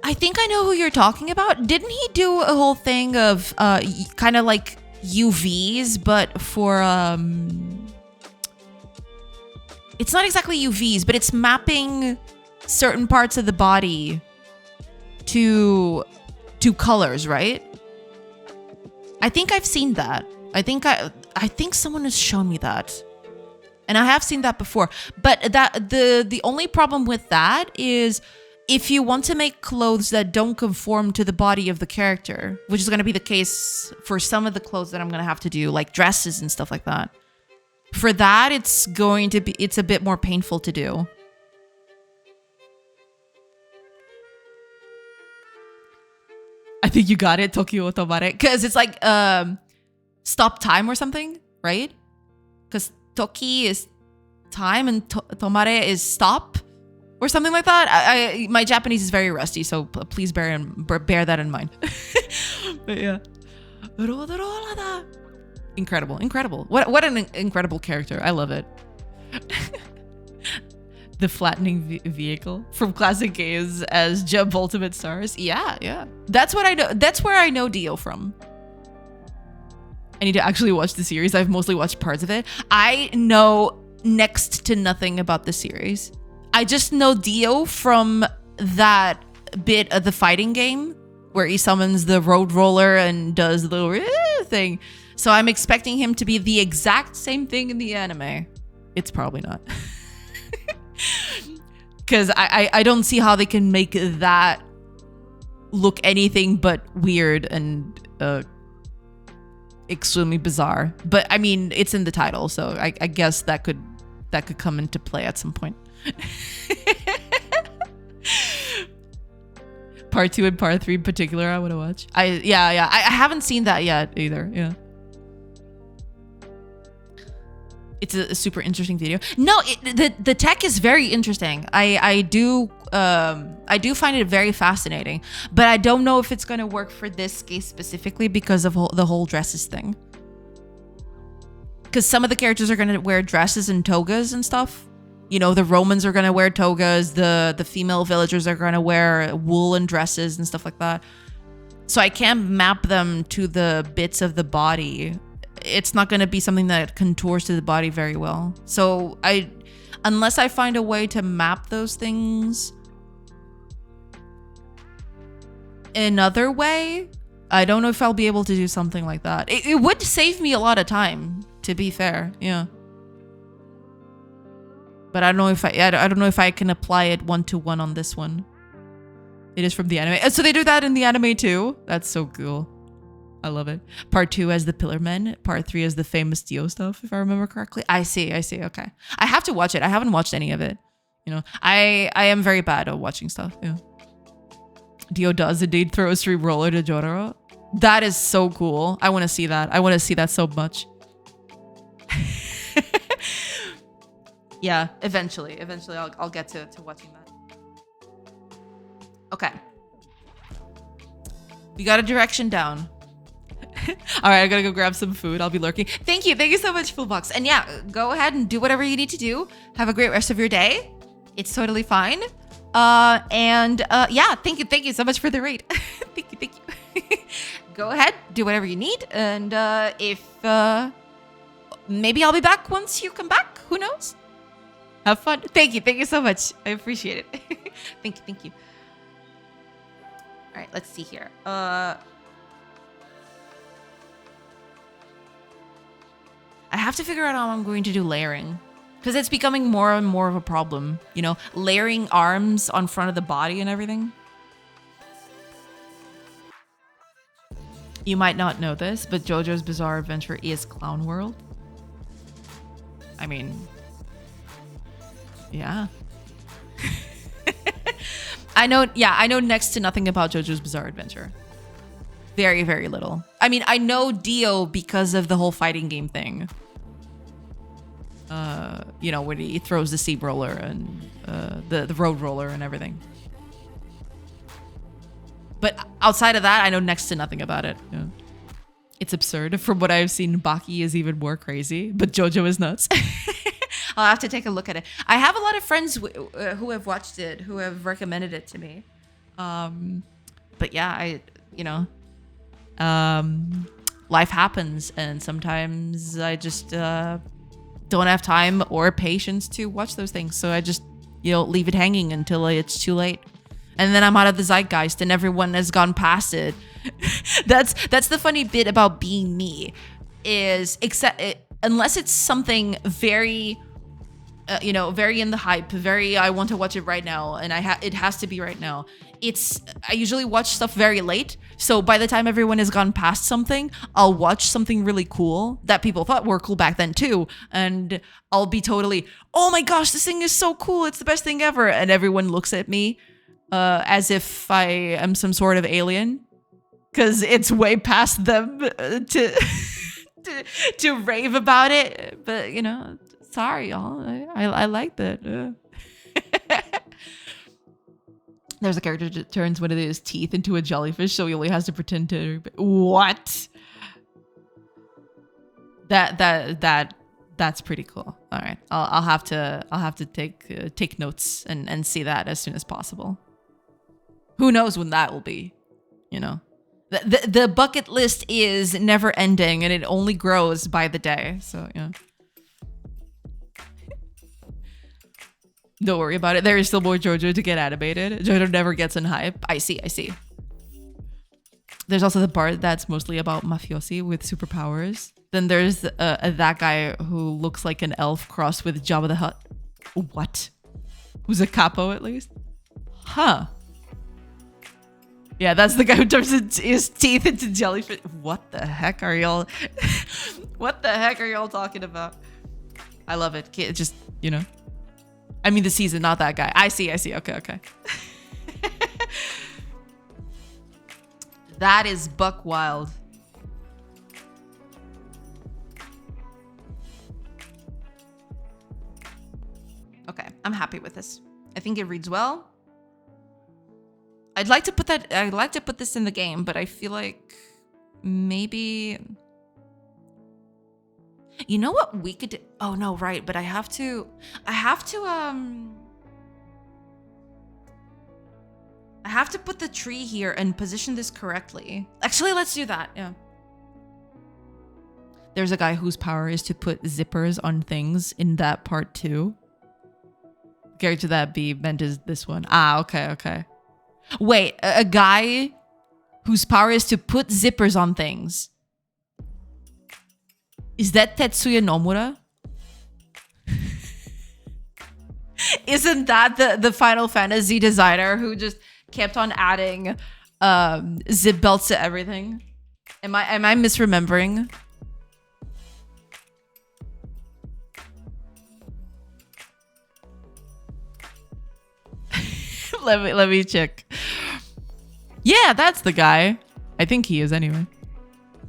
I think I know who you're talking about. Didn't he do a whole thing of kind of like UVs, but for it's not exactly UVs, but it's mapping certain parts of the body to colors, right? I think I've seen that. I think someone has shown me that. And I have seen that before. But the only problem with that is if you want to make clothes that don't conform to the body of the character, which is going to be the case for some of the clothes that I'm going to have to do, like dresses and stuff like that. For that, it's a bit more painful to do. I think you got it, Tokyo Tomare. Because it's like stop time or something, right? Because Toki is time and Tomare is stop or something like that. My Japanese is very rusty, so please bear that in mind. But yeah. Incredible. What an incredible character. I love it. The flattening vehicle from classic games as Jump Ultimate Stars. Yeah. That's what I know. That's where I know Dio from. I need to actually watch the series. I've mostly watched parts of it. I know next to nothing about the series. I just know Dio from that bit of the fighting game where he summons the road roller and does the little thing. So I'm expecting him to be the exact same thing in the anime. It's probably not. Because I don't see how they can make that look anything but weird and extremely bizarre. But I mean, it's in the title, so I guess that could come into play at some point. Part 2 and part 3 in particular, I want to watch. I haven't seen that yet either. Yeah. It's a super interesting video. No, the tech is very interesting. I do find it very fascinating, but I don't know if it's going to work for this case specifically because of the whole dresses thing. Because some of the characters are going to wear dresses and togas and stuff. You know, the Romans are going to wear togas. The female villagers are going to wear woolen dresses and stuff like that. So I can't map them to the bits of the body. It's not going to be something that contours to the body very well. So unless I find a way to map those things another way, I don't know if I'll be able to do something like that. It would save me a lot of time, to be fair. Yeah. But I don't know if I don't know if I can apply it one-to-one on this one. It is from the anime. So they do that in the anime too? That's so cool. I love it. Part 2 as the Pillar Men. Part 3 as the famous Dio stuff, if I remember correctly. I see. Okay. I have to watch it. I haven't watched any of it. You know, I am very bad at watching stuff. Yeah. Dio does indeed throw a stream roller to Jotaro. That is so cool. I want to see that. I want to see that so much. Yeah, eventually I'll get to watching that. Okay. We got a direction down. All right, I gotta go grab some food. I'll be lurking. Thank you so much, Fullbox. And yeah, go ahead and do whatever you need to do. Have a great rest of your day. It's totally fine. Yeah, thank you so much for the raid. Thank you. Go ahead, do whatever you need, and if maybe I'll be back once you come back. Who knows? Have fun. Thank you so much. I appreciate it. Thank you. All right, let's see here. I have to figure out how I'm going to do layering, because it's becoming more and more of a problem. You know, layering arms on front of the body and everything. You might not know this, but JoJo's Bizarre Adventure is Clown World. I mean, yeah. I know next to nothing about JoJo's Bizarre Adventure. Very, very little. I mean, I know Dio because of the whole fighting game thing. You know, when he throws the seat roller and the road roller and everything. But outside of that, I know next to nothing about it. Yeah. It's absurd. From what I've seen, Baki is even more crazy, but JoJo is nuts. I'll have to take a look at it. I have a lot of friends who have watched it, who have recommended it to me. But yeah, life happens, and sometimes I just don't have time or patience to watch those things. So I just, leave it hanging until it's too late. And then I'm out of the zeitgeist and everyone has gone past it. That's the funny bit about being me, is unless it's something very, very in the hype, very I want to watch it right now, and it has to be right now. I usually watch stuff very late, so by the time everyone has gone past something, I'll watch something really cool that people thought were cool back then too, and I'll be totally, oh my gosh, this thing is so cool, it's the best thing ever, and everyone looks at me as if I am some sort of alien, because it's way past them to rave about it. But sorry y'all, I like that. There's a character that turns one of his teeth into a jellyfish, so he only has to pretend to. What? That's pretty cool. All right, I'll have to take notes and see that as soon as possible. Who knows when that will be? The bucket list is never ending, and it only grows by the day. So yeah. Don't worry about it. There is still more JoJo to get animated. JoJo never gets in hype. I see. There's also the part that's mostly about mafiosi with superpowers. Then there's that guy who looks like an elf crossed with Jabba the Hutt. What? Who's a capo at least? Huh. Yeah, that's the guy who turns his teeth into jellyfish. What the heck are y'all? What the heck are y'all talking about? I love it. Just, I mean the season, not that guy. I see. Okay. That is buck wild. Okay, I'm happy with this. I think it reads well. I'd like to put this in the game, but I feel like maybe, you know what we could do? Oh no, right, but I have to put the tree here and position this correctly. Actually, let's do that. Yeah. There's a guy whose power is to put zippers on things in that part too. Character that be meant is this one. Ah, okay. Wait, a guy whose power is to put zippers on things. Is that Tetsuya Nomura? Isn't that the Final Fantasy designer who just kept on adding zip belts to everything? Am I misremembering? let me check. Yeah, that's the guy. I think he is anyway.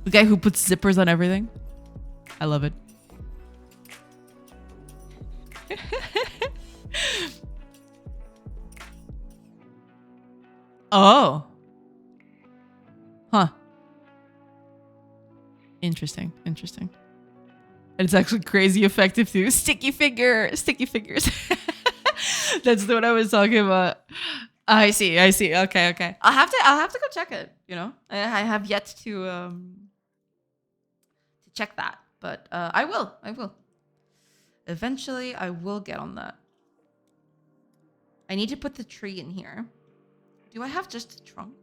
The guy who puts zippers on everything. I love it. Oh. Huh. Interesting. Interesting. And it's actually crazy effective too. Sticky fingers. That's what I was talking about. I see. Okay. I'll have to go check it, you know. I have yet to check that, but I will. Eventually I will get on that. I need to put the tree in here. Do I have just a trunk?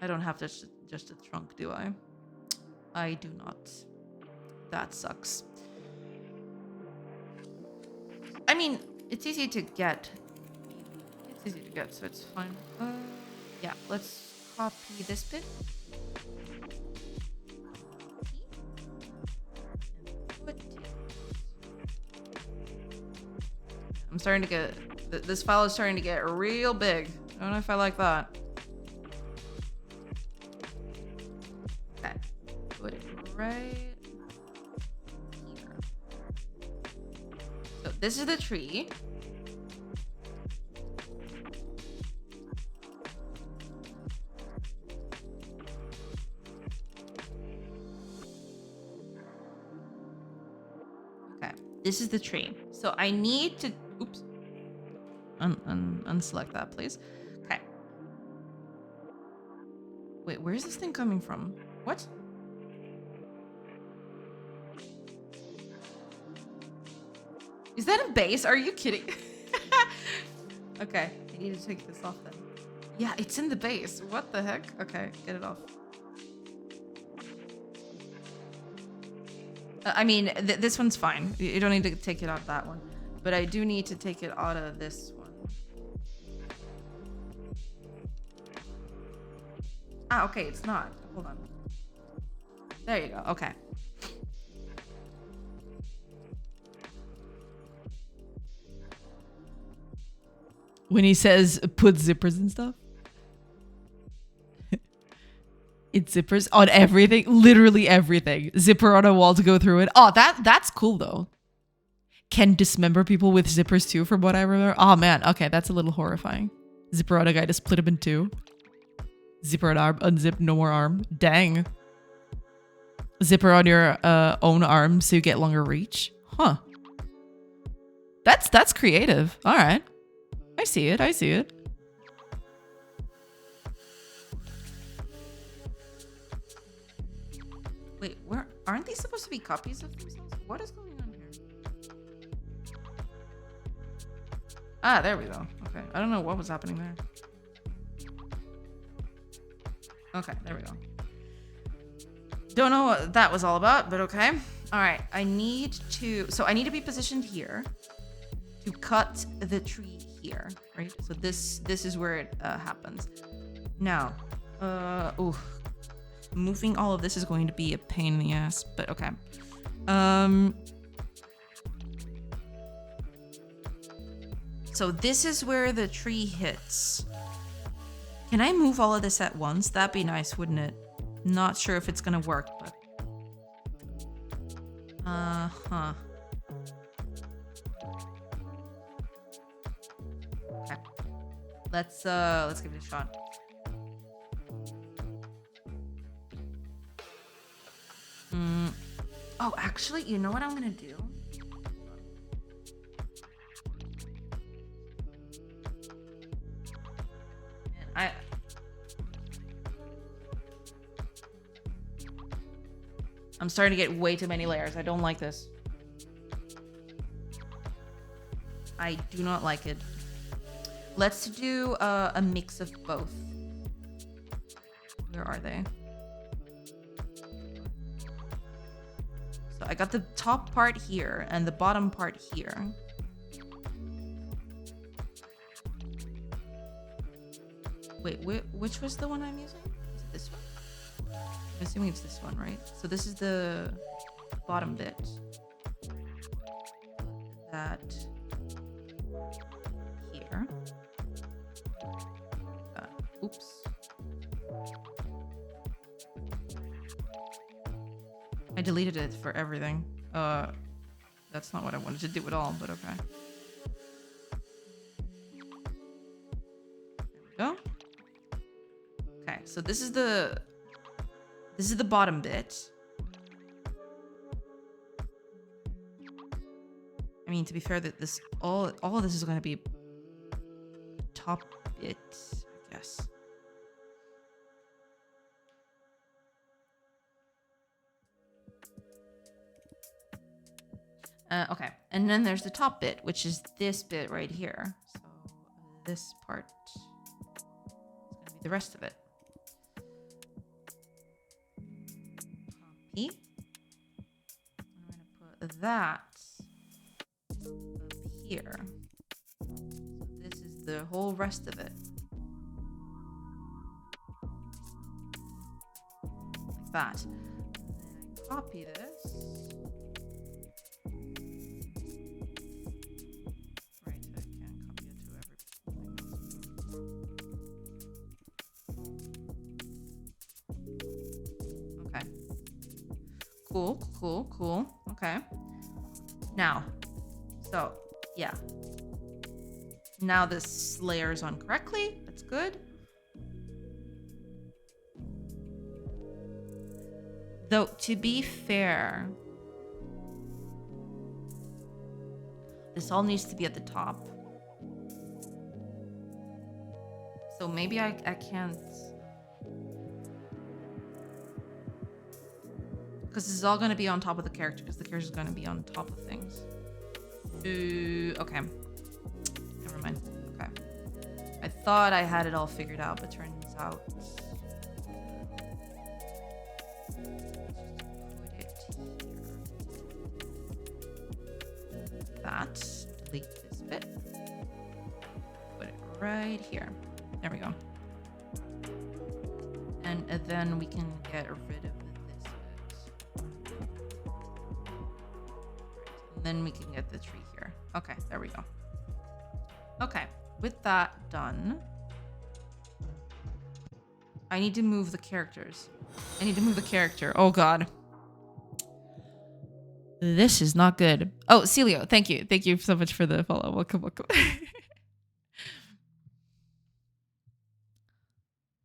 I don't have just a trunk, do I? I do not. That sucks. I mean, it's easy to get. So it's fine. Yeah, let's copy this bit. I'm starting to get... This file is starting to get real big. I don't know if I like that. Okay. Put it right here. So this is the tree. Okay. This is the tree. So I need to... Oops. Unselect that, please. Okay. Wait, where's this thing coming from? What? Is that a base? Are you kidding? Okay, I need to take this off then. Yeah, it's in the base. What the heck? Okay, get it off. I mean, this one's fine. You don't need to take it out that one. But I do need to take it out of this one. Ah, okay, it's not. Hold on. There you go. Okay. When he says put zippers and stuff. It's zippers on everything. Literally everything. Zipper on a wall to go through it. Oh, that's cool though. Can dismember people with zippers too, from what I remember. Oh man, okay, that's a little horrifying. Zipper on a guy to split him in two. Zipper on arm, unzip, no more arm. Dang. Zipper on your own arm so you get longer reach. Huh. That's creative. All right. I see it. Wait, where aren't these supposed to be copies of themselves? What is going on here? Ah, there we go. Okay. I don't know what was happening there. Okay, there we go. Don't know what that was all about, but okay. All right, I need to be positioned here to cut the tree here, right? So this is where it happens. Now, moving all of this is going to be a pain in the ass, but okay. So this is where the tree hits. Can I move all of this at once? That'd be nice, wouldn't it? Not sure if it's gonna work, but... Uh-huh. Okay. Let's give it a shot. Oh, actually, you know what I'm gonna do? I'm starting to get way too many layers. I don't like this. I do not like it. Let's do a mix of both. Where are they? So I got the top part here and the bottom part here. Wait, which was the one I'm using? Is it this one? I'm assuming it's this one, right? So this is the bottom bit. That here. Oops. I deleted it for everything. That's not what I wanted to do at all, but okay. There we go. Okay, so this is the bottom bit. I mean, to be fair, that this all of this is going to be top bit, I guess. Okay, and then there's the top bit, which is this bit right here. So this part is going to be the rest of it. Copy. I'm going to put that up here. So this is the whole rest of it. Like that. And then I copy this. Right, I can't copy it to everything. Okay. Cool. Okay. Now, so yeah. Now this layer is on correctly. That's good. Though, to be fair, this all needs to be at the top. So maybe I can't. Because this is all going to be on top of the character, because the character is going to be on top of things. Okay. Never mind. Okay. I thought I had it all figured out, but turns out... Put it here. That. Delete this bit. Put it right here. There we go. And then we can get rid of this bit. And then we can get the tree here. Okay, there we go. Okay, with that done, I need to move the characters. I need to move the character. Oh god. This is not good. Oh, Celio, thank you. Thank you so much for the follow. Welcome.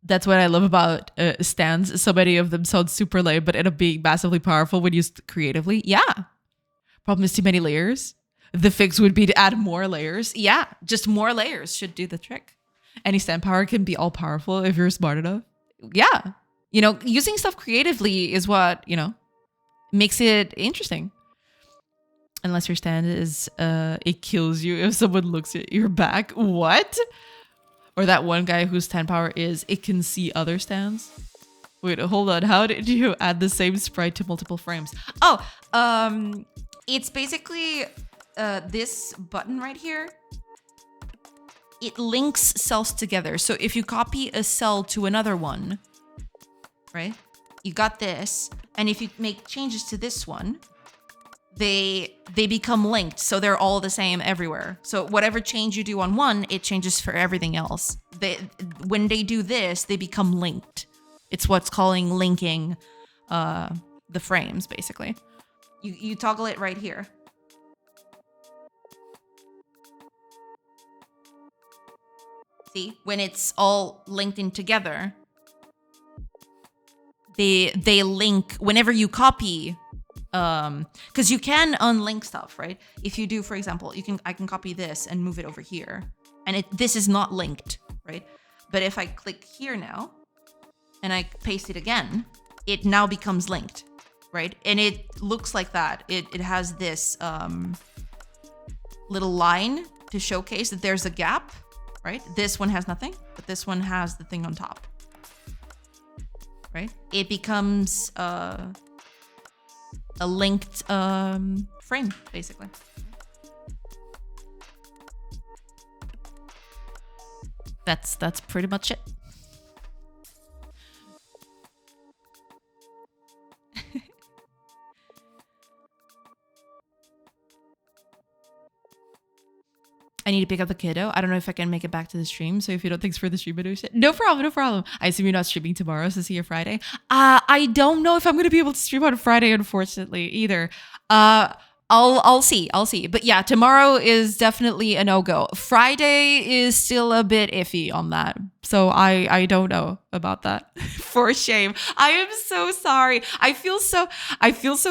That's what I love about stands. So many of them sound super lame, but end up being massively powerful when used creatively. Yeah. Problem is too many layers. The fix would be to add more layers. Yeah, just more layers should do the trick. Any stand power can be all powerful if you're smart enough. Yeah. You know, using stuff creatively is what, you know, makes it interesting. Unless your stand is, it kills you if someone looks at your back. What? Or that one guy whose stand power is, it can see other stands. Wait, hold on. How did you add the same sprite to multiple frames? Oh, it's basically this button right here. It links cells together. So if you copy a cell to another one, right? You got this. And if you make changes to this one, they become linked. So they're all the same everywhere. So whatever change you do on one, it changes for everything else. When they do this, they become linked. It's what's calling linking the frames, basically. You toggle it right here. See, when it's all linked in together, they link whenever you copy, because you can unlink stuff, right? If you do, for example, I can copy this and move it over here, and this is not linked, right? But if I click here now, and I paste it again, it now becomes linked, right? And it looks like that. It has this little line to showcase that there's a gap, right? This one has nothing, but this one has the thing on top. right? It becomes a linked frame, basically. That's pretty much it. I need to pick up the kiddo. I don't know if I can make it back to the stream. So if you don't, thanks for the stream. No problem, no problem. I assume you're not streaming tomorrow, so see you Friday. I don't know if I'm gonna be able to stream on Friday, unfortunately, either. I'll see. But yeah, tomorrow is definitely a no-go. Friday is still a bit iffy on that. So I don't know about that. For shame. I am so sorry. I feel so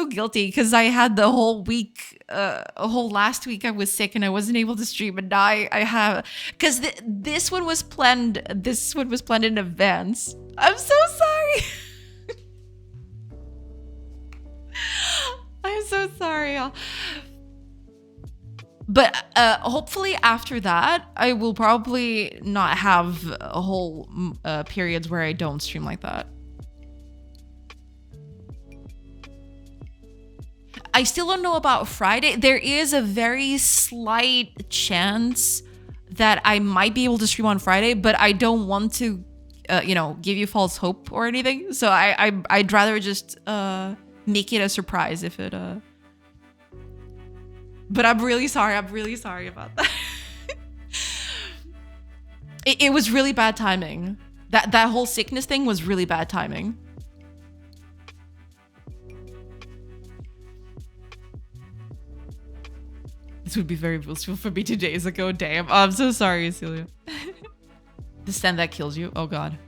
guilty because I had the whole week, a whole last week I was sick and I wasn't able to stream, and now I have, because this one was planned in advance. I'm so sorry. I'm so sorry. But hopefully after that, I will probably not have a whole periods where I don't stream like that. I still don't know about Friday. There is a very slight chance that I might be able to stream on Friday, but I don't want to, give you false hope or anything. So I'd rather just make it a surprise if it but I'm really sorry about that. It was really bad timing. That whole sickness thing was really bad timing. This would be very blissful for me 2 days ago. Damn. Oh, I'm so sorry, Celia. The stand that kills you. Oh god.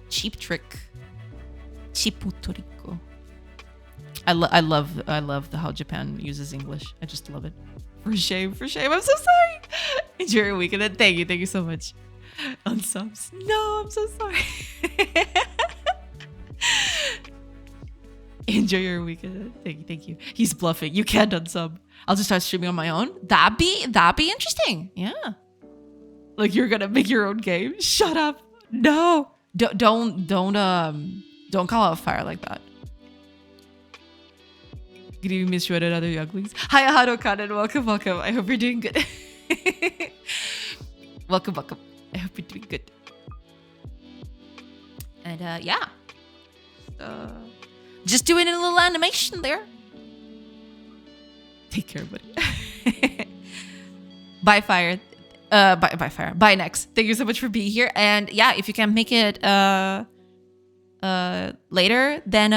Cheap trick. Chiputorico. I love how Japan uses English. I just love it. For shame. I'm so sorry. Enjoy your weekend. Thank you so much. On subs. No, I'm so sorry. Enjoy your weekend. Thank you. He's bluffing. You can't unsub. I'll just start streaming on my own. That'd be interesting. Yeah. Like you're gonna make your own game. Shut up. No. Don't call out fire like that. Good evening, Miss Shred and other younglings. Hi, Harukan, and welcome. I hope you're doing good. Welcome. I hope you're doing good. And yeah. Just doing a little animation there. Take care, buddy. Bye, Fire. Bye, Fire. Bye, Next. Thank you so much for being here. And yeah, if you can make it later, then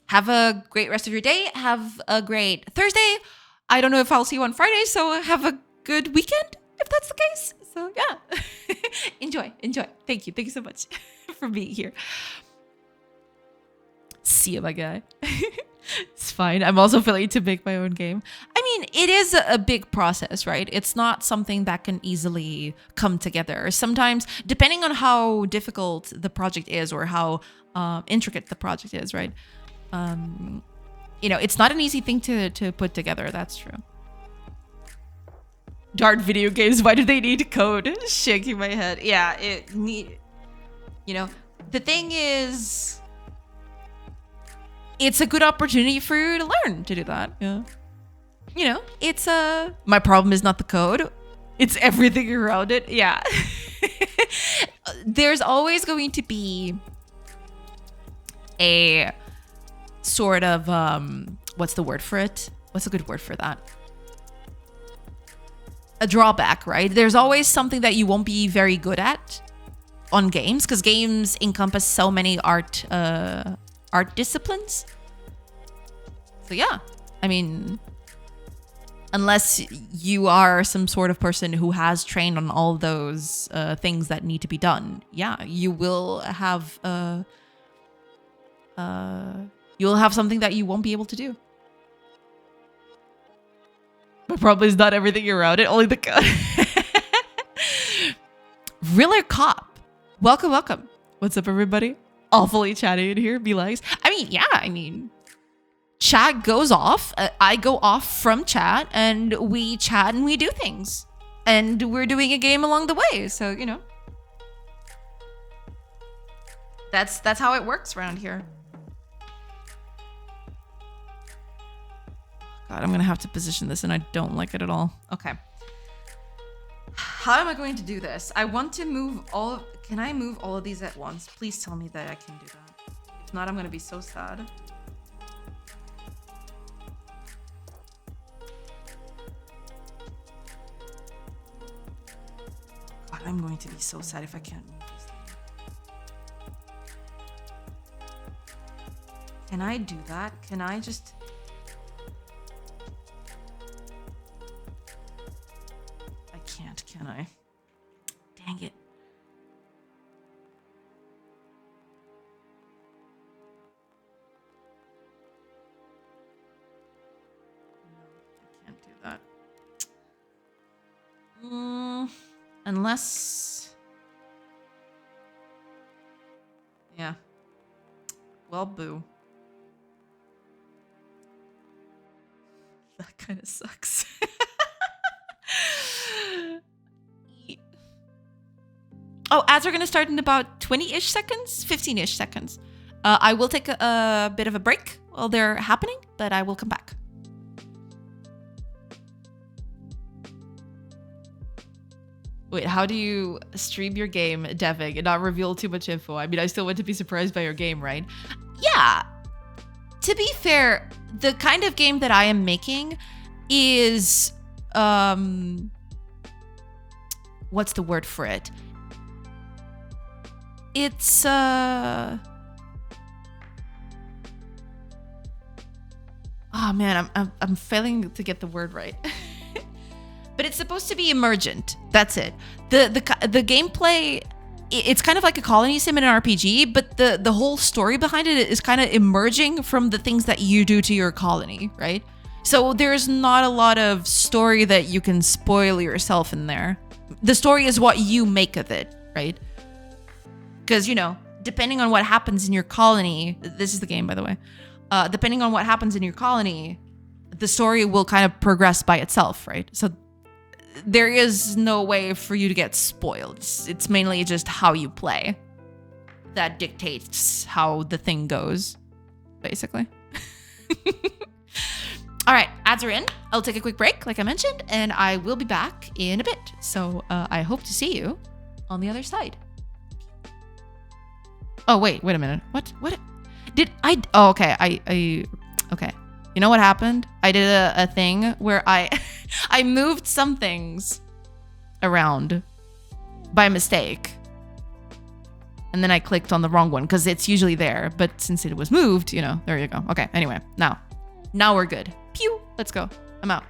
have a great rest of your day. Have a great Thursday. I don't know if I'll see you on Friday, so have a good weekend if that's the case. So yeah, enjoy. Thank you so much for being here. See you, my guy. It's fine. I'm also feeling to make my own game. I mean, it is a big process, right? It's not something that can easily come together. Sometimes, depending on how difficult the project is or how intricate the project is, right? It's not an easy thing to put together. That's true. Dart video games. Why do they need code? Shaking my head. Yeah, the thing is, it's a good opportunity for you to learn to do that. Yeah. It's my problem is not the code. It's everything around it. Yeah. There's always going to be a sort of what's the word for it? What's a good word for that? A drawback, right? There's always something that you won't be very good at on games, because games encompass so many art disciplines. So yeah, I mean, unless you are some sort of person who has trained on all those things that need to be done, yeah, you will have you'll have something that you won't be able to do. But probably is not everything around it, only the code. Riller Cop. Welcome. What's up, everybody? Awfully chatting in here. Be likes. Chat goes off. I go off from chat, and we chat and we do things. And we're doing a game along the way. So, That's how it works around here. God, I'm gonna have to position this and I don't like it at all. Okay. How am I going to do this? I want to move all of... Can I move all of these at once? Please tell me that I can do that. If not, I'm gonna be so sad. God, I'm going to be so sad if I can't move this thing. Can I do that? Can I just... I can't, can I? Dang it. No, I can't do that. Unless... Yeah. Well, boo. That kind of sucks. Oh, ads are going to start in about 20-ish seconds, 15-ish seconds. I will take a bit of a break while they're happening, but I will come back. Wait, how do you stream your game deving and not reveal too much info? I mean, I still want to be surprised by your game, right? Yeah. To be fair, the kind of game that I am making is... what's the word for it? It's... Oh man, I'm failing to get the word right. But it's supposed to be emergent. That's it. The gameplay, it's kind of like a colony sim in an RPG, but the whole story behind it is kind of emerging from the things that you do to your colony, right? So there's not a lot of story that you can spoil yourself in there. The story is what you make of it, right? Because, you know, depending on what happens in your colony, this is the game, by the way. Depending on what happens in your colony, the story will kind of progress by itself, right? So there is no way for you to get spoiled. It's mainly just how you play that dictates how the thing goes, basically. All right, ads are in. I'll take a quick break, like I mentioned, and I will be back in a bit. So I hope to see you on the other side. Oh, wait a minute. What? Did I? Oh, okay. Okay. You know what happened? I did a thing where I moved some things around by mistake. And then I clicked on the wrong one because it's usually there. But since it was moved, you know, there you go. Okay, anyway, now we're good. Pew! Let's go. I'm out.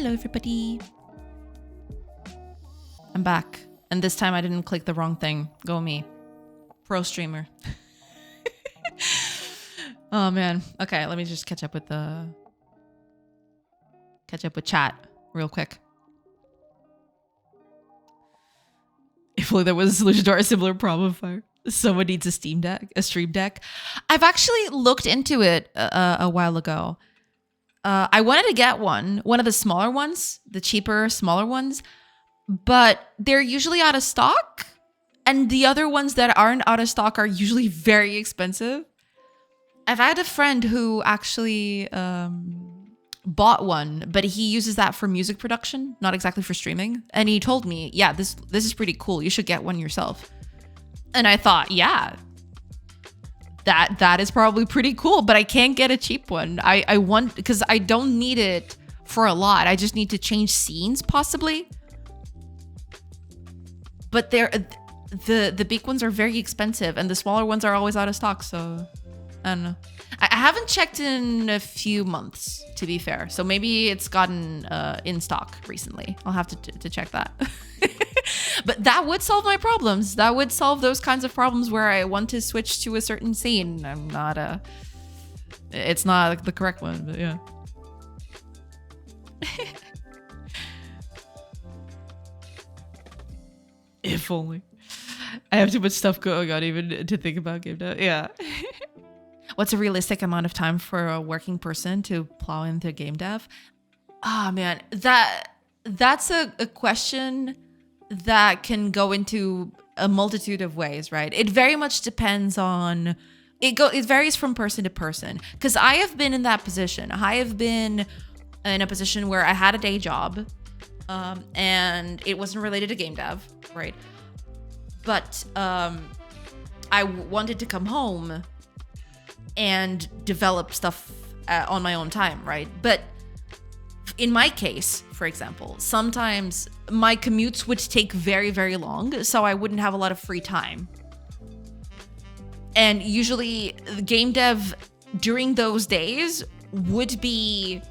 Hello, everybody. I'm back. And this time I didn't click the wrong thing. Go me. Pro streamer. Oh, man. Okay, let me just catch up with chat real quick. If only there was a solution to our similar problem fire. Someone needs a stream deck. I've actually looked into it a while ago. I wanted to get one of the smaller ones, the cheaper, smaller ones, but they're usually out of stock. And the other ones that aren't out of stock are usually very expensive. I've had a friend who actually bought one, but he uses that for music production, not exactly for streaming. And he told me, yeah, this is pretty cool. You should get one yourself. And I thought, yeah, that is probably pretty cool, but I can't get a cheap one. I want, because I don't need it for a lot. I just need to change scenes possibly. But the big ones are very expensive and the smaller ones are always out of stock. So I don't know. I haven't checked in a few months, to be fair. So maybe it's gotten in stock recently. I'll have to check that. But that would solve my problems. That would solve those kinds of problems where I want to switch to a certain scene. It's not the correct one, but yeah. If only. I have too much stuff going on even to think about GameDev. Yeah. What's a realistic amount of time for a working person to plow into GameDev? Ah, man, that's a question that can go into a multitude of ways, right? It very much depends on, it varies from person to person. Because I have been in that position. I have been in a position where I had a day job and it wasn't related to GameDev, right? But I wanted to come home and develop stuff on my own time, right? But in my case, for example, sometimes my commutes would take very, very long, so I wouldn't have a lot of free time. And usually game dev during those days would be,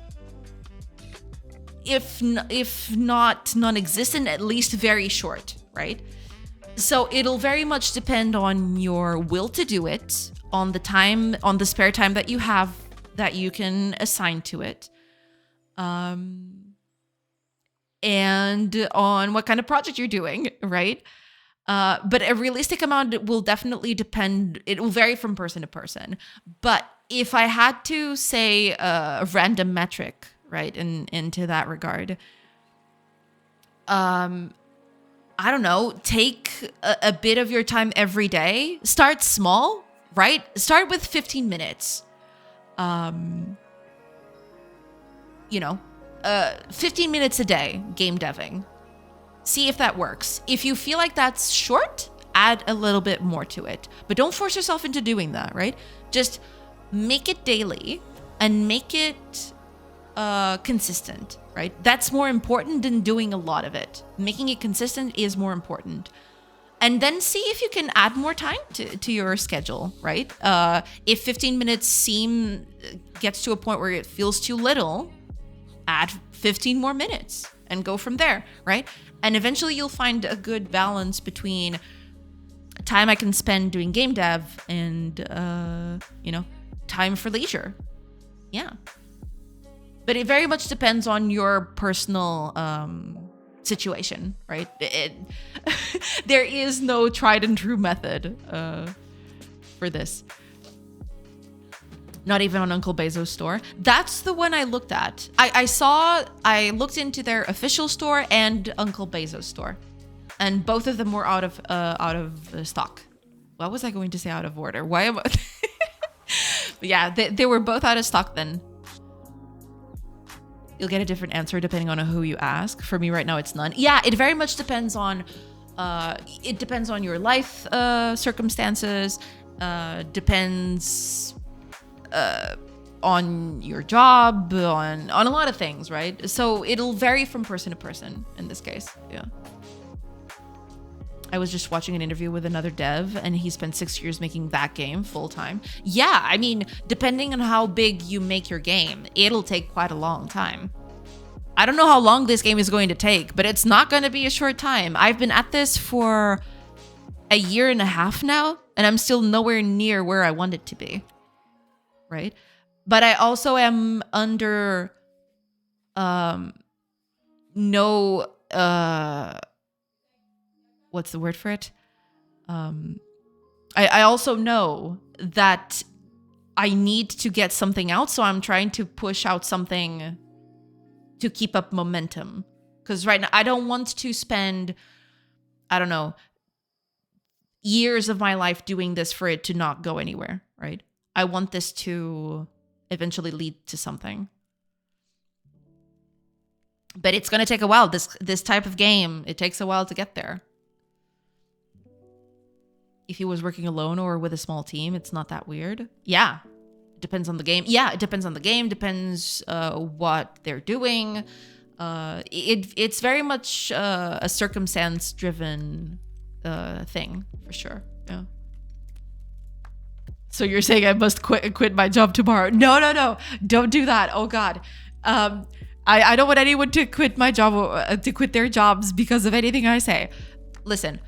if not non-existent, at least very short, right? So it'll very much depend on your will to do it, on the spare time that you have that you can assign to it. And on what kind of project you're doing, right? But a realistic amount will definitely depend. It will vary from person to person. But if I had to say a random metric, right, into that regard, I don't know, take a bit of your time every day. Start small, right? Start with 15 minutes. 15 minutes a day game deving. See if that works. If you feel like that's short, add a little bit more to it. But don't force yourself into doing that, right? Just make it daily and make it consistent, right? That's more important than doing a lot of it. Making it consistent is more important. And then see if you can add more time to your schedule, right? If 15 minutes gets to a point where it feels too little, add 15 more minutes and go from there, right? And eventually you'll find a good balance between time I can spend doing game dev and, time for leisure. Yeah. But it very much depends on your personal situation, right? There is no tried and true method for this. Not even on Uncle Bezos' store. That's the one I looked at. I looked into their official store and Uncle Bezos' store, and both of them were out of stock. What was I going to say? Out of order? Why am I? Yeah, they were both out of stock then. You'll get a different answer depending on who you ask. For me right now, it's none. Yeah, it very much depends on. It depends on your life circumstances. Depends. On your job, on a lot of things, right? So it'll vary from person to person in this case. Yeah. I was just watching an interview with another dev and he spent 6 years making that game full time. Yeah, I mean, depending on how big you make your game, it'll take quite a long time. I don't know how long this game is going to take, but it's not going to be a short time. I've been at this for a year and a half now, and I'm still nowhere near where I want it to be. Right? But I also am under no what's the word for it? I also know that I need to get something out, so I'm trying to push out something to keep up momentum. Because right now, I don't want to spend, I don't know, years of my life doing this for it to not go anywhere, right? I want this to eventually lead to something. But it's going to take a while. This type of game, it takes a while to get there. If he was working alone or with a small team, it's not that weird. Yeah. Depends on the game. Yeah, it depends on the game. Depends what they're doing. It's very much a circumstance-driven thing, for sure. Yeah. So you're saying I must quit my job tomorrow? No. Don't do that. Oh, God. I don't want anyone to quit my job, to quit their jobs because of anything I say. Listen,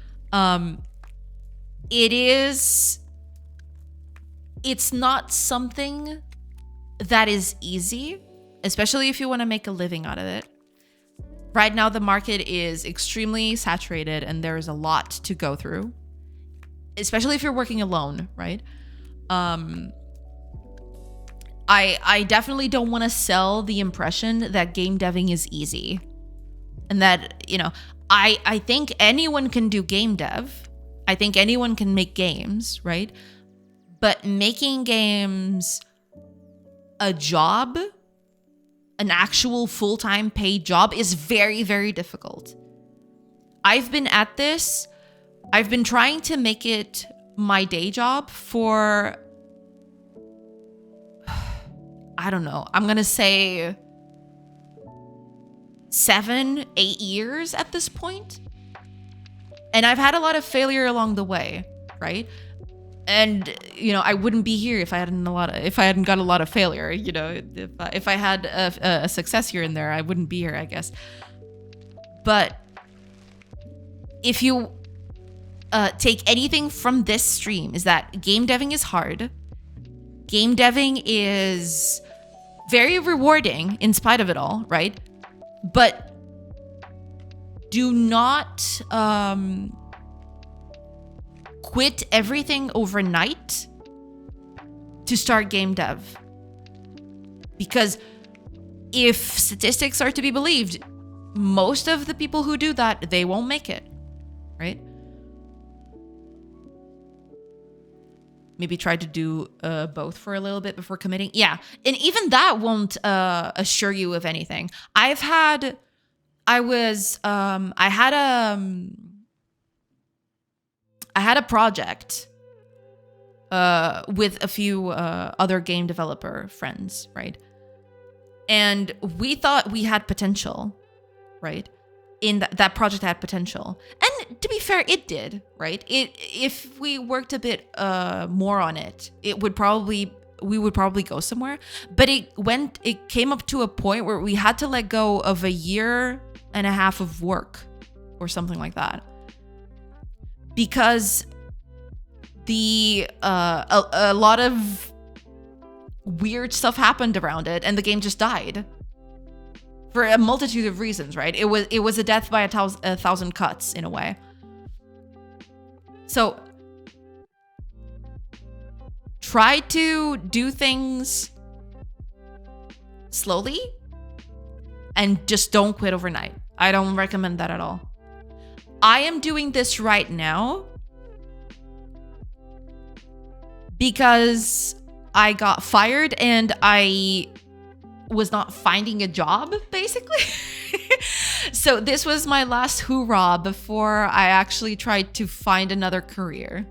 it's not something that is easy, especially if you want to make a living out of it. Right now, the market is extremely saturated and there's a lot to go through, especially if you're working alone, right? I definitely don't want to sell the impression that game deving is easy. And that, you know, I think anyone can do game dev. I think anyone can make games, right? But making games a job, an actual full-time paid job, is very, very difficult. I've been at this. I've been trying to make it my day job for, I don't know, I'm going to say 7-8 years at this point. And I've had a lot of failure along the way, right? And, you know, I wouldn't be here if I hadn't got a lot of failure. You know, if I had a success here and there, I wouldn't be here, I guess. But if you take anything from this stream, is that game deving is hard. Game deving is very rewarding in spite of it all, right? But do not quit everything overnight to start game dev. Because if statistics are to be believed, most of the people who do that, they won't make it, right? Maybe try to do both for a little bit before committing. Yeah, and even that won't assure you of anything. I had a project with a few other game developer friends, right? And we thought we had potential, right? In that project had potential. And to be fair, it did, right? If we worked a bit more on it, we would probably go somewhere. But it came up to a point where we had to let go of 1.5 years of work or something like that. Because a lot of weird stuff happened around it and the game just died. For a multitude of reasons, right? It was a death by a thousand cuts in a way. So try to do things slowly and just don't quit overnight. I don't recommend that at all. I am doing this right now because I got fired and I was not finding a job, basically. So this was my last hoorah before I actually tried to find another career.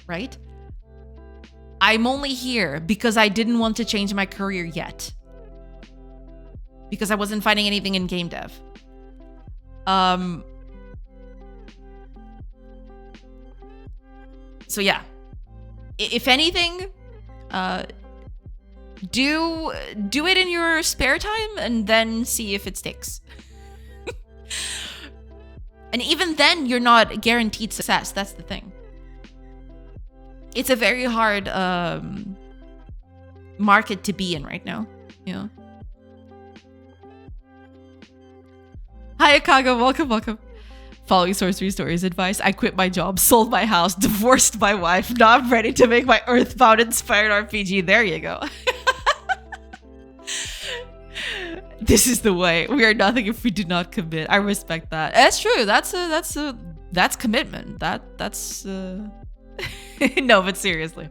Right? I'm only here because I didn't want to change my career yet. Because I wasn't finding anything in game dev. So yeah. If anything, Do it in your spare time and then see if it sticks. And even then, you're not guaranteed success. That's the thing. It's a very hard market to be in right now. Yeah. Hi, Akaga. Welcome. Following Sorcery Stories advice. I quit my job, sold my house, divorced my wife. Now I'm ready to make my Earthbound inspired RPG. There you go. This is the way. We are nothing if we do not commit. I respect that. That's true. That's commitment. That's no, but seriously.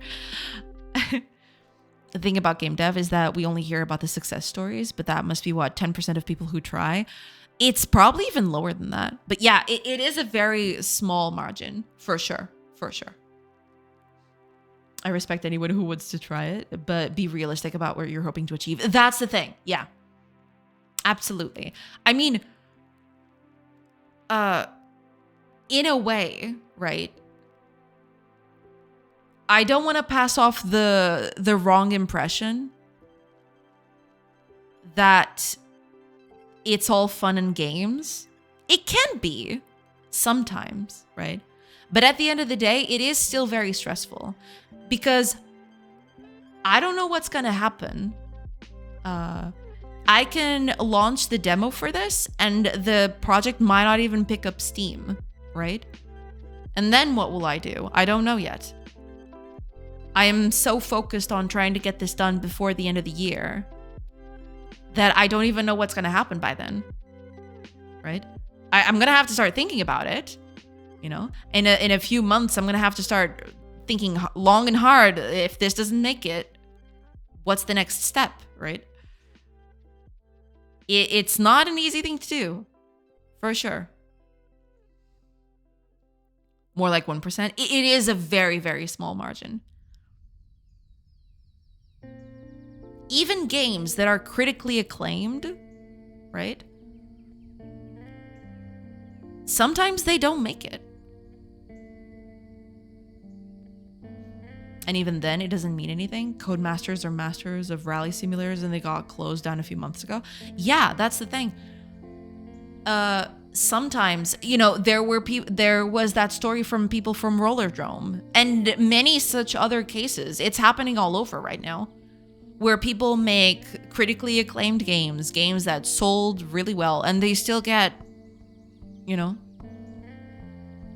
The thing about game dev is that we only hear about the success stories, but that must be what, 10% of people who try. It's probably even lower than that. But yeah, it is a very small margin for sure. I respect anyone who wants to try it, but be realistic about what you're hoping to achieve. That's the thing. Yeah. Absolutely. I mean, in a way, right? I don't want to pass off the wrong impression that it's all fun and games. It can be sometimes, right? But at the end of the day, it is still very stressful because I don't know what's going to happen. I can launch the demo for this and the project might not even pick up Steam, right? And then what will I do? I don't know yet. I am so focused on trying to get this done before the end of the year that I don't even know what's going to happen by then, right? I'm going to have to start thinking about it, you know? In a few months, I'm going to have to start thinking long and hard. If this doesn't make it, what's the next step, right? It's not an easy thing to do, for sure. More like 1%. It is a very, very small margin. Even games that are critically acclaimed, right? Sometimes they don't make it. And even then, it doesn't mean anything. Codemasters are masters of rally simulators and they got closed down a few months ago. Yeah, that's the thing. Sometimes, you know, there was that story from people from Rollerdrome and many such other cases. It's happening all over right now, where people make critically acclaimed games that sold really well, and they still get, you know,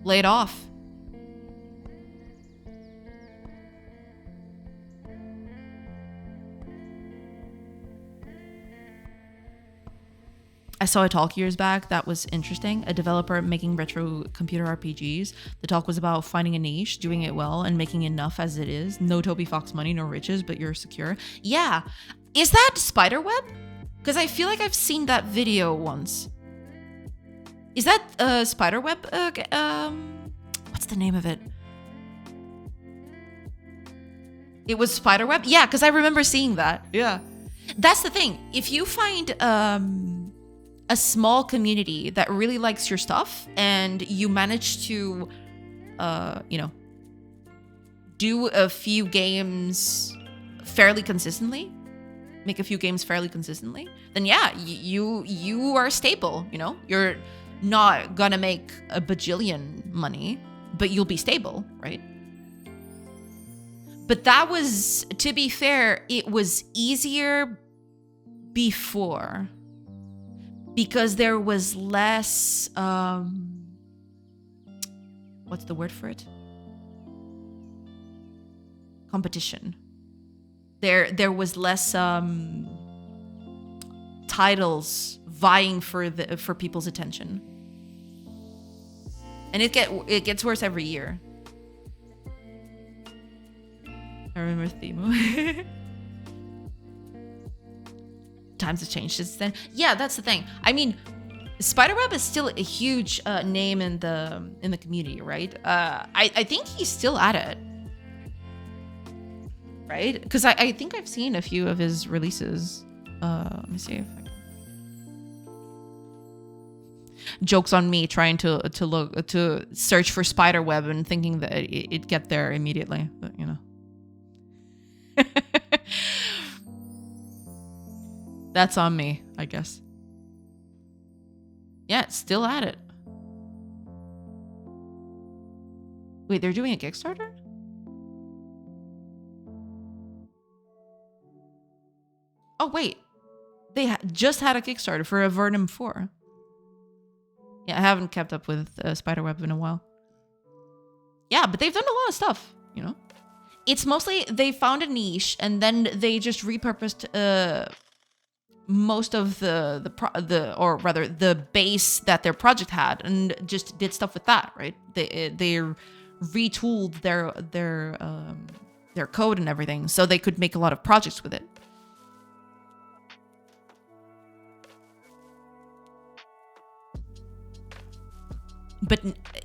laid off. I saw a talk years back that was interesting. A developer making retro computer RPGs. The talk was about finding a niche, doing it well, and making enough as it is. No Toby Fox money, no riches, but you're secure. Yeah. Is that Spiderweb? Because I feel like I've seen that video once. Is that Spiderweb? What's the name of it? It was Spiderweb? Yeah, because I remember seeing that. Yeah. That's the thing. If you find a small community that really likes your stuff and you manage to, you know, do a few games fairly consistently, make a few games fairly consistently, then yeah, you are stable, you know? You're not gonna make a bajillion money, but you'll be stable, right? But that was, to be fair, it was easier before because there was less, what's the word for it? Competition. There was less titles vying for people's attention, and it gets worse every year. I remember Themo. Times have changed since then. Yeah, that's the thing. I mean, Spiderweb is still a huge name in the community, right? I think he's still at it, right? Because I think I've seen a few of his releases. Let me see if I can. Joke's on me trying to search for Spiderweb and thinking that it'd get there immediately, but you know. That's on me, I guess. Yeah, it's still at it. Wait, they're doing a Kickstarter? Oh, wait. They just had a Kickstarter for a Vernum 4. Yeah, I haven't kept up with Spiderweb in a while. Yeah, but they've done a lot of stuff, you know? It's mostly they found a niche and then they just repurposed most of the base that their project had and just did stuff with that, right? They retooled their code and everything so they could make a lot of projects with it. But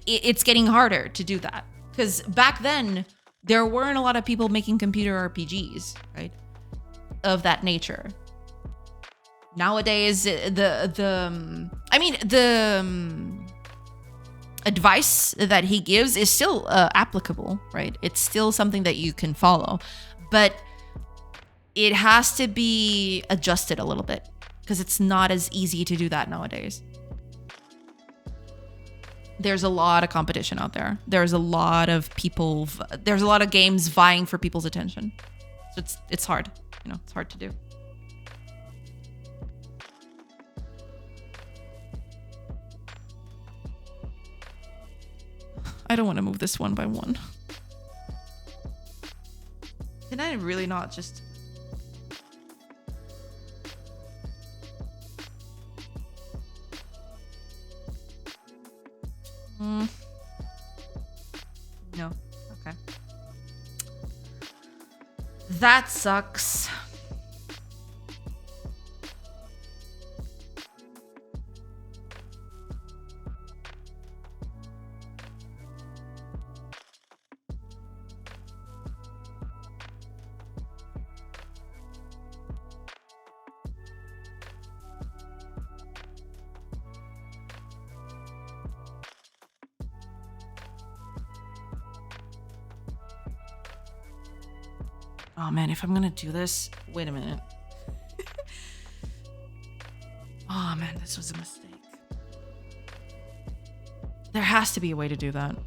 it's getting harder to do that because back then there weren't a lot of people making computer RPGs, right? Of that nature. Nowadays, the advice that he gives is still applicable, right? It's still something that you can follow, but it has to be adjusted a little bit because it's not as easy to do that nowadays. There's a lot of competition out there. There's a lot of people. There's a lot of games vying for people's attention. So it's hard. You know, it's hard to do. I don't want to move this one by one. Can I really not just... No. Okay. That sucks. Oh man, if I'm gonna do this, wait a minute. Oh man, this was a mistake. There has to be a way to do that.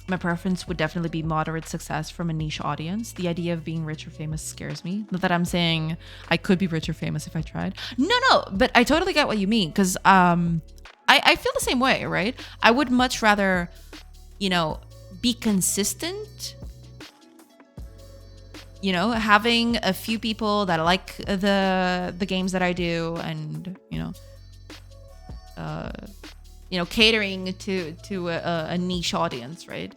My preference would definitely be moderate success from a niche audience. The idea of being rich or famous scares me. Not that I'm saying I could be rich or famous if I tried. No, but I totally get what you mean because I feel the same way, right? I would much rather, you know, be consistent, you know, having a few people that like the games that I do and, you know, catering to a niche audience, right?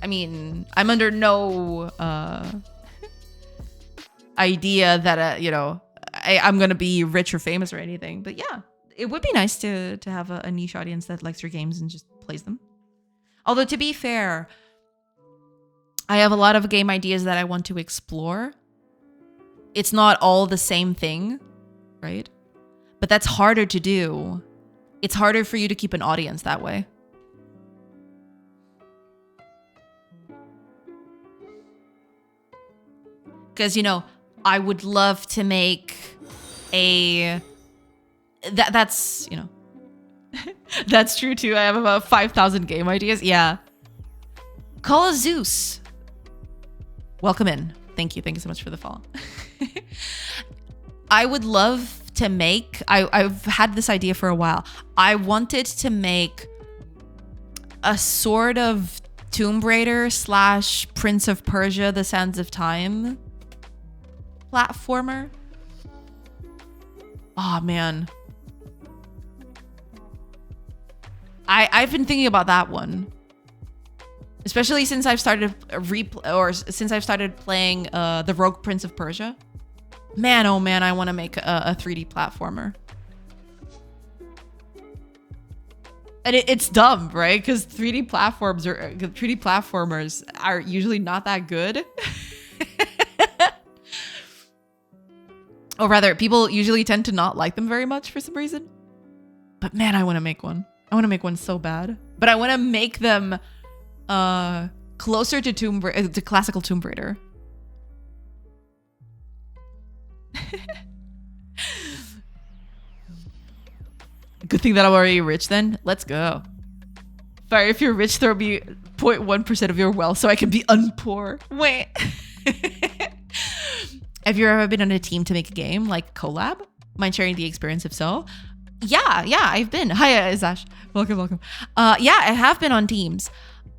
I mean, I'm under no idea that, you know, I'm going to be rich or famous or anything, but yeah, it would be nice to have a niche audience that likes your games and just plays them. Although, to be fair, I have a lot of game ideas that I want to explore. It's not all the same thing, right? But that's harder to do. It's harder for you to keep an audience that way. Because, you know, I would love to make a... That's, you know... That's true too. I have about 5,000 game ideas. Yeah. Call of Zeus. Welcome in. Thank you. Thank you so much for the follow. I would love to make... I've had this idea for a while. I wanted to make a sort of Tomb Raider / Prince of Persia: The Sands of Time platformer. Oh, man. I've been thinking about that one, especially since I've started since I've started playing the Rogue Prince of Persia. Man, oh man, I want to make a 3D platformer. And it's dumb, right? Because 3D platformers are usually not that good. Or rather, people usually tend to not like them very much for some reason. But man, I want to make one. I want to make one so bad. But I want to make them closer to classical Tomb Raider. Good thing that I'm already rich then. Let's go. Sorry, if you're rich, throw me 0.1% of your wealth so I can be unpoor. Wait. Have you ever been on a team to make a game, like collab? Mind sharing the experience if so? Yeah, I've been. Hi, Izash. Welcome. Yeah, I have been on teams.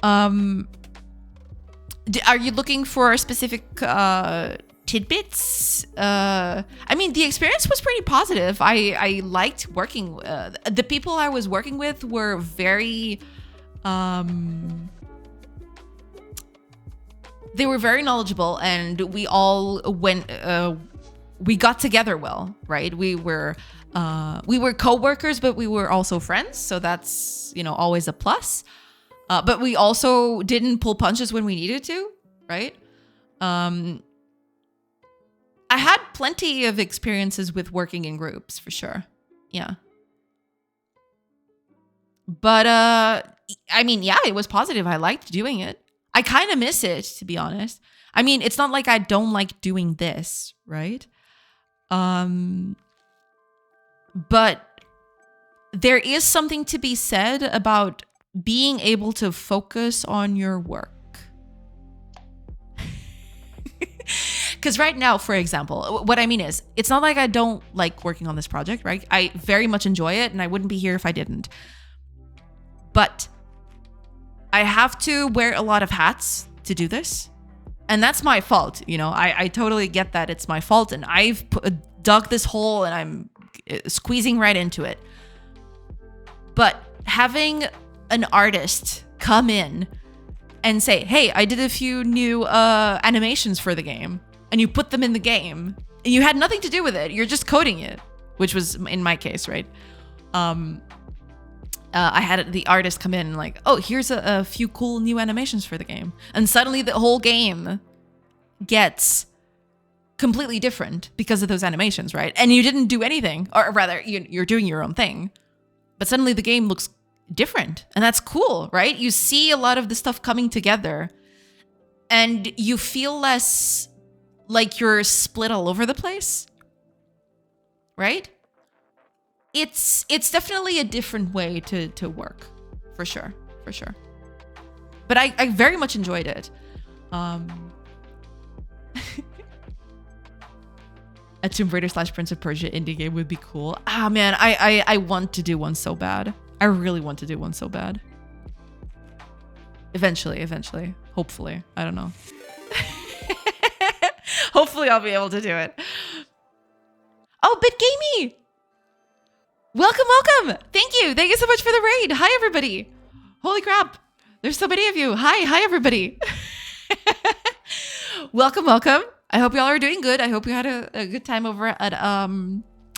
Are you looking for specific tidbits? I mean, the experience was pretty positive. I liked working. The people I was working with were very... they were very knowledgeable, and we all we got together well, right? We were co-workers, but we were also friends, so that's, always a plus. But we also didn't pull punches when we needed to, right? I had plenty of experiences with working in groups, for sure. Yeah. But I mean, yeah, it was positive. I liked doing it. I kind of miss it, to be honest. I mean, it's not like I don't like doing this, right? But there is something to be said about being able to focus on your work. Because right now, for example, what I mean is, it's not like I don't like working on this project, right? I very much enjoy it, and I wouldn't be here if I didn't. But I have to wear a lot of hats to do this. And that's my fault. I totally get that it's my fault. And I've dug this hole and I'm squeezing right into it. But having an artist come in and say, hey, I did a few new animations for the game. And you put them in the game. And you had nothing to do with it. You're just coding it. Which was in my case, right? I had the artist come in and like, oh, here's a few cool new animations for the game. And suddenly the whole game gets completely different because of those animations, right? And you didn't do anything, or rather, you're doing your own thing. But suddenly the game looks different. And that's cool, right? You see a lot of the stuff coming together. And you feel less like you're split all over the place, right? It's definitely a different way to work, for sure. But I very much enjoyed it. A Tomb Raider / Prince of Persia indie game would be cool. Ah, man, I want to do one so bad. I really want to do one so bad. Eventually. Hopefully. I don't know. Hopefully I'll be able to do it. Oh, BitGamey! Welcome. Thank you so much for the raid. Hi, everybody. Holy crap. There's so many of you. Hi, everybody. Welcome. I hope y'all are doing good. I hope you had a good time over at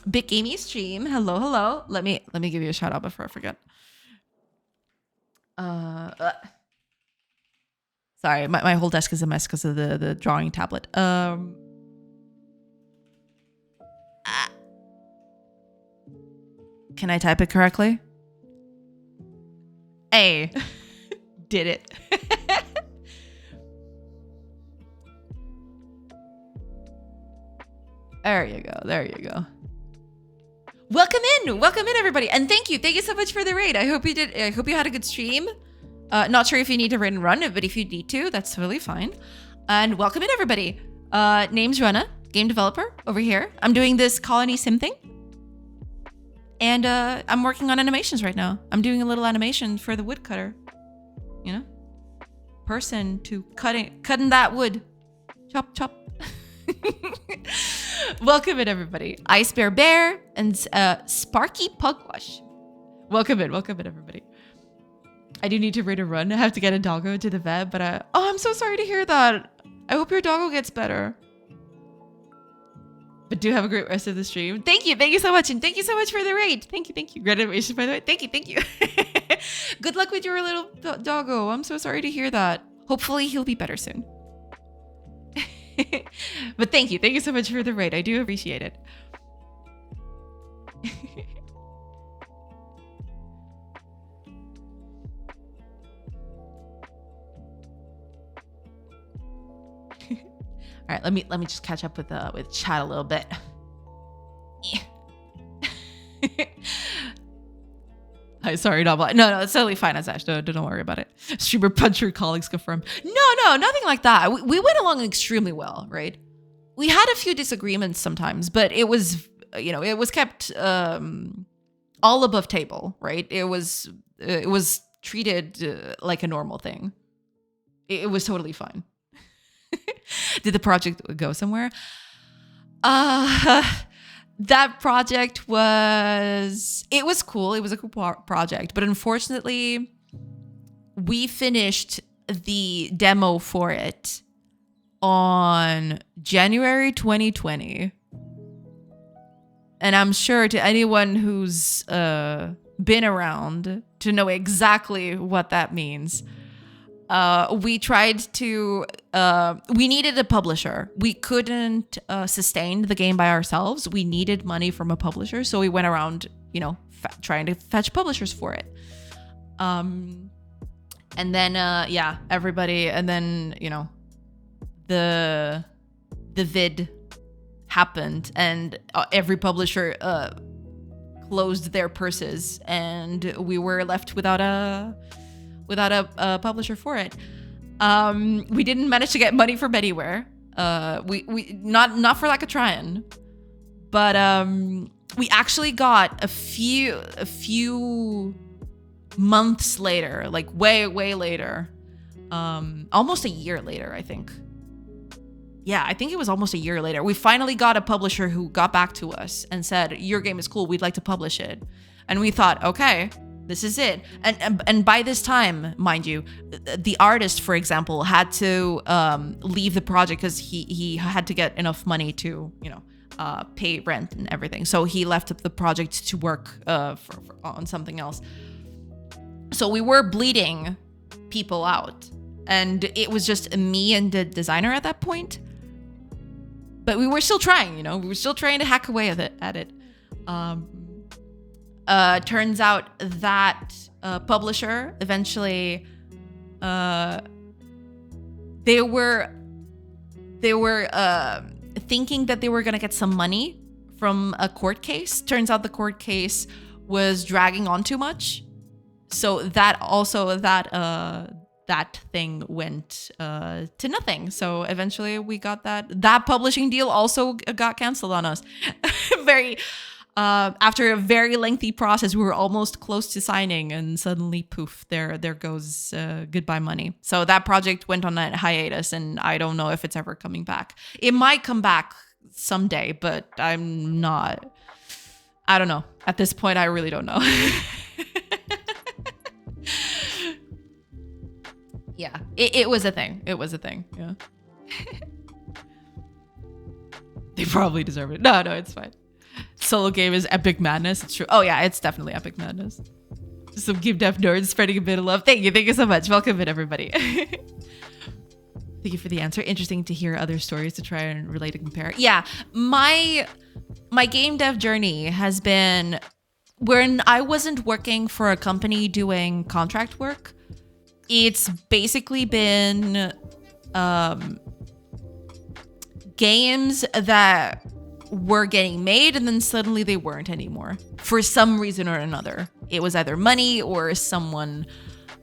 BitGamey stream. Hello. Let me give you a shout out before I forget. Sorry, my whole desk is a mess because of the drawing tablet. Can I type it correctly? A. Did it. There you go. Welcome in everybody. And thank you so much for the raid. I hope you had a good stream. Not sure if you need to raid and run, but if you need to, that's totally fine. And welcome in everybody. Name's Rana, game developer over here. I'm doing this colony sim thing. And I'm working on animations right now. I'm doing a little animation for the woodcutter. Person to cutting that wood. Chop. Welcome in everybody. Ice Bear and Sparky Pugwash. Welcome in everybody. I do need to raid a run. I have to get a doggo to the vet, but I'm so sorry to hear that. I hope your doggo gets better. But do have a great rest of the stream. Thank you so much, and thank you so much for the raid. Thank you. Great animation, by the way. Thank you. Good luck with your little doggo. I'm so sorry to hear that. Hopefully he'll be better soon. But thank you so much for the raid. I do appreciate it. All right, let me just catch up with chat a little bit. Hi, sorry, not blind. No, it's totally fine, Ash. Don't worry about it. Streamer puncher colleagues confirmed. No, nothing like that. We went along extremely well, right? We had a few disagreements sometimes, but it was, it was kept all above table, right? It was treated like a normal thing. It was totally fine. Did the project go somewhere? That project was cool. It was a cool project, but unfortunately, we finished the demo for it on January 2020. And I'm sure to anyone who's been around to know exactly what that means. We tried to, we needed a publisher. We couldn't sustain the game by ourselves. We needed money from a publisher. So we went around, trying to fetch publishers for it. And then, everybody, and then, the vid happened and every publisher closed their purses and we were left without a publisher for it. We didn't manage to get money from anywhere. We not for lack of trying, but we actually got a few months later, like way later, almost a year later, I think. Yeah, I think it was almost a year later. We finally got a publisher who got back to us and said, "Your game is cool. We'd like to publish it." And we thought, okay, this is it. And by this time, mind you, the artist, for example, had to leave the project because he had to get enough money to, pay rent and everything. So he left the project to work on something else. So we were bleeding people out. And it was just me and the designer at that point. But we were still trying, we were still trying to hack away at it. Turns out that publisher eventually, they were thinking that they were going to get some money from a court case. Turns out the court case was dragging on too much. So that thing went to nothing. So eventually we got that publishing deal also got canceled on us. After a very lengthy process, we were almost close to signing and suddenly poof, there goes goodbye money. So that project went on a hiatus and I don't know if it's ever coming back. It might come back someday, but I don't know. At this point, I really don't know. Yeah, it was a thing. It was a thing. Yeah. They probably deserve it. No, it's fine. Solo game is epic madness. It's true. Oh yeah, it's definitely epic madness. Some GameDev nerds spreading a bit of love. Thank you so much. Welcome in, everybody. Thank you for the answer. Interesting to hear other stories to try and relate and compare. Yeah, my game dev journey has been when I wasn't working for a company doing contract work. It's basically been games that were getting made and then suddenly they weren't anymore for some reason or another. It was either money or someone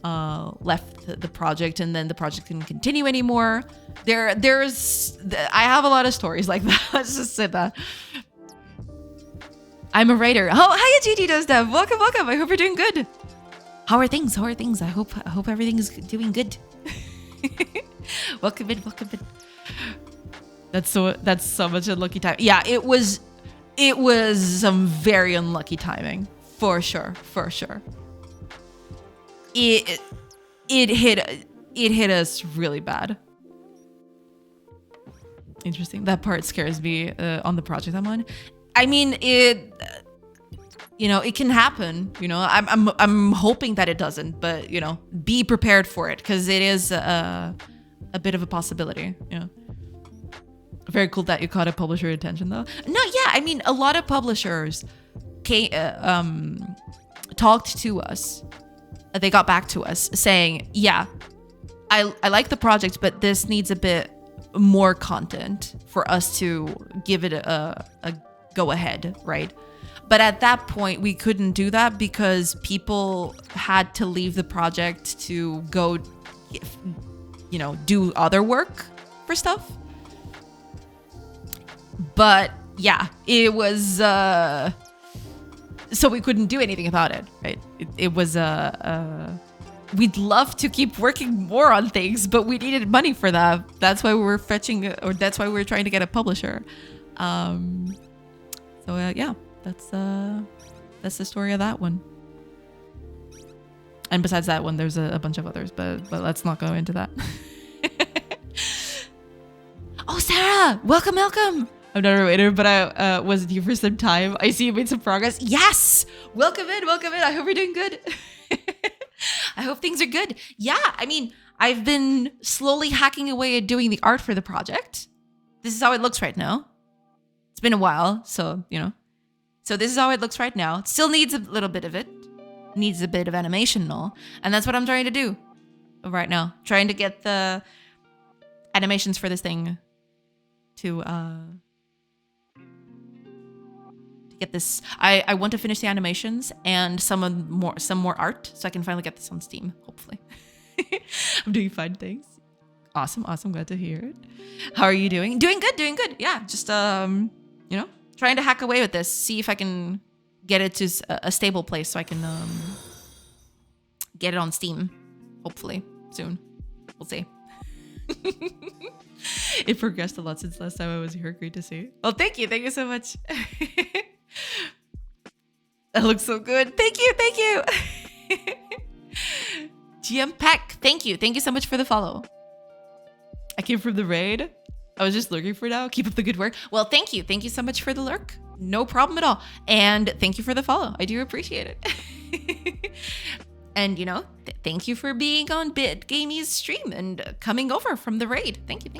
left the project and then the project didn't continue anymore. I have a lot of stories like that. Let's just say that. I'm a writer. Oh, hiya, GameDev. Welcome. I hope you're doing good. How are things? I hope everything is doing good. Welcome in. That's so much unlucky time. Yeah, it was some very unlucky timing for sure. It hit us really bad. Interesting. That part scares me on the project I'm on. I mean, it can happen, I'm hoping that it doesn't, but be prepared for it because it is a bit of a possibility. Yeah. Very cool that you caught a publisher attention though. No, yeah, I mean, a lot of publishers talked to us. They got back to us saying, yeah, I like the project, but this needs a bit more content for us to give it a go ahead, right? But at that point, we couldn't do that because people had to leave the project to go, you know, do other work for stuff. But yeah, it was, so we couldn't do anything about it, right? It was, we'd love to keep working more on things, but we needed money for that. That's why we were that's why we were trying to get a publisher. Yeah, that's the story of that one. And besides that one, there's a bunch of others, but let's not go into that. Oh, Sarah, welcome. I'm not a writer, but I wasn't here for some time. I see you made some progress. Yes, welcome in. I hope you're doing good. I hope things are good. Yeah, I mean, I've been slowly hacking away at doing the art for the project. This is how it looks right now. It's been a while, so, you know. So this is how it looks right now. It still needs a little bit of it. Needs a bit of animation and all. And that's what I'm trying to do right now. Trying to get the animations for this thing to get this. I want to finish the animations and some more art so I can finally get this on Steam, hopefully. I'm doing fine, thanks. Awesome. Glad to hear it. How are you doing? Doing good. Yeah, just you know, trying to hack away with this, see if I can get it to a stable place so I can get it on Steam, hopefully soon. We'll see. It progressed a lot since last time I was here. Great to see. Oh, thank you so much. That looks so good. Thank you. GM Peck, thank you so much for the follow. I came from the raid. I was just lurking for now. Keep up the good work. Well, thank you so much for the lurk. No problem at all. And thank you for the follow. I do appreciate it. And, you know, thank you for being on BitGamey's stream and coming over from the raid. Thank you.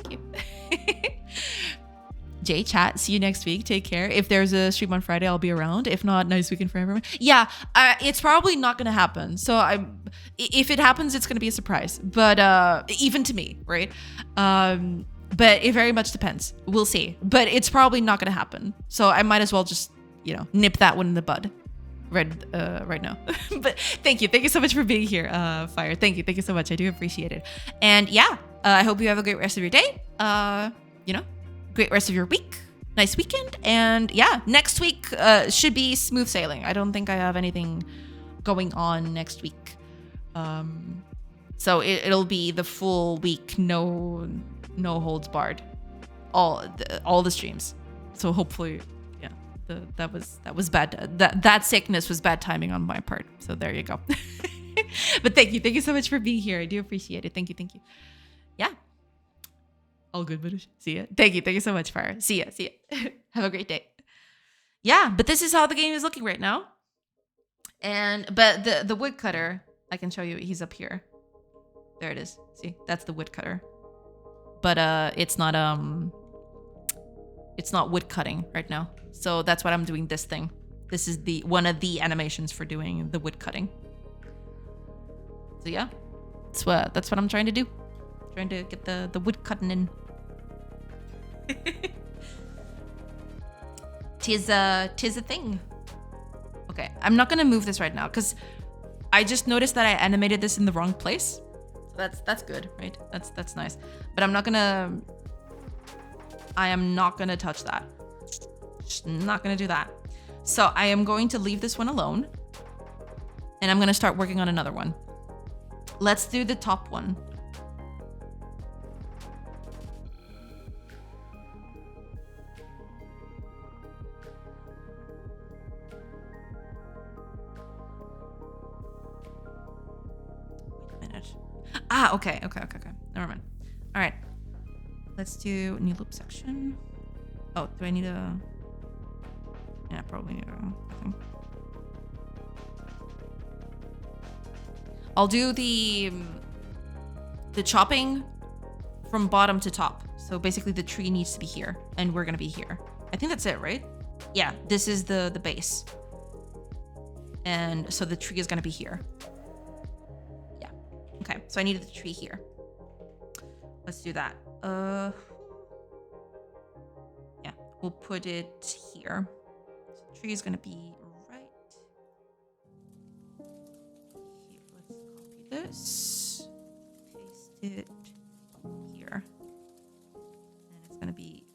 Jay, chat, see you next week. Take care. If there's a stream on Friday, I'll be around. If not, nice weekend for everyone. Yeah, it's probably not going to happen. So if it happens, it's going to be a surprise. But even to me, right? But it very much depends. We'll see. But it's probably not going to happen. So I might as well just, you know, nip that one in the bud right now. But thank you so much for being here, Fire. Thank you so much. I do appreciate it. And yeah, I hope you have a great rest of your day. You know, great rest of your week. Nice weekend. And yeah, next week should be smooth sailing. I don't think I have anything going on next week. So it'll be the full week, no holds barred, all the streams. So hopefully, yeah, that was bad. That sickness was bad timing on my part. So there you go. But thank you so much for being here. I do appreciate it. Thank you. Yeah. All good, British. See ya. Thank you so much, Fire. See ya. Have a great day. Yeah, but this is how the game is looking right now. But the woodcutter, I can show you. He's up here. There it is. See, that's the woodcutter. But it's not wood cutting right now. So that's what I'm doing. This thing. This is one of the animations for doing the wood cutting. So yeah, that's what I'm trying to do. Trying to get the wood cutting in. Tis a thing. Okay, I'm not gonna move this right now because I just noticed that I animated this in the wrong place. So that's good, right? That's nice. But I am not gonna touch that. Just not gonna do that. So I am going to leave this one alone, and I'm gonna start working on another one. Let's do the top one. Okay. Never mind. All right. Let's do new loop section. Oh, do I need a... Yeah, probably need a thing. I'll do the chopping from bottom to top. So basically the tree needs to be here and we're gonna be here. I think that's it, right? Yeah, this is the base. And so the tree is gonna be here. Yeah. Okay, so I needed the tree here. Let's do that. Yeah, we'll put it here. tree is gonna be right here. Let's copy this, paste it here, and it's gonna be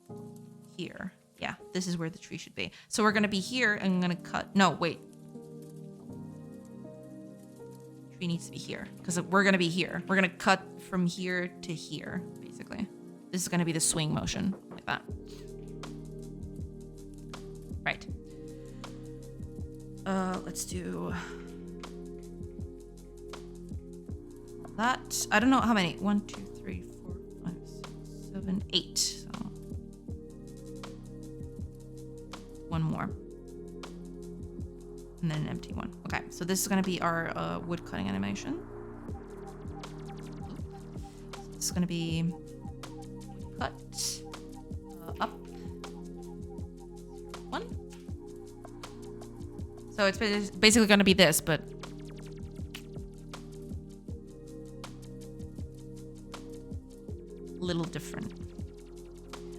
here. Yeah, this is where the tree should be. So we're gonna be here, and I'm gonna cut. No, wait. Tree needs to be here because we're gonna be here. We're gonna cut from here to here, basically. This is gonna be the swing motion like that. Right. Let's do that. I don't know how many. 1, 2, 3, 4, 5, 6, 7, 8. So 1 more. And then an empty one. Okay, so this is gonna be our wood cutting animation. So this is gonna be wood cut, up, 1. So it's basically gonna be this, but a little different.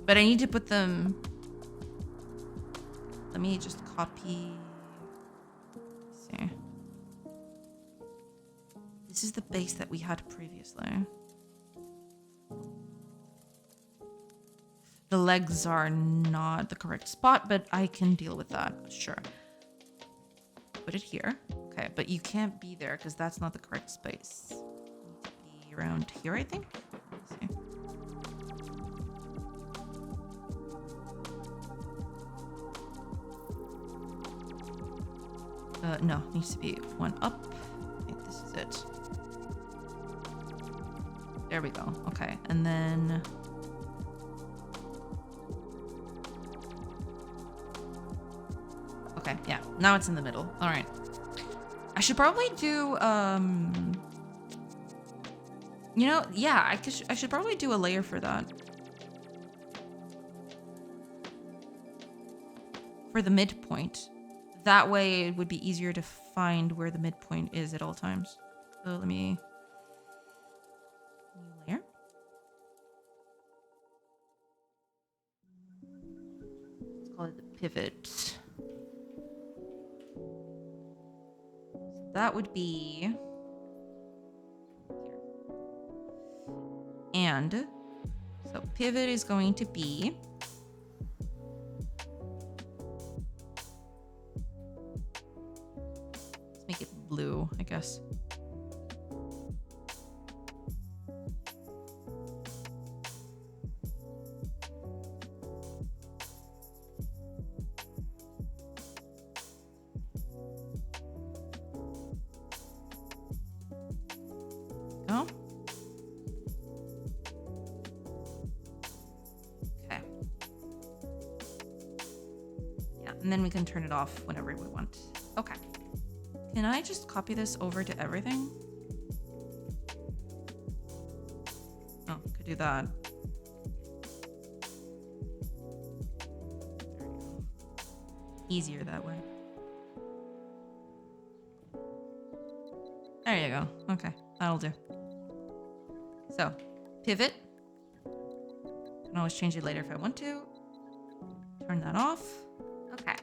But I need to put them. Let me just copy. This is the base that we had previously. The legs are not the correct spot, but I can deal with that, sure. Put it here. Okay, but you can't be there because that's not the correct space. You need to be around here, I think. Let's see. No, it needs to be 1 up. I think this is it. There we go. Okay, and then okay, yeah. Now it's in the middle. All right. I should probably do you know, yeah, I should probably do a layer for that. For the midpoint. That way it would be easier to find where the midpoint is at all times. So let me new layer. Let's call it the pivot. So that would be here. And so pivot is going to be make it blue, I guess. Go. Okay. Yeah, and then we can turn it off whenever we want. Okay. Can I just copy this over to everything? Oh, could do that. There we go. Easier that way. There you go. Okay, that'll do. So, pivot. I can always change it later if I want to. Turn that off. Okay.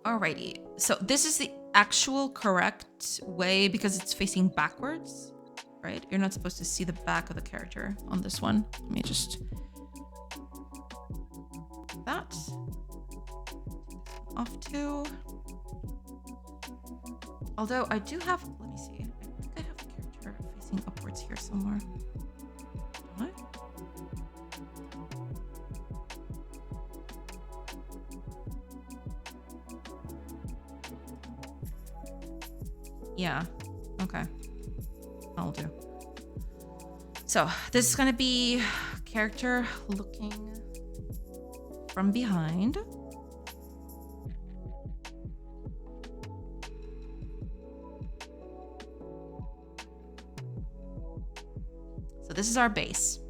Alrighty, so this is the actual correct way because it's facing backwards, right? You're not supposed to see the back of the character on this one. Let me just do that. Off too. Although I do have, let me see. I think I have a character facing upwards here somewhere. What? Yeah, okay. I'll do. So this is gonna be character looking from behind. So this is our base.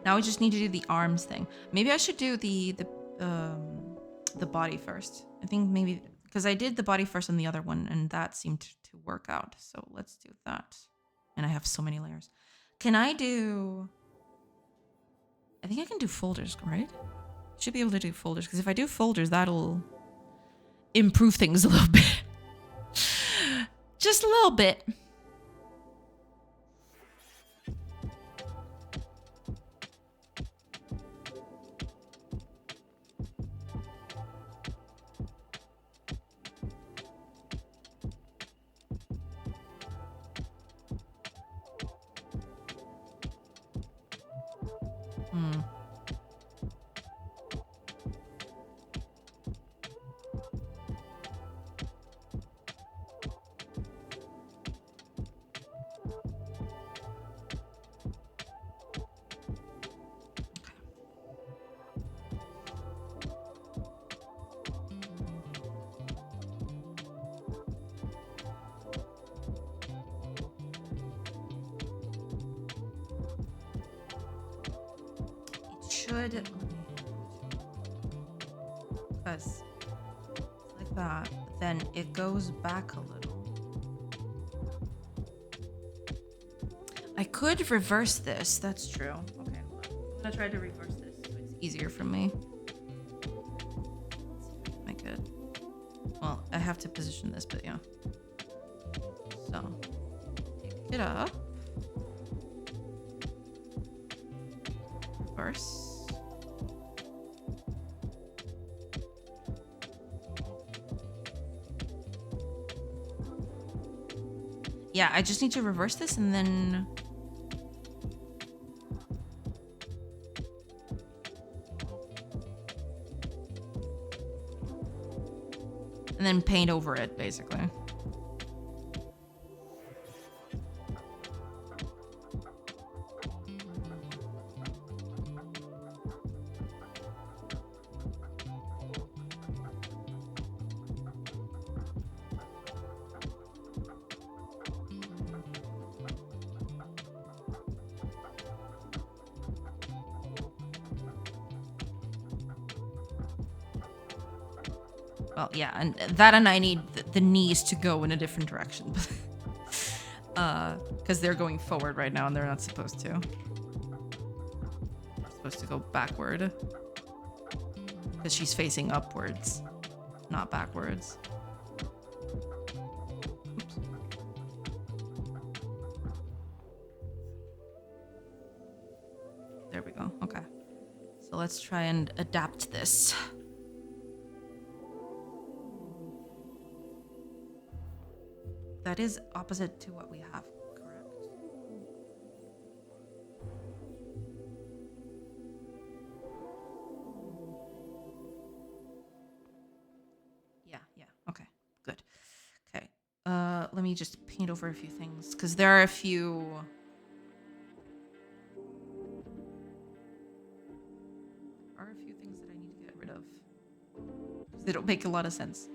Now we just need to do the arms thing. Maybe I should do the body first. I think maybe because I did the body first on the other one, and that seemed to work out. So let's do that. And I have so many layers. Can I do... I think I can do folders, right? Should be able to do folders, because if I do folders, that'll improve things a little bit. Just a little bit. Should, because like that, then it goes back a little. I could reverse this. That's true. Okay, I'm gonna try to reverse this so it's easier for me. Make it. Well, I have to position this, but yeah. So pick it up. Reverse. Yeah, I just need to reverse this and then... and then paint over it, basically. Well, yeah, and that, and I need the knees to go in a different direction. Because they're going forward right now and they're not supposed to. They're supposed to go backward. Because she's facing upwards, not backwards. Oops. There we go, okay. So let's try and adapt this. That is opposite to what we have, correct? Yeah, okay, good. Okay, let me just paint over a few things, because there are a few... things that I need to get rid of. Because they don't make a lot of sense.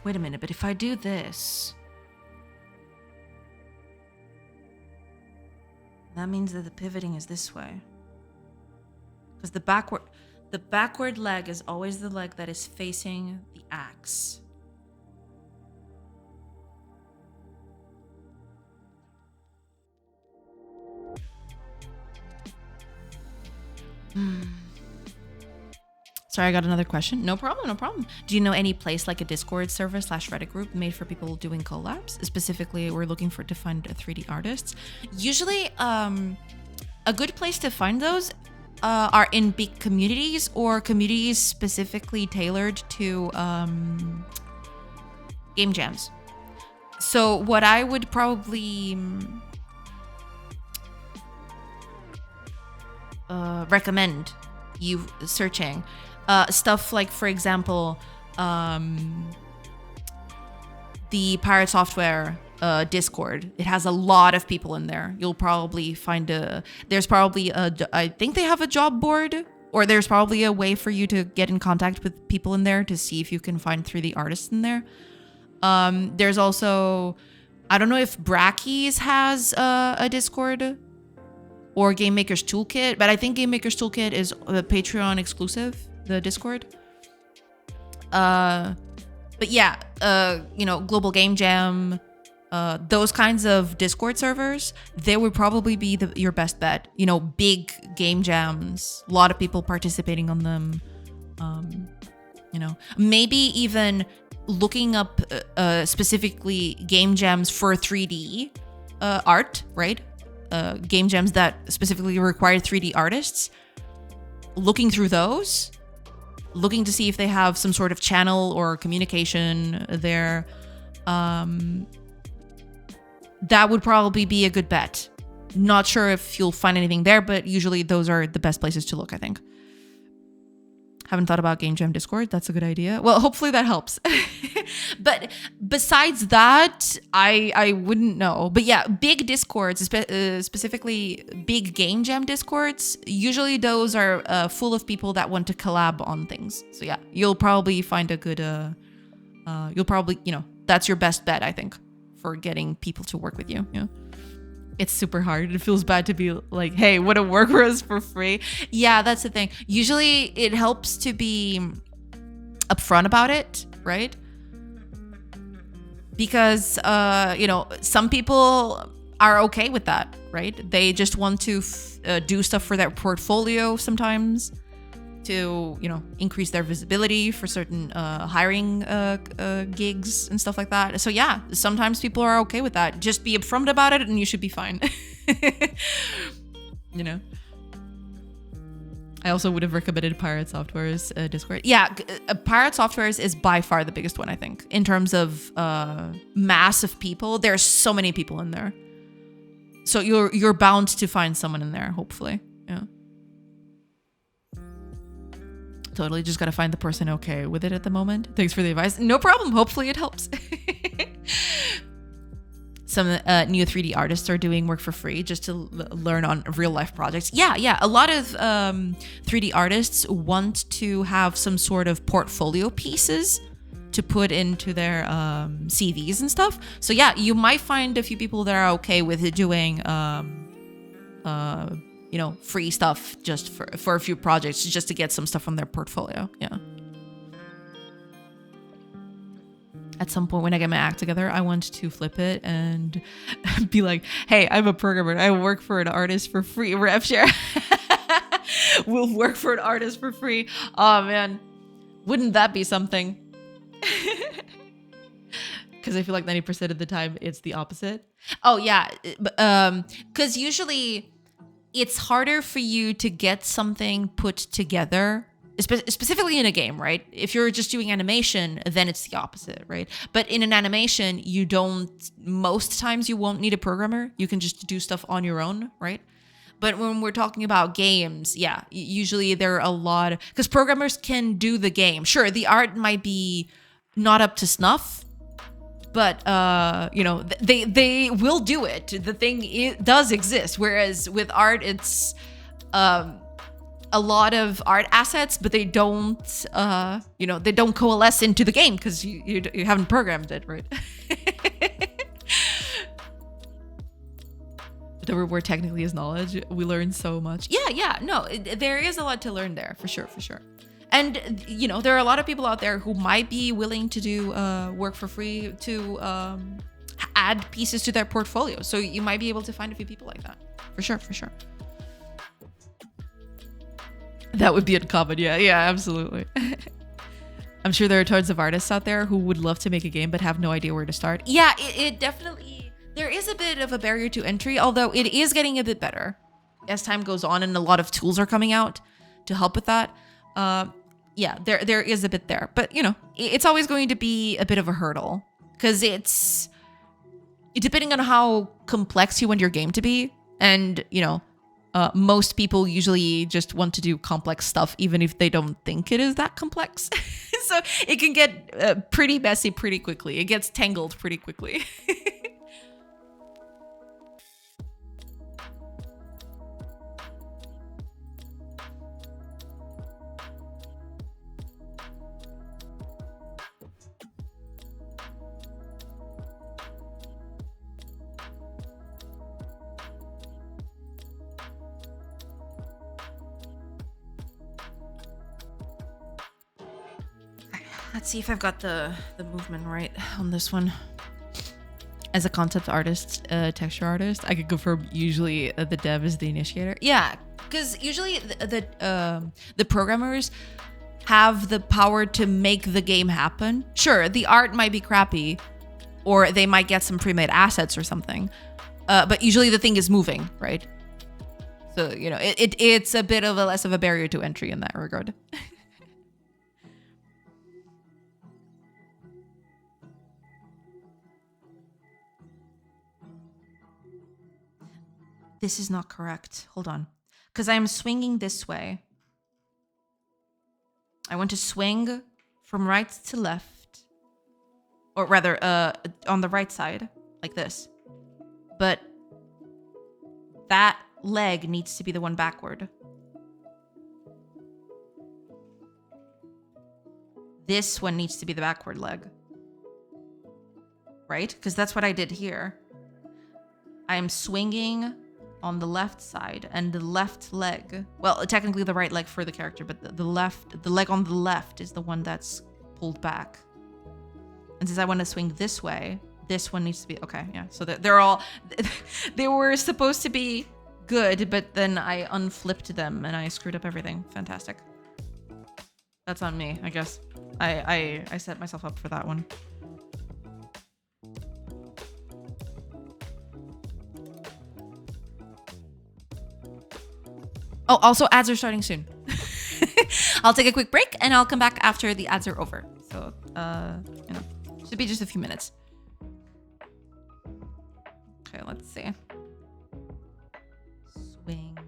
Wait a minute, but if I do this, that means that the pivoting is this way. Because the backward leg is always the leg that is facing the axe. Sorry, I got another question. No problem, no problem. Do you know any place like a Discord server / Reddit group made for people doing collabs? Specifically, we're looking to find 3D artists. Usually, a good place to find those are in big communities or communities specifically tailored to game jams. So what I would probably recommend you searching stuff like, for example, the Pirate Software Discord. It has a lot of people in there. You'll probably find there's probably I think they have a job board, or there's probably a way for you to get in contact with people in there to see if you can find 3D artists in there. There's also, I don't know if Brackeys has a Discord or Game Maker's Toolkit, but I think Game Maker's Toolkit is Patreon exclusive, the Discord. But yeah, Global Game Jam, those kinds of Discord servers, they would probably be your best bet. Big game jams, a lot of people participating on them. Maybe even looking up specifically game jams for 3D art, right? Game jams that specifically require 3D artists. Looking through those, looking to see if they have some sort of channel or communication there. That would probably be a good bet. Not sure if you'll find anything there, but usually those are the best places to look, I think. Haven't thought about Game Jam Discord. That's a good idea. Well, hopefully that helps. But besides that, I wouldn't know. But yeah, big Discords, specifically big Game Jam Discords, usually those are full of people that want to collab on things. So yeah, you'll probably find a good, that's your best bet, I think, for getting people to work with you. Yeah. It's super hard. It feels bad to be like, hey, want to work for us for free? Yeah, that's the thing. Usually it helps to be upfront about it, right? Because, some people are okay with that, right? They just want to do stuff for their portfolio sometimes to, increase their visibility for certain hiring gigs and stuff like that. So yeah, sometimes people are okay with that. Just be upfront about it and you should be fine. I also would have recommended Pirate Software's Discord. Yeah, Pirate Software's is by far the biggest one, I think. In terms of mass of people, there's so many people in there. So you're bound to find someone in there, hopefully. Yeah. Totally, just gotta find the person okay with it at the moment. Thanks for the advice. No problem. Hopefully it helps. Some new 3D artists are doing work for free just to learn on real life projects. Yeah. A lot of 3D artists want to have some sort of portfolio pieces to put into their CVs and stuff. So yeah, you might find a few people that are okay with doing free stuff just for a few projects, just to get some stuff from their portfolio. Yeah. At some point when I get my act together, I want to flip it and be like, hey, I'm a programmer and I work for an artist for free. Rev share. We'll work for an artist for free. Oh man, wouldn't that be something? Because I feel like 90% of the time it's the opposite. Oh yeah, because usually it's harder for you to get something put together, specifically in a game, right? If you're just doing animation, then it's the opposite, right? But in an animation, most times you won't need a programmer. You can just do stuff on your own, right? But when we're talking about games, yeah, usually there are a lot, because programmers can do the game. Sure, the art might be not up to snuff, but they will do it. The thing does exist. Whereas with art, it's a lot of art assets, but they don't coalesce into the game because you haven't programmed it, right? Whatever technically is knowledge, we learn so much. Yeah, no, there is a lot to learn there, for sure. And, there are a lot of people out there who might be willing to do work for free to add pieces to their portfolio. So you might be able to find a few people like that. For sure. That would be uncommon. Yeah, absolutely. I'm sure there are tons of artists out there who would love to make a game but have no idea where to start. Yeah, it definitely... There is a bit of a barrier to entry, although it is getting a bit better. as time goes on and a lot of tools are coming out to help with that, yeah, there is a bit there. But, you know, it's always going to be a bit of a hurdle because it's depending on how complex you want your game to be. And, you know, most people usually just want to do complex stuff, even if they don't think it is that complex. So it can get pretty messy pretty quickly. It gets tangled pretty quickly. Let's see if I've got the movement right on this one. As a concept artist, texture artist, I could confirm usually the dev is the initiator. Yeah, because usually the programmers have the power to make the game happen. Sure, the art might be crappy, or they might get some pre-made assets or something, but usually the thing is moving, right? So, you know, it's a bit of a less of a barrier to entry in that regard. This is not correct. Hold on. Because I'm swinging this way. I want to swing from right to left. Or rather, on the right side. Like this. But that leg needs to be the one backward. This one needs to be the backward leg. Right? Because that's what I did here. I am swinging on the left side, and the left leg, well, technically the right leg for the character, but the leg on the left is the one that's pulled back. And since I want to swing this way, this one needs to be, okay, yeah. So they're all, they were supposed to be good, but then I unflipped them and I screwed up everything. Fantastic. That's on me, I guess. I set myself up for that one. Oh, also ads are starting soon. I'll take a quick break and I'll come back after the ads are over. So, you know, should be just a few minutes. Okay, let's see. Swing.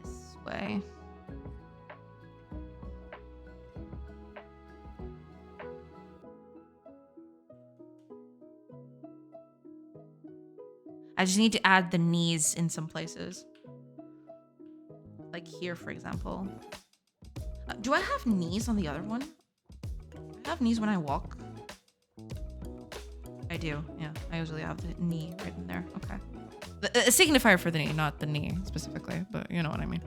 This way. I just need to add the knees in some places. Like here, for example. Do I have knees on the other one? Do I have knees when I walk? I do, yeah. I usually have the knee right in there. Okay. A signifier for the knee, not the knee specifically, but you know what I mean.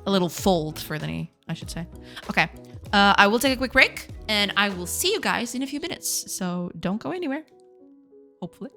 A little fold for the knee, I should say. Okay. I will take a quick break, and I will see you guys in a few minutes. So don't go anywhere. Hopefully.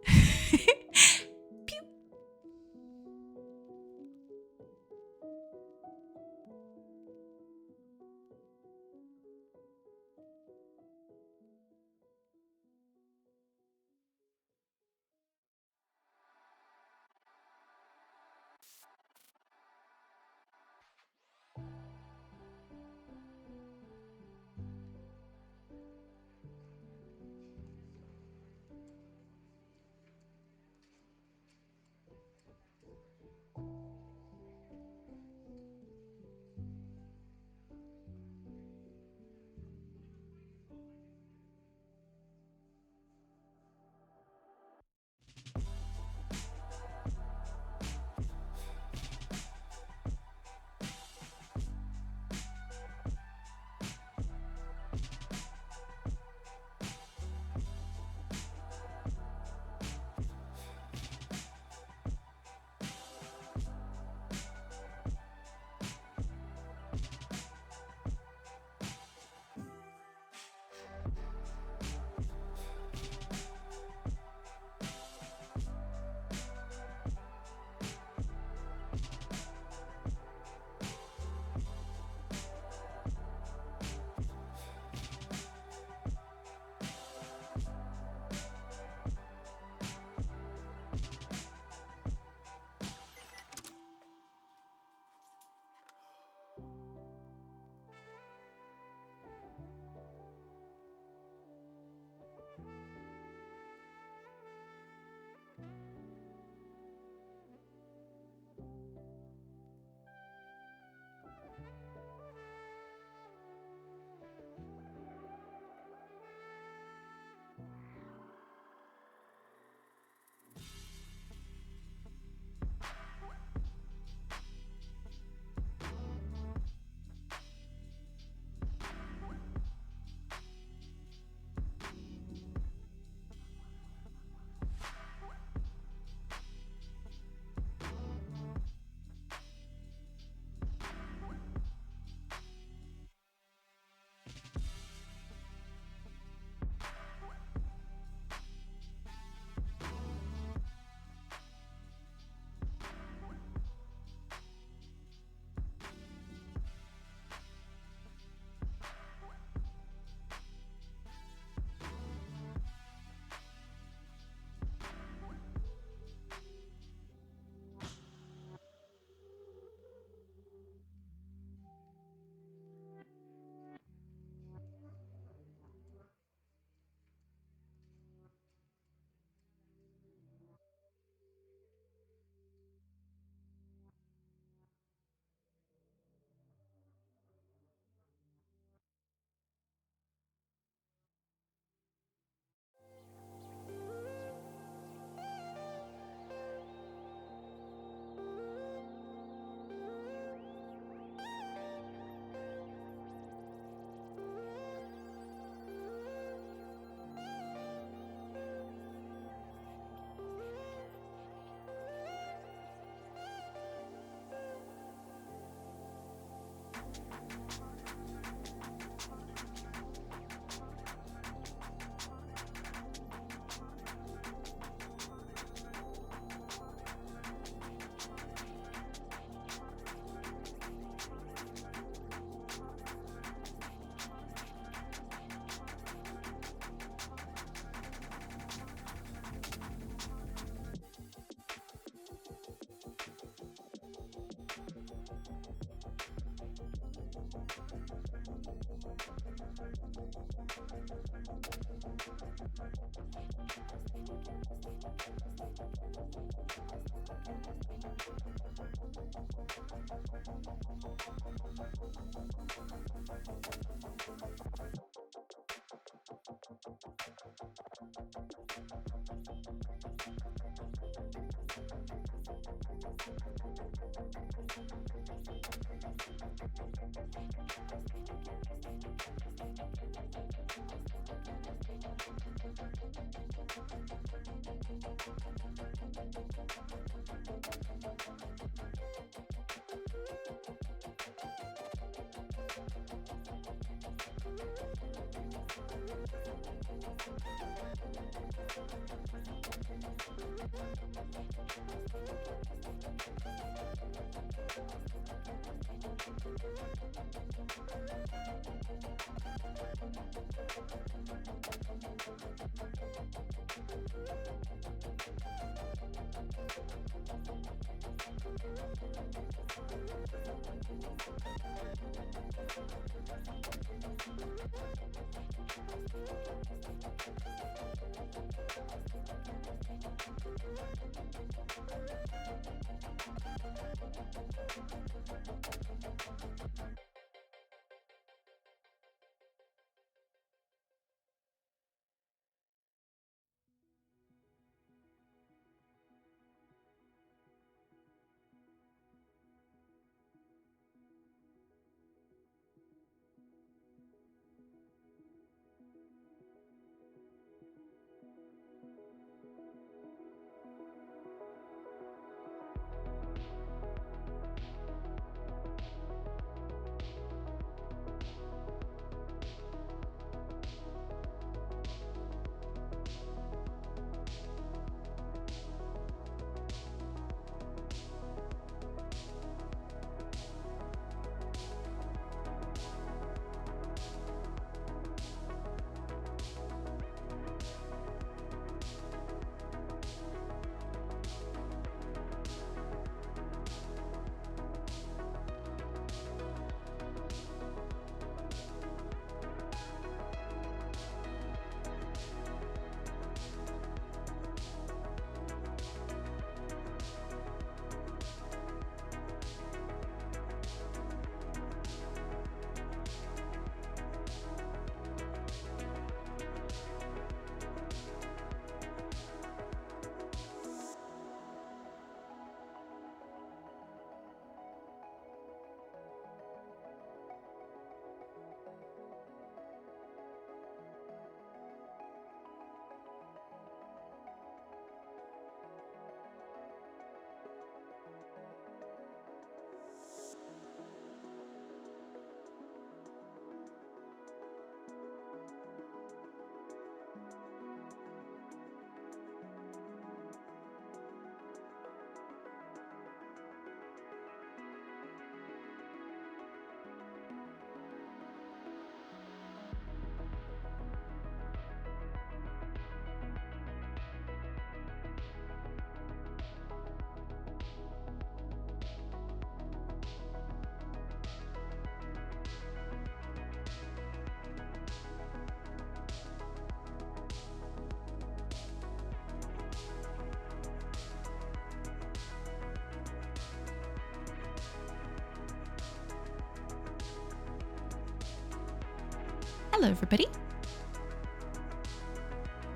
Hello, everybody.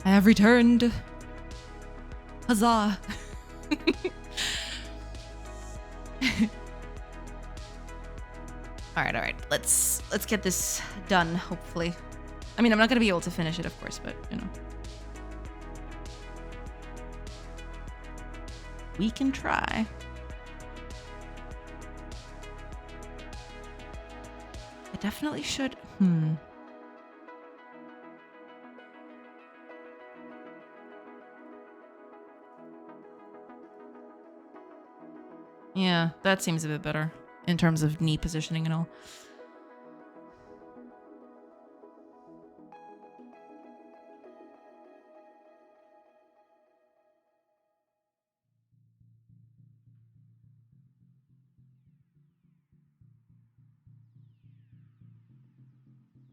I have returned. Huzzah. All right. Let's get this done, hopefully. I mean, I'm not going to be able to finish it, of course, but, you know. We can try. definitely should. Yeah, that seems a bit better in terms of knee positioning and all.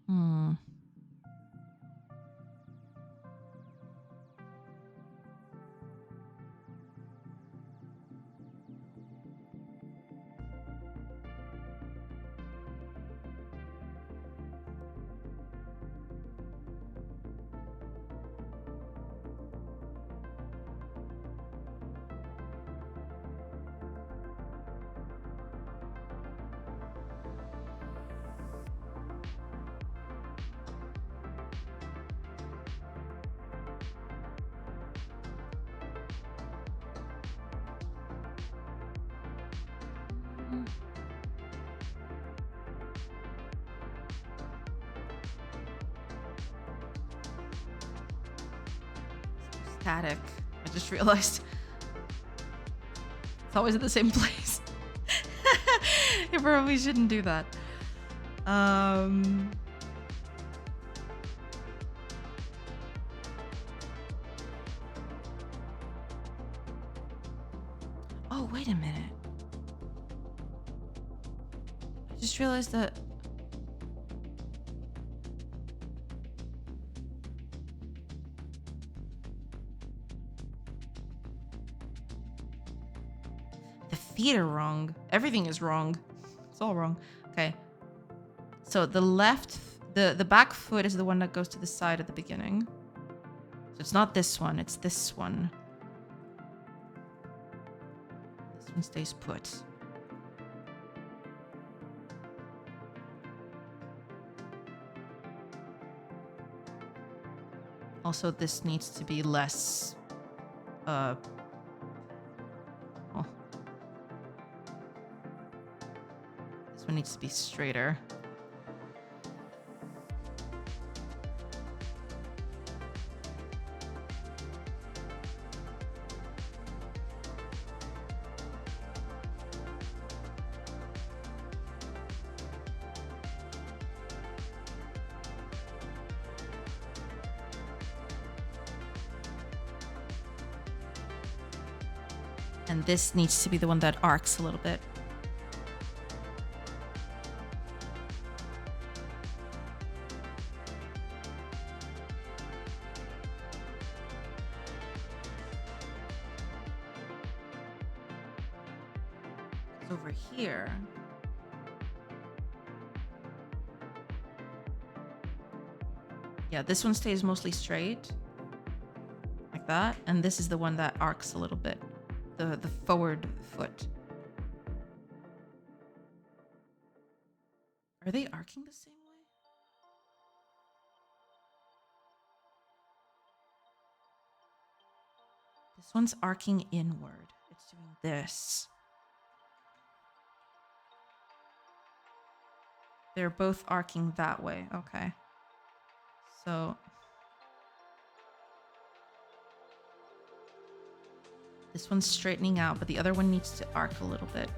Hmm. Static. I just realized it's always at the same place. You probably shouldn't do that. Oh, wait a minute. I just realized that the feet are wrong. Everything is wrong. It's all wrong. Okay. So the left, the back foot is the one that goes to the side at the beginning. So it's not this one, it's this one. This one stays put. Also, this needs to be less, oh. This one needs to be straighter. And this needs to be the one that arcs a little bit. Over here, yeah, this one stays mostly straight, like that, and this is the one that arcs a little bit, the forward foot. Are they arcing the same way? This one's arcing inward. It's doing this. They're both arcing that way. Okay. So this one's straightening out, but the other one needs to arc a little bit.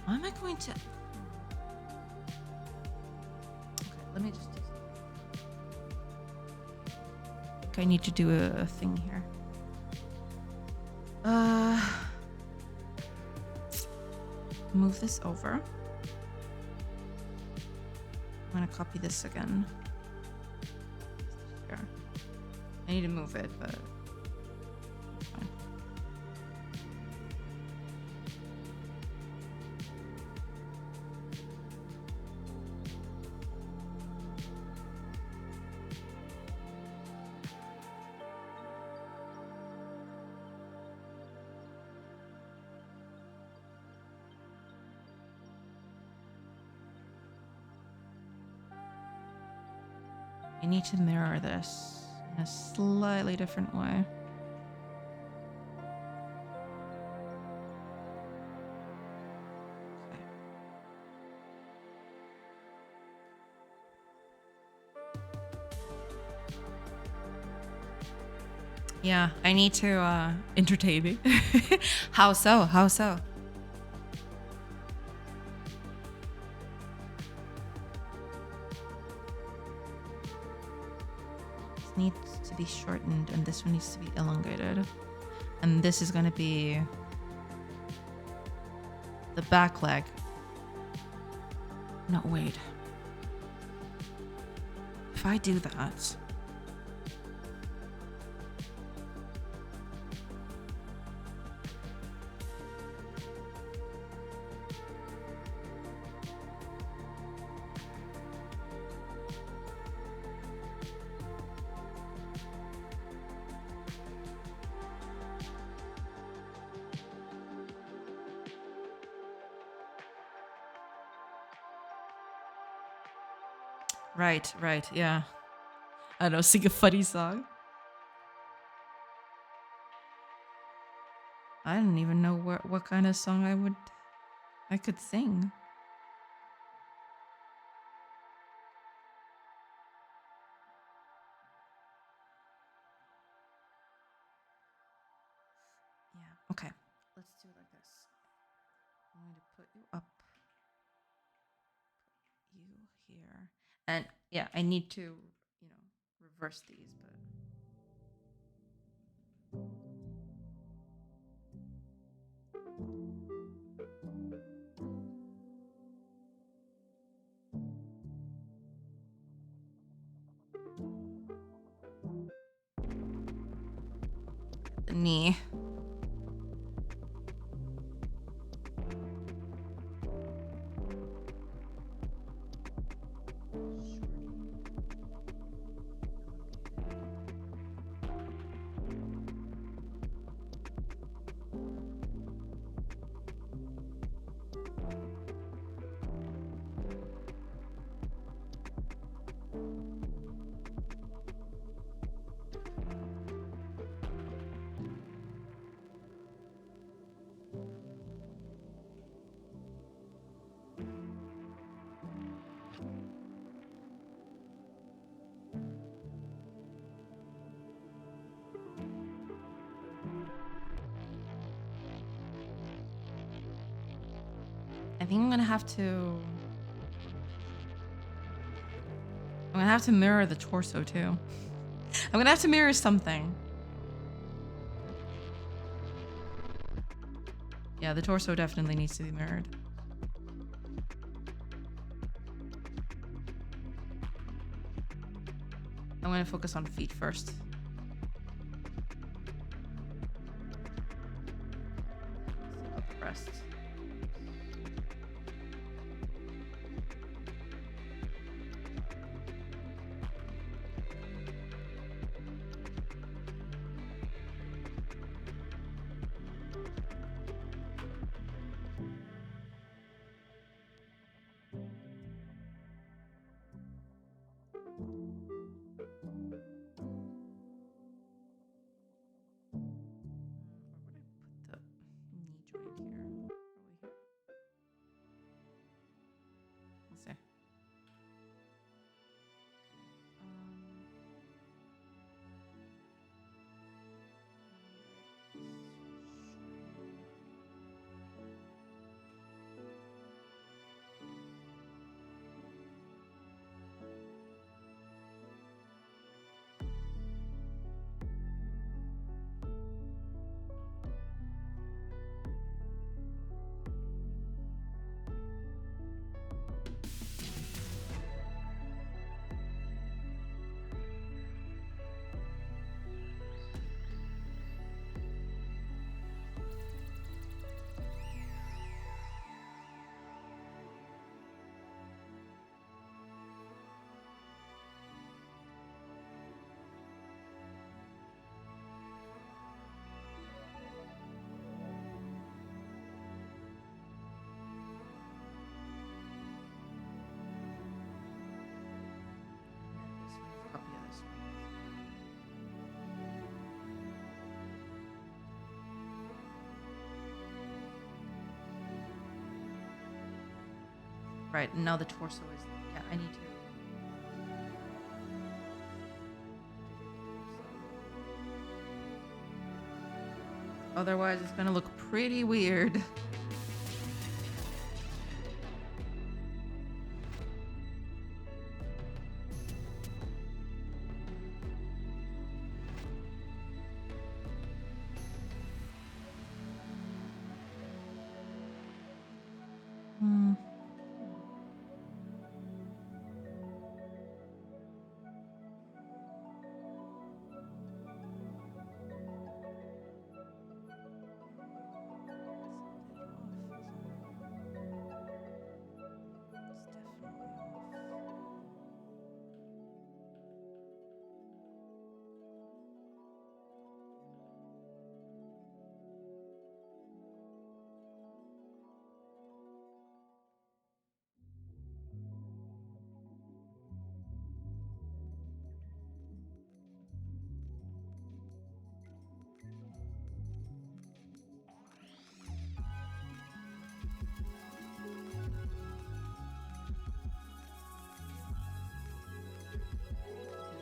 How am I going to... Okay, let me just do something. Okay, I need to do a thing here. Move this over. I'm gonna copy this again. Here. I need to move it, but it's fine. I need to mirror this in a slightly different way. Yeah, I need to entertain me. How so? How so? This needs to be shortened and this one needs to be elongated. And this is gonna be the back leg. No, wait. If I do that, right, yeah. I don't know, sing a funny song. I don't even know what kind of song I could sing. Yeah, okay. Let's do it like this. I'm going to put you up, you here. And yeah, I need to, reverse these, but the knee. I think I'm gonna have to mirror the torso too. I'm gonna have to mirror something. Yeah, the torso definitely needs to be mirrored. I'm gonna focus on feet first. Breasts. Right, and now the torso is, yeah, I need to. Otherwise, it's gonna look pretty weird.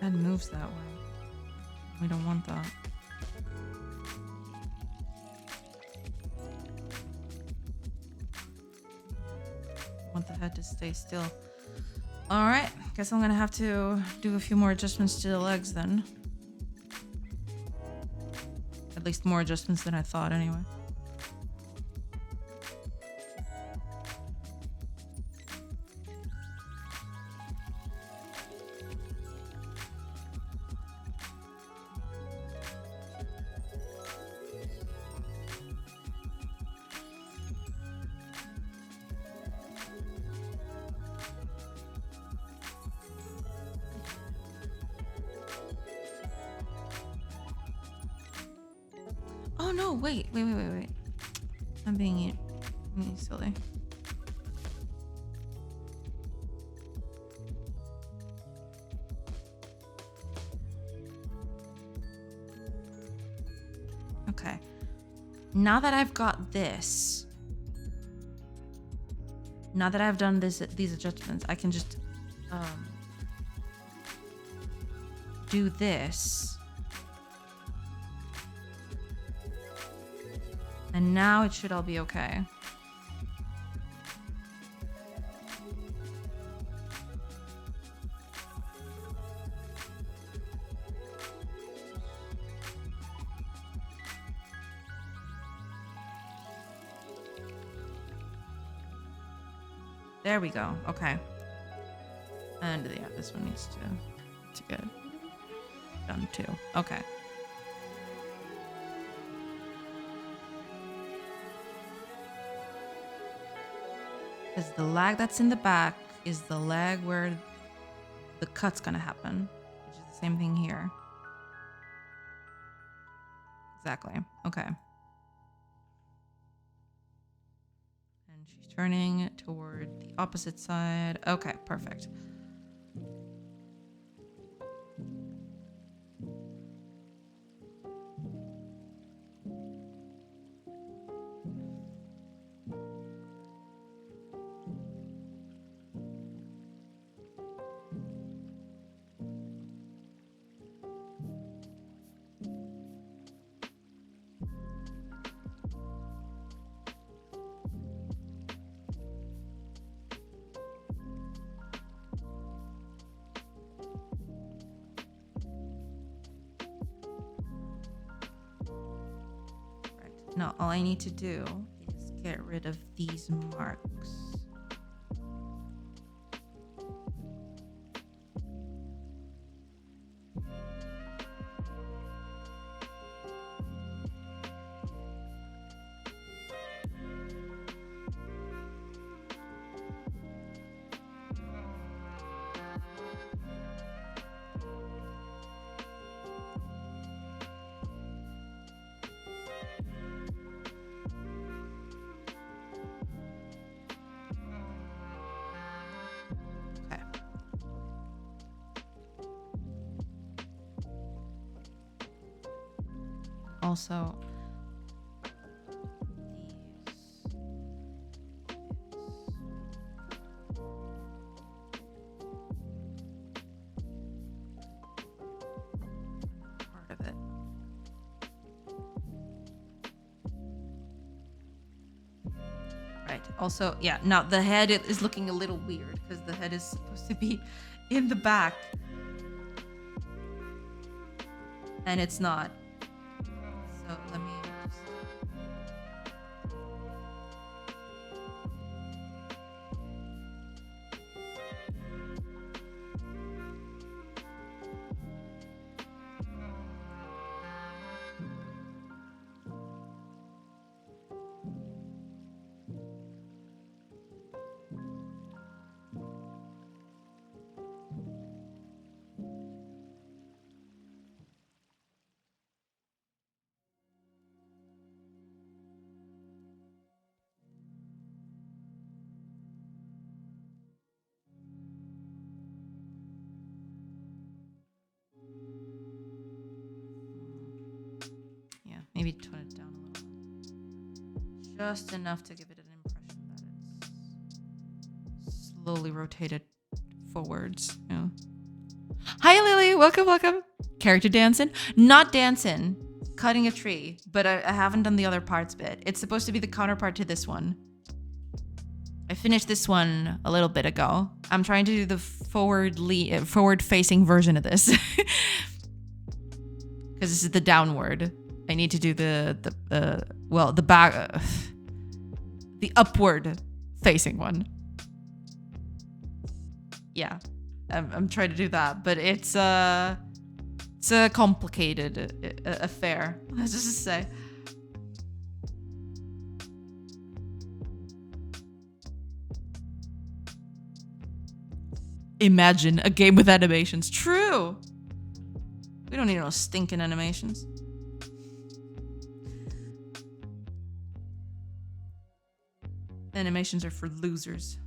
That moves that way. We don't want that. I want the head to stay still. All right, guess I'm gonna have to do a few more adjustments to the legs then. At least more adjustments than I thought anyway. Oh no, wait. I'm being silly. Okay. Now that I've got this, now that I've done these adjustments, I can just do this. And now it should all be okay. There we go. Okay. And yeah, this one needs to get done too. Okay. Because the lag that's in the back is the lag where the cut's gonna happen, which is the same thing here. Exactly. Okay. And she's turning toward the opposite side. Okay, perfect. Now all I need to do is get rid of these marks. Also, part of it. Also, yeah, now the head is looking a little weird because the head is supposed to be in the back. And it's not. So let me just... Yeah, maybe tone it down a little. Just enough to give it an impression that it's slowly rotated forwards. Yeah. Hi, Lily. Welcome, welcome. Character dancing? Not dancing. Cutting a tree. But I haven't done the other parts bit. It's supposed to be the counterpart to this one. I finished this one a little bit ago. I'm trying to do the forward-facing version of this. Because this is the downward. I need to do the back... the upward-facing one. Yeah. I'm trying to do that, but it's a complicated affair. Let's just say. Imagine a game with animations. True. We don't need no stinking animations. Animations are for losers.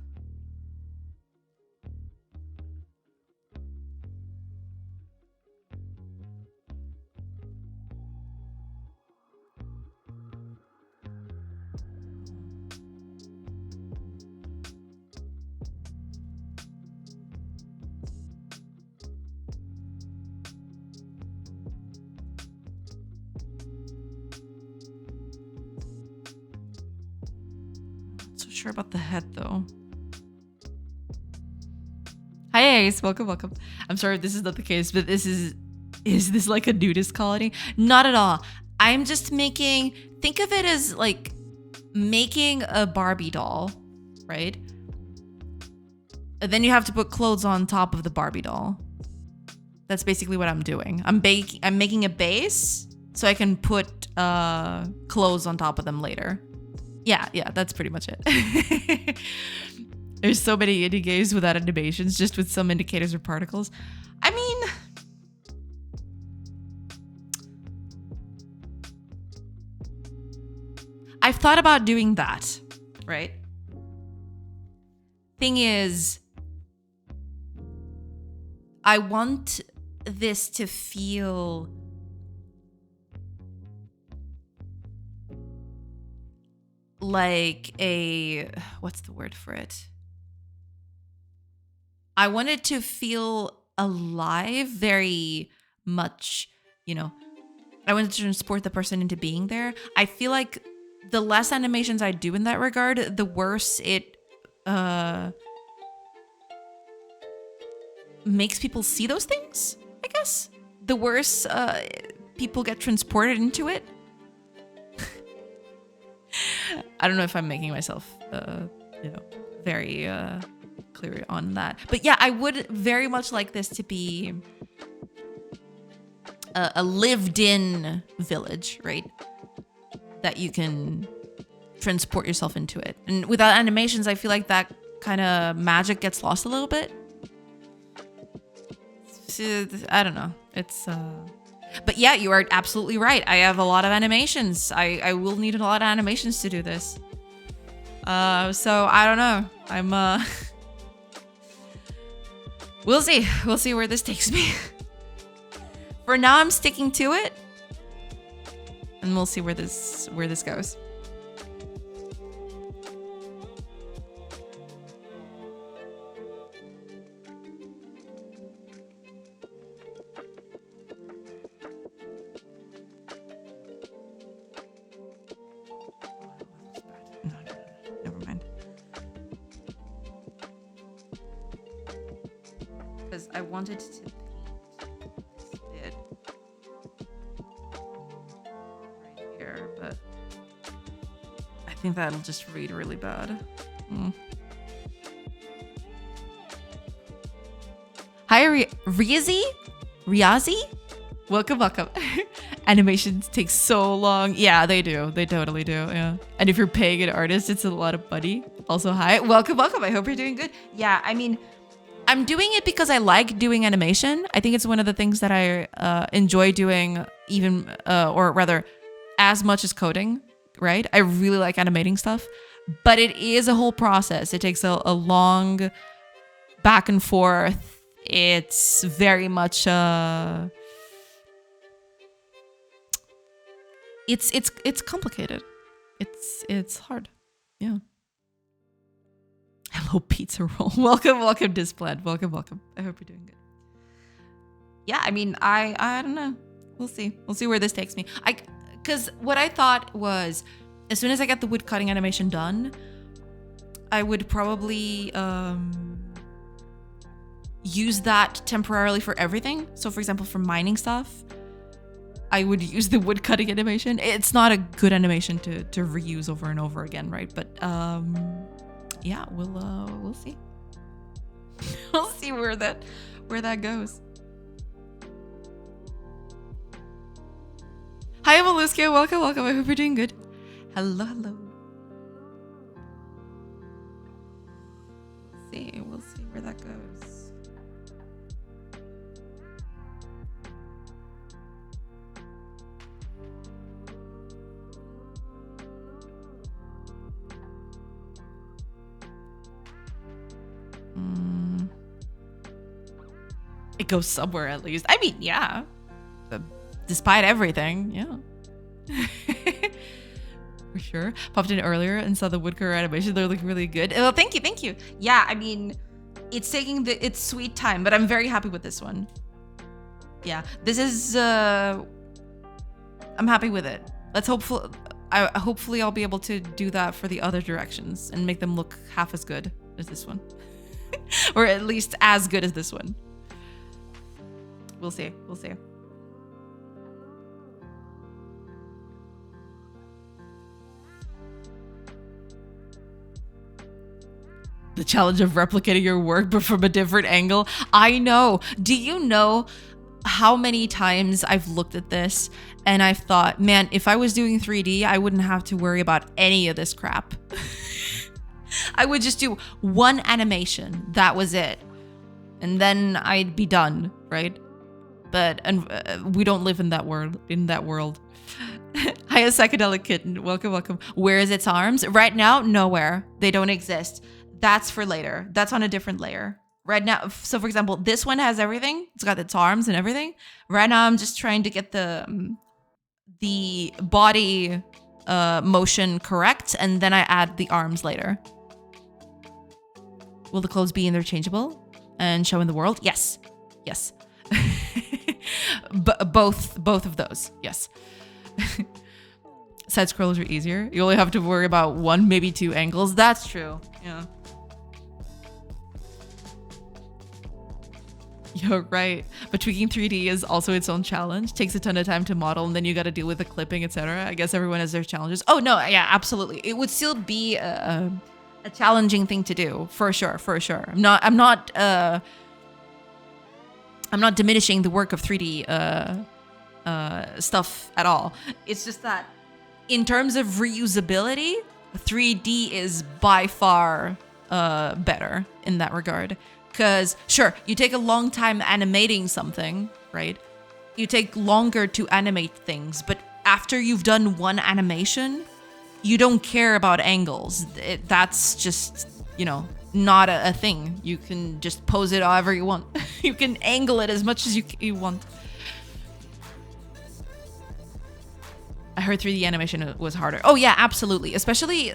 Sure about the head though. Hi Ace, welcome, welcome. I'm sorry if this is not the case, but is this like a nudist colony? Not at all. I'm just think of it as like making a Barbie doll, right? And then you have to put clothes on top of the Barbie doll. That's basically what I'm doing. I'm making a base so I can put clothes on top of them later. Yeah, that's pretty much it. There's so many indie games without animations, just with some indicators or particles. I mean... I've thought about doing that, right? Thing is, I want this to feel... like a... what's the word for it? I want it to feel alive very much, you know. I want to transport the person into being there. I feel like the less animations I do in that regard, the worse it makes people see those things, I guess. The worse people get transported into it. I don't know if I'm making myself, very clear on that. But yeah, I would very much like this to be a lived-in village, right? That you can transport yourself into it. And without animations, I feel like that kind of magic gets lost a little bit. I don't know. It's... But yeah, you are absolutely right. I have a lot of animations. I will need a lot of animations to do this. So I don't know. I'm we'll see. We'll see where this takes me. For now, I'm sticking to it. And we'll see where this goes. Never mind. because I wanted to did right here, but I think that'll just read really bad. Hi, Riazi? Welcome. Animations take so long. Yeah, they do. They totally do. Yeah. And if you're paying an artist, it's a lot of money. Also, hi. Welcome. I hope you're doing good. Yeah, I mean, I'm doing it because I like doing animation. I think it's one of the things that I enjoy doing even, or rather, as much as coding, right? I really like animating stuff. But it is a whole process. It takes a long back and forth. It's very much... It's complicated. It's hard. Yeah. Hello, pizza roll. Welcome, Displan. Welcome. I hope you're doing good. Yeah, I mean, I don't know. We'll see. We'll see where this takes me. Because what I thought was, as soon as I get the wood cutting animation done, I would probably use that temporarily for everything. So, for example, for mining stuff, I would use the wood cutting animation. It's not a good animation to reuse over and over again, right? But yeah, we'll see. We'll see where that goes. Hi, Maluska. Welcome. I hope you're doing good. Hello. We'll see where that goes. It goes somewhere at least. I mean, yeah. Despite everything, yeah. For sure. Popped in earlier and saw the woodcutter animation. They're looking really good. Oh, thank you. Yeah, I mean, it's taking its sweet time, but I'm very happy with this one. Yeah, this is... I'm happy with it. Hopefully I'll be able to do that for the other directions and make them look half as good as this one. Or at least as good as this one. We'll see. The challenge of replicating your work, but from a different angle. I know. Do you know how many times I've looked at this and I've thought, man, if I was doing 3D, I wouldn't have to worry about any of this crap. I would just do one animation. That was it. And then I'd be done, right? But we don't live in that world. Hi, a psychedelic kitten. Welcome. Where is its arms? Right now, nowhere. They don't exist. That's for later. That's on a different layer. Right now, so for example, this one has everything. It's got its arms and everything. Right now, I'm just trying to get the body motion correct, and then I add the arms later. Will the clothes be interchangeable and show in the world? Yes. Both of those, yes. Side scrollers are easier. You only have to worry about one, maybe two angles. That's true. Yeah. You're right. But tweaking 3D is also its own challenge. Takes a ton of time to model, and then you got to deal with the clipping, etc. I guess everyone has their challenges. Oh no, yeah, absolutely. It would still be a challenging thing to do, for sure. I'm not diminishing the work of 3D stuff at all. It's just that in terms of reusability, 3D is by far better in that regard. Because, sure, you take a long time animating something, right? You take longer to animate things, but after you've done one animation, you don't care about angles. That's just, not a thing. You can just pose it however you want. You can angle it as much as you want. I heard 3D animation was harder. Oh yeah, absolutely. Especially,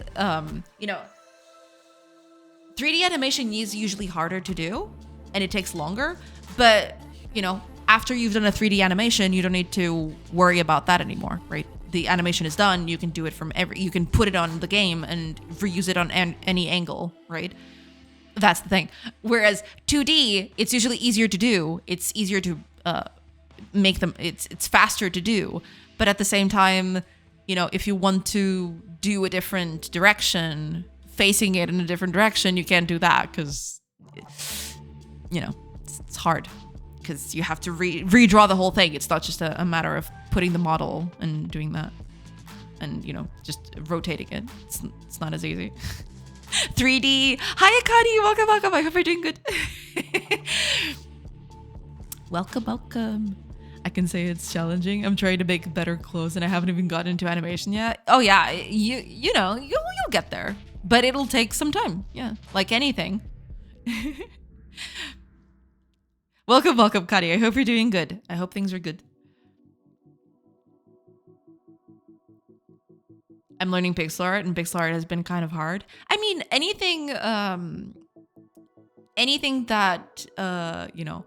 3D animation is usually harder to do and it takes longer, but after you've done a 3D animation, you don't need to worry about that anymore, right? The animation is done. You can do it from you can put it on the game and reuse it on any angle, right? That's the thing. Whereas 2D, it's usually easier to do. It's easier to make them. It's faster to do. But at the same time, you know, if you want to do a different direction, facing it in a different direction, you can't do that because, you know, it's hard because you have to redraw the whole thing. It's not just a matter of putting the model and doing that and, you know, just rotating it. It's not as easy. 3D. Hi, Akani. Welcome. I hope you're doing good. Welcome. I can say it's challenging. I'm trying to make better clothes and I haven't even gotten into animation yet. Oh yeah, you know, you'll get there. But it'll take some time. Yeah, like anything. Welcome, Kari. I hope you're doing good. I hope things are good. I'm learning pixel art, and pixel art has been kind of hard. I mean, anything that, you know,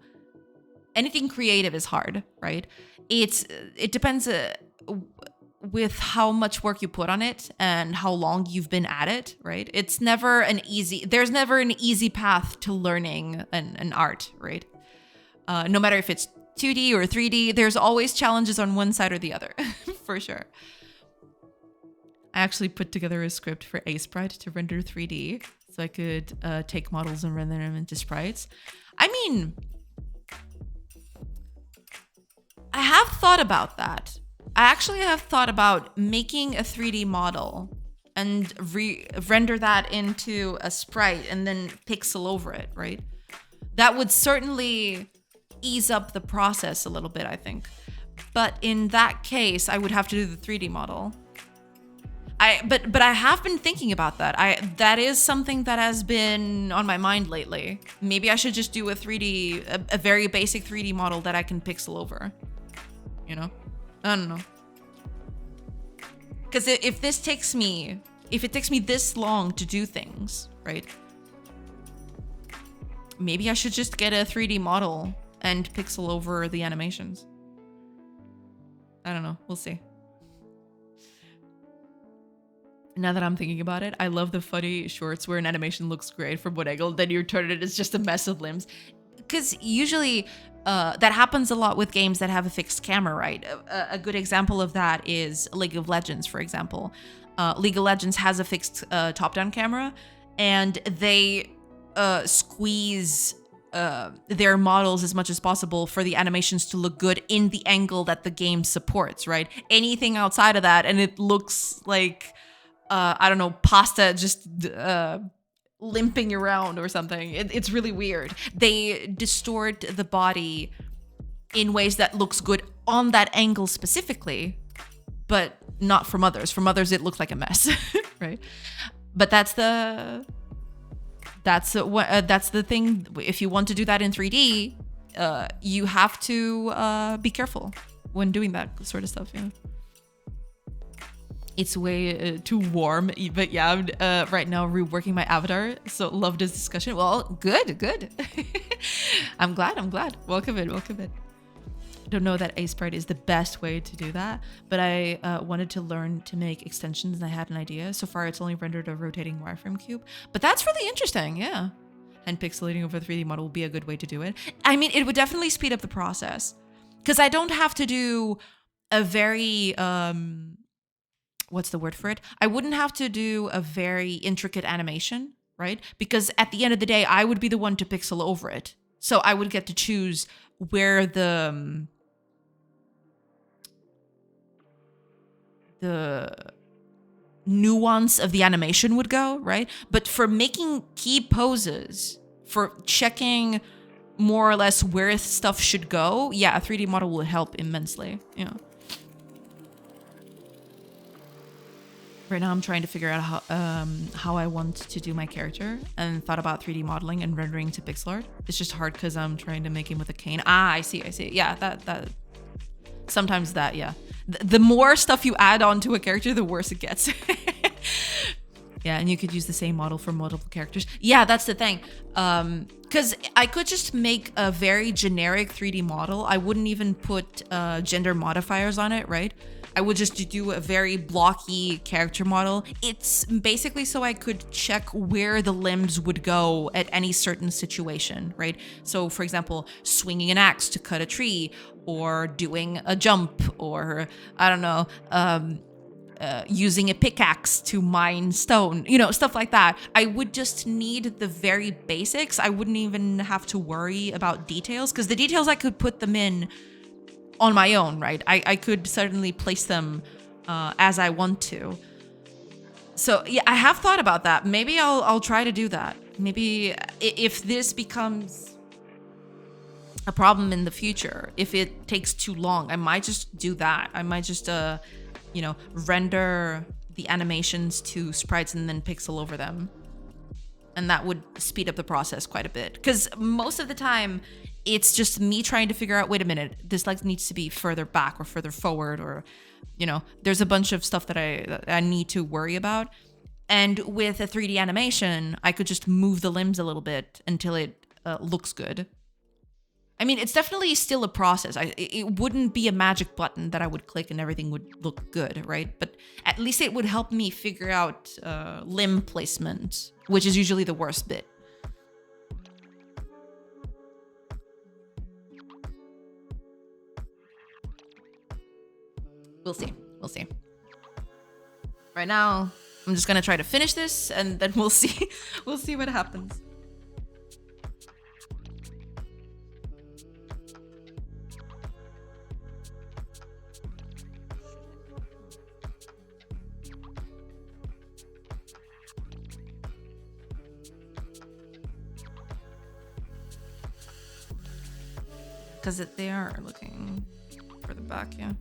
anything creative is hard, right? It depends with how much work you put on it and how long you've been at it, right? There's never an easy path to learning an art, right? No matter if it's 2D or 3D, there's always challenges on one side or the other, for sure. I actually put together a script for Sprite to render 3D so I could take models and render them into sprites. I mean, I have thought about that. I actually have thought about making a 3D model and render that into a sprite and then pixel over it, right? That would certainly ease up the process a little bit, I think. But in that case, I would have to do the 3D model. But I have been thinking about that. That is something that has been on my mind lately. Maybe I should just do a very basic 3D model that I can pixel over. You know? I don't know. Because if it takes me this long to do things, right? Maybe I should just get a 3D model and pixel over the animations. I don't know. We'll see. Now that I'm thinking about it, I love the funny shorts where an animation looks great from one angle, then you turn it, it's just a mess of limbs. Because usually that happens a lot with games that have a fixed camera, right? A good example of that is League of Legends, for example. League of Legends has a fixed top-down camera, and they squeeze their models as much as possible for the animations to look good in the angle that the game supports, right? Anything outside of that, and it looks like... I don't know, pasta just limping around or something. It's really weird. They distort the body in ways that looks good on that angle specifically, but not from others. From others, it looks like a mess, right? But that's the thing. If you want to do that in 3D, you have to be careful when doing that sort of stuff. Yeah. It's way too warm, but yeah, I'm right now reworking my avatar, so love this discussion. Well, good. I'm glad. Welcome in. Don't know that Sprite is the best way to do that, but I wanted to learn to make extensions and I had an idea. So far, it's only rendered a rotating wireframe cube, but that's really interesting, yeah. And pixelating over the 3D model would be a good way to do it. I mean, it would definitely speed up the process because I don't have to do a very... what's the word for it? I wouldn't have to do a very intricate animation, right? Because at the end of the day, I would be the one to pixel over it. So I would get to choose where the nuance of the animation would go, right? But for making key poses, for checking more or less where stuff should go, yeah, a 3D model would help immensely, you know. Right now I'm trying to figure out how I want to do my character and thought about 3D modeling and rendering to pixel art. It's just hard because I'm trying to make him with a cane. I see. Yeah, that sometimes that, yeah. The more stuff you add onto a character, the worse it gets. Yeah, and you could use the same model for multiple characters. Yeah, that's the thing. Because I could just make a very generic 3D model. I wouldn't even put gender modifiers on it, right? I would just do a very blocky character model. It's basically so I could check where the limbs would go at any certain situation, right? So for example, swinging an axe to cut a tree, or doing a jump, or I don't know, using a pickaxe to mine stone, stuff like that. I would just need the very basics. I wouldn't even have to worry about details, because the details I could put them in on my own, right? I could certainly place them as I want to. So yeah, I have thought about that. Maybe I'll try to do that. Maybe if this becomes a problem in the future, if it takes too long, I might just do that. I might just render the animations to sprites and then pixel over them. And that would speed up the process quite a bit. Because most of the time, it's just me trying to figure out, wait a minute, this like needs to be further back or further forward, or, there's a bunch of stuff that I need to worry about. And with a 3D animation, I could just move the limbs a little bit until it looks good. I mean, it's definitely still a process. It wouldn't be a magic button that I would click and everything would look good, right? But at least it would help me figure out limb placement, which is usually the worst bit. We'll see. We'll see. Right now, I'm just gonna try to finish this, and then we'll see. We'll see what happens. Because they are looking further back, yeah.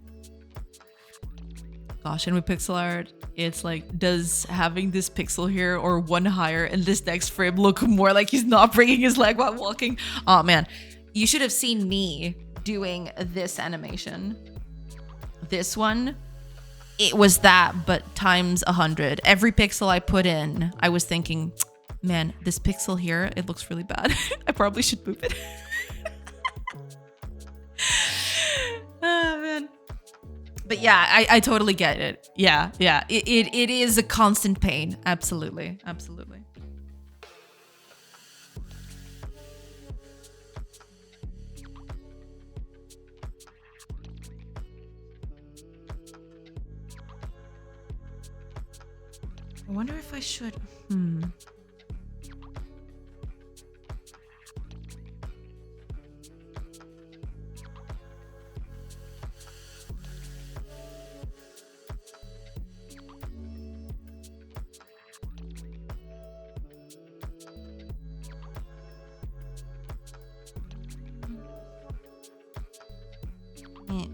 Gosh, and with pixel art, it's like, does having this pixel here or one higher in this next frame look more like he's not bringing his leg while walking? Oh man, you should have seen me doing this animation. This one, it was that, but times 100. Every pixel I put in, I was thinking, man, this pixel here, it looks really bad. I probably should move it. Oh man. But yeah, I totally get it. Yeah. It is a constant pain. Absolutely. Absolutely. I wonder if I should. Yeah.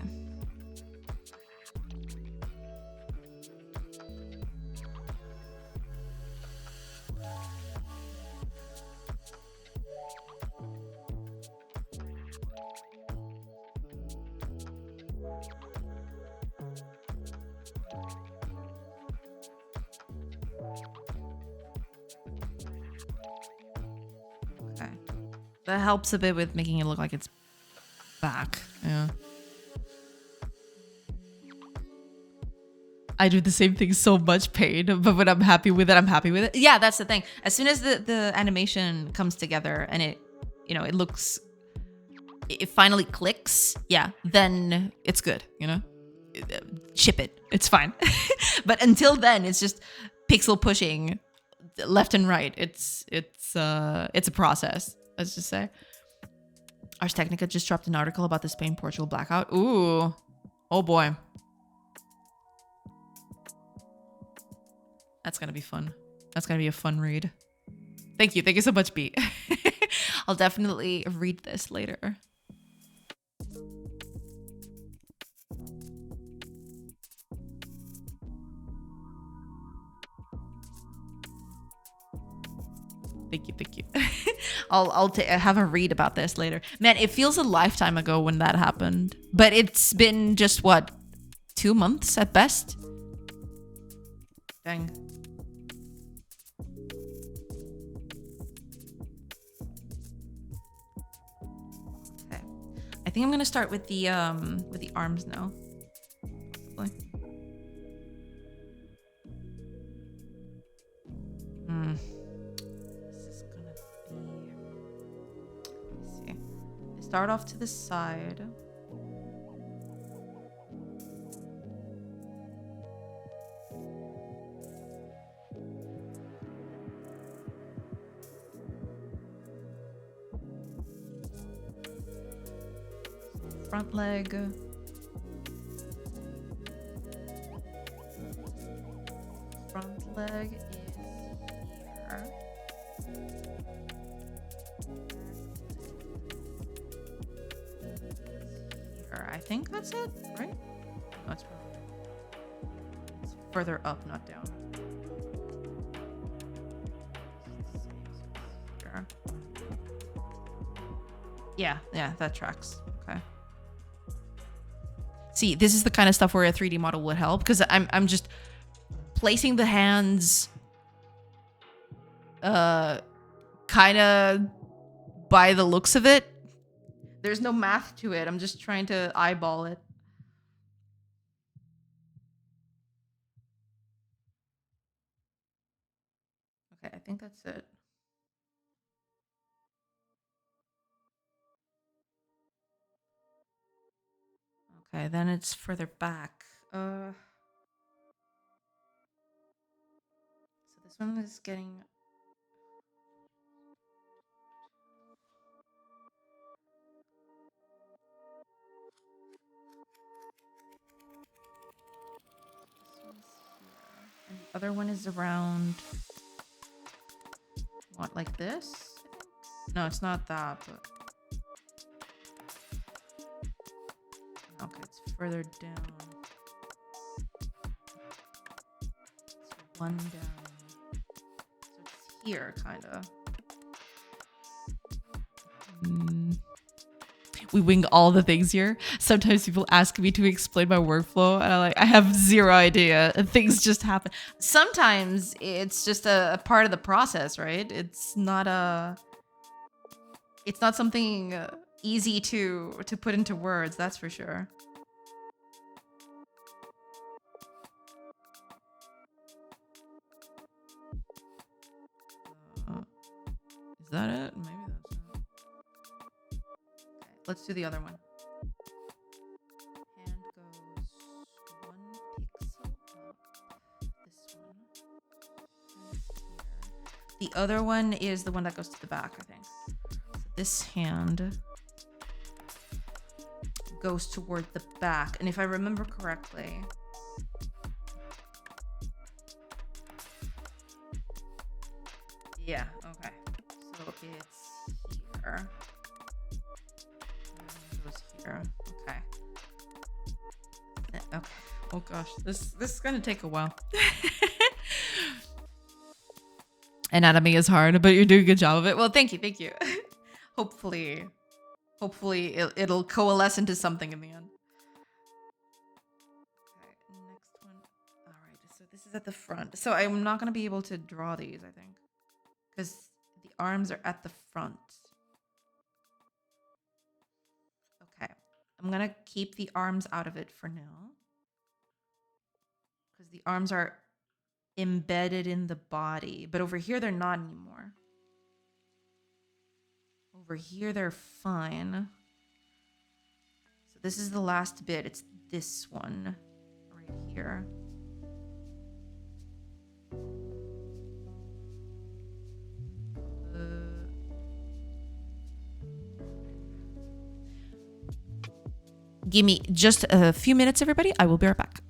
Okay. That helps a bit with making it look like it's back. Yeah. I do the same thing, so much pain, but when I'm happy with it, I'm happy with it. Yeah, that's the thing. As soon as the animation comes together and it, it looks, it finally clicks, yeah, then it's good, Ship it. It's fine. But until then, it's just pixel pushing left and right. It's a process, let's just say. Ars Technica just dropped an article about the Spain-Portugal blackout. Ooh. Oh boy. That's gonna be fun. That's gonna be a fun read. Thank you. Thank you so much, B. I'll definitely read this later. Thank you. Thank you. I'll have a read about this later. Man, it feels a lifetime ago when that happened. But it's been just, what, 2 months at best? Dang. Okay. I think I'm gonna start with the arms now. Possibly. Start off to the side. Front leg. Front leg is here. Here. I think that's it, right? No, it's further up, not down. Here. Yeah, that tracks. Okay. See, this is the kind of stuff where a 3D model would help, because I'm just placing the hands kind of by the looks of it. There's no math to it. I'm just trying to eyeball it. Okay, I think that's it. Okay, then it's further back. So this one is getting... This one's here. And the other one is around... What, like this? No, it's not that, but... Okay, it's further down. It's one down. So it's here, kind of. We wing all the things here. Sometimes people ask me to explain my workflow, and I have zero idea. Things just happen. Sometimes it's just a part of the process, right? It's not something easy to put into words. That's for sure. Is that it? Maybe that's it. Let's do the other one. Hand goes 1 pixel up. This one. And here. The other one is the one that goes to the back, I think. So this hand goes toward the back. And if I remember correctly... Yeah, okay. So it's here. Okay. Okay. Oh gosh, this is gonna take a while. Anatomy is hard, but you're doing a good job of it. Well, thank you. Hopefully it'll coalesce into something in the end. Okay, next one. All right, so this is at the front. So I'm not gonna be able to draw these, I think, because the arms are at the front. Okay, I'm gonna keep the arms out of it for now, because the arms are embedded in the body, but over here they're not anymore. Over here they're fine. So this is the last bit. It's this one right here. Give me just a few minutes, everybody. I will be right back.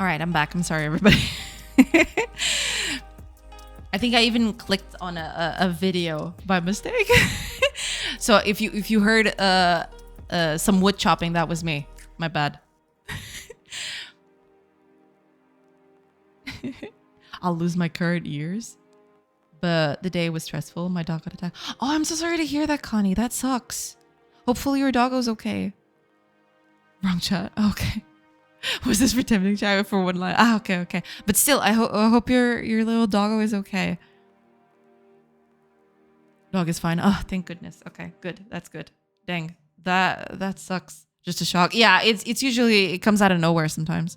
All right, I'm back. I'm sorry, everybody. I think I even clicked on a video by mistake. So if you heard some wood chopping, that was me. My bad. I'll lose my current ears. But the day was stressful. My dog got attacked. Oh, I'm so sorry to hear that, Connie. That sucks. Hopefully your doggo's okay. Wrong chat. Okay. Was this pretending chat for one line? Ah, okay, okay. But still, I hope your little doggo is okay. Dog is fine. Oh, thank goodness. Okay, good. That's good. Dang, that sucks. Just a shock. Yeah, it's usually it comes out of nowhere sometimes.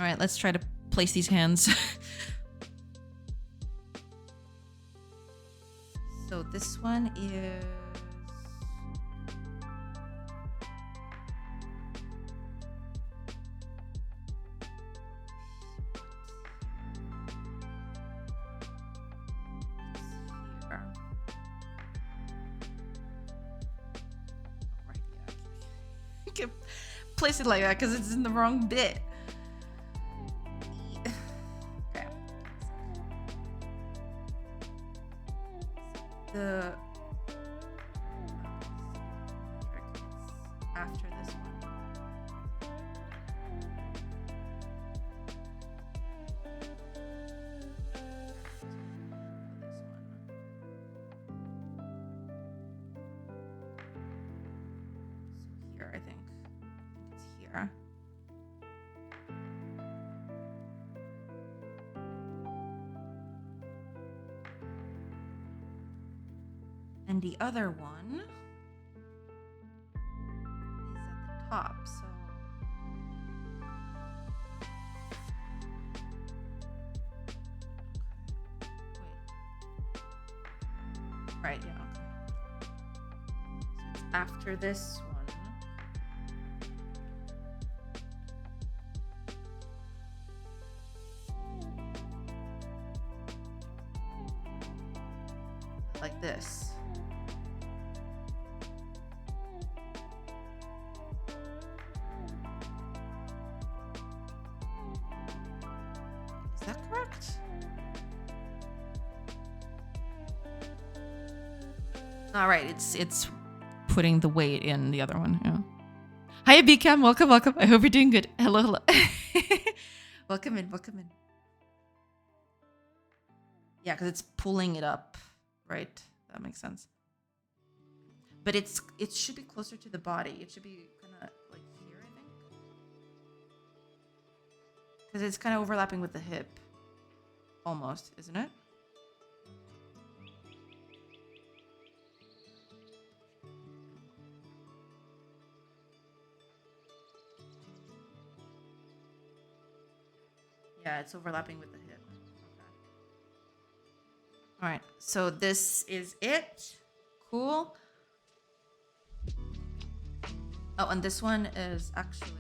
All right, let's try to place these hands. So this one is... here. Right, yeah. You can place it like that because it's in the wrong bit. After this one. So here, I think it's here. And the other one is at the top, so wait. Right, yeah, okay. So it's after this one. Like this. Is that correct? All right, it's putting the weight in the other one. Yeah. Hi, Bcam. Welcome, welcome. I hope you're doing good. Hello, hello. Welcome in, welcome in. Yeah, because it's pulling it up, right? That makes sense. But it should be closer to the body. It should be kind of like here, I think. Because it's kind of overlapping with the hip. Almost, isn't it? Yeah, it's overlapping with the hip. Okay. All right, so this is it. Cool. Oh, and this one is actually...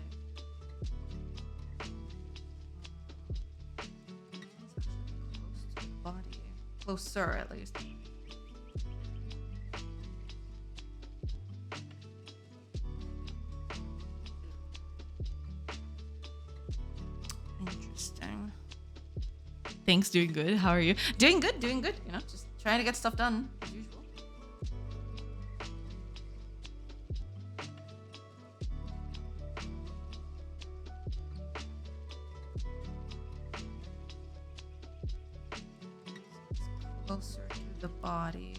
close to the body. Closer, at least. Interesting. Thanks, doing good. How are you? Doing good, doing good. You know, just trying to get stuff done, as usual. Closer to the body.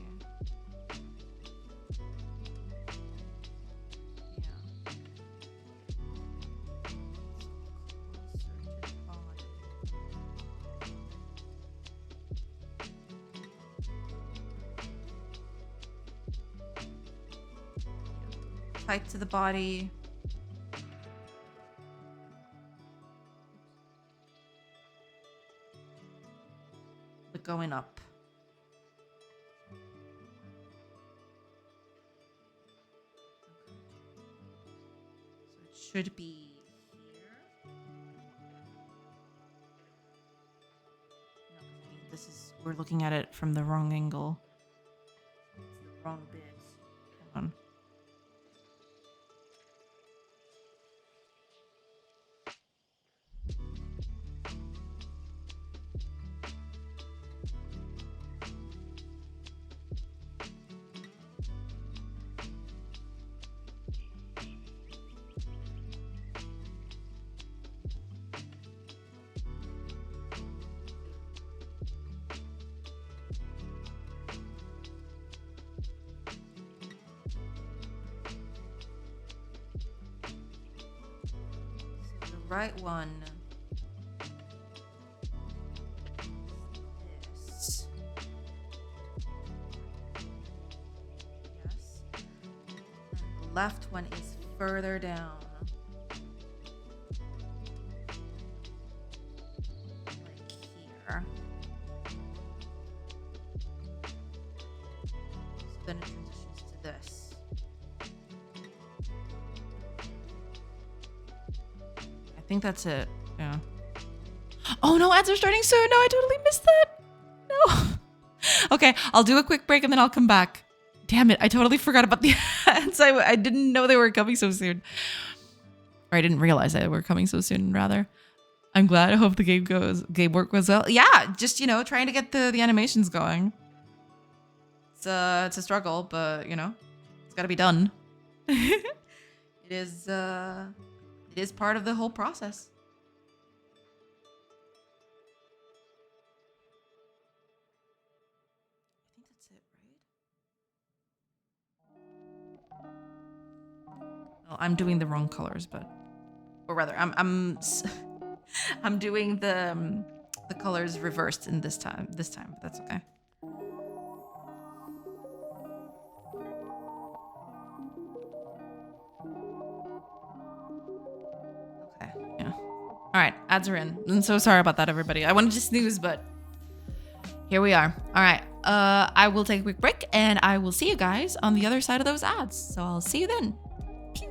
Yeah. Closer to the body. Tight to the body. But going up. Should be here. No, we're looking at it from the wrong angle. It's the wrong bit. Hang on. Right one. This. Yes. And the left one is further down. Like here. So then it transitions to this. I think that's it. Yeah. Oh no, ads are starting soon. No, I totally missed that. No. Okay, I'll do a quick break and then I'll come back. Damn it, I totally forgot about the ads. I didn't know they were coming so soon. Or I didn't realize they were coming so soon, rather. I'm glad. I hope the game work goes well. Yeah, just, you know, trying to get the animations going. It's a struggle, but, you know, it's got to be done. It is part of the whole process. I think that's it, right? Oh, I'm doing the wrong colors, but, or rather, I'm doing the colors reversed in this time, but that's okay. All right, ads are in. I'm so sorry about that, everybody. I wanted to snooze, but here we are. All right, I will take a quick break, and I will see you guys on the other side of those ads. So I'll see you then. Pew.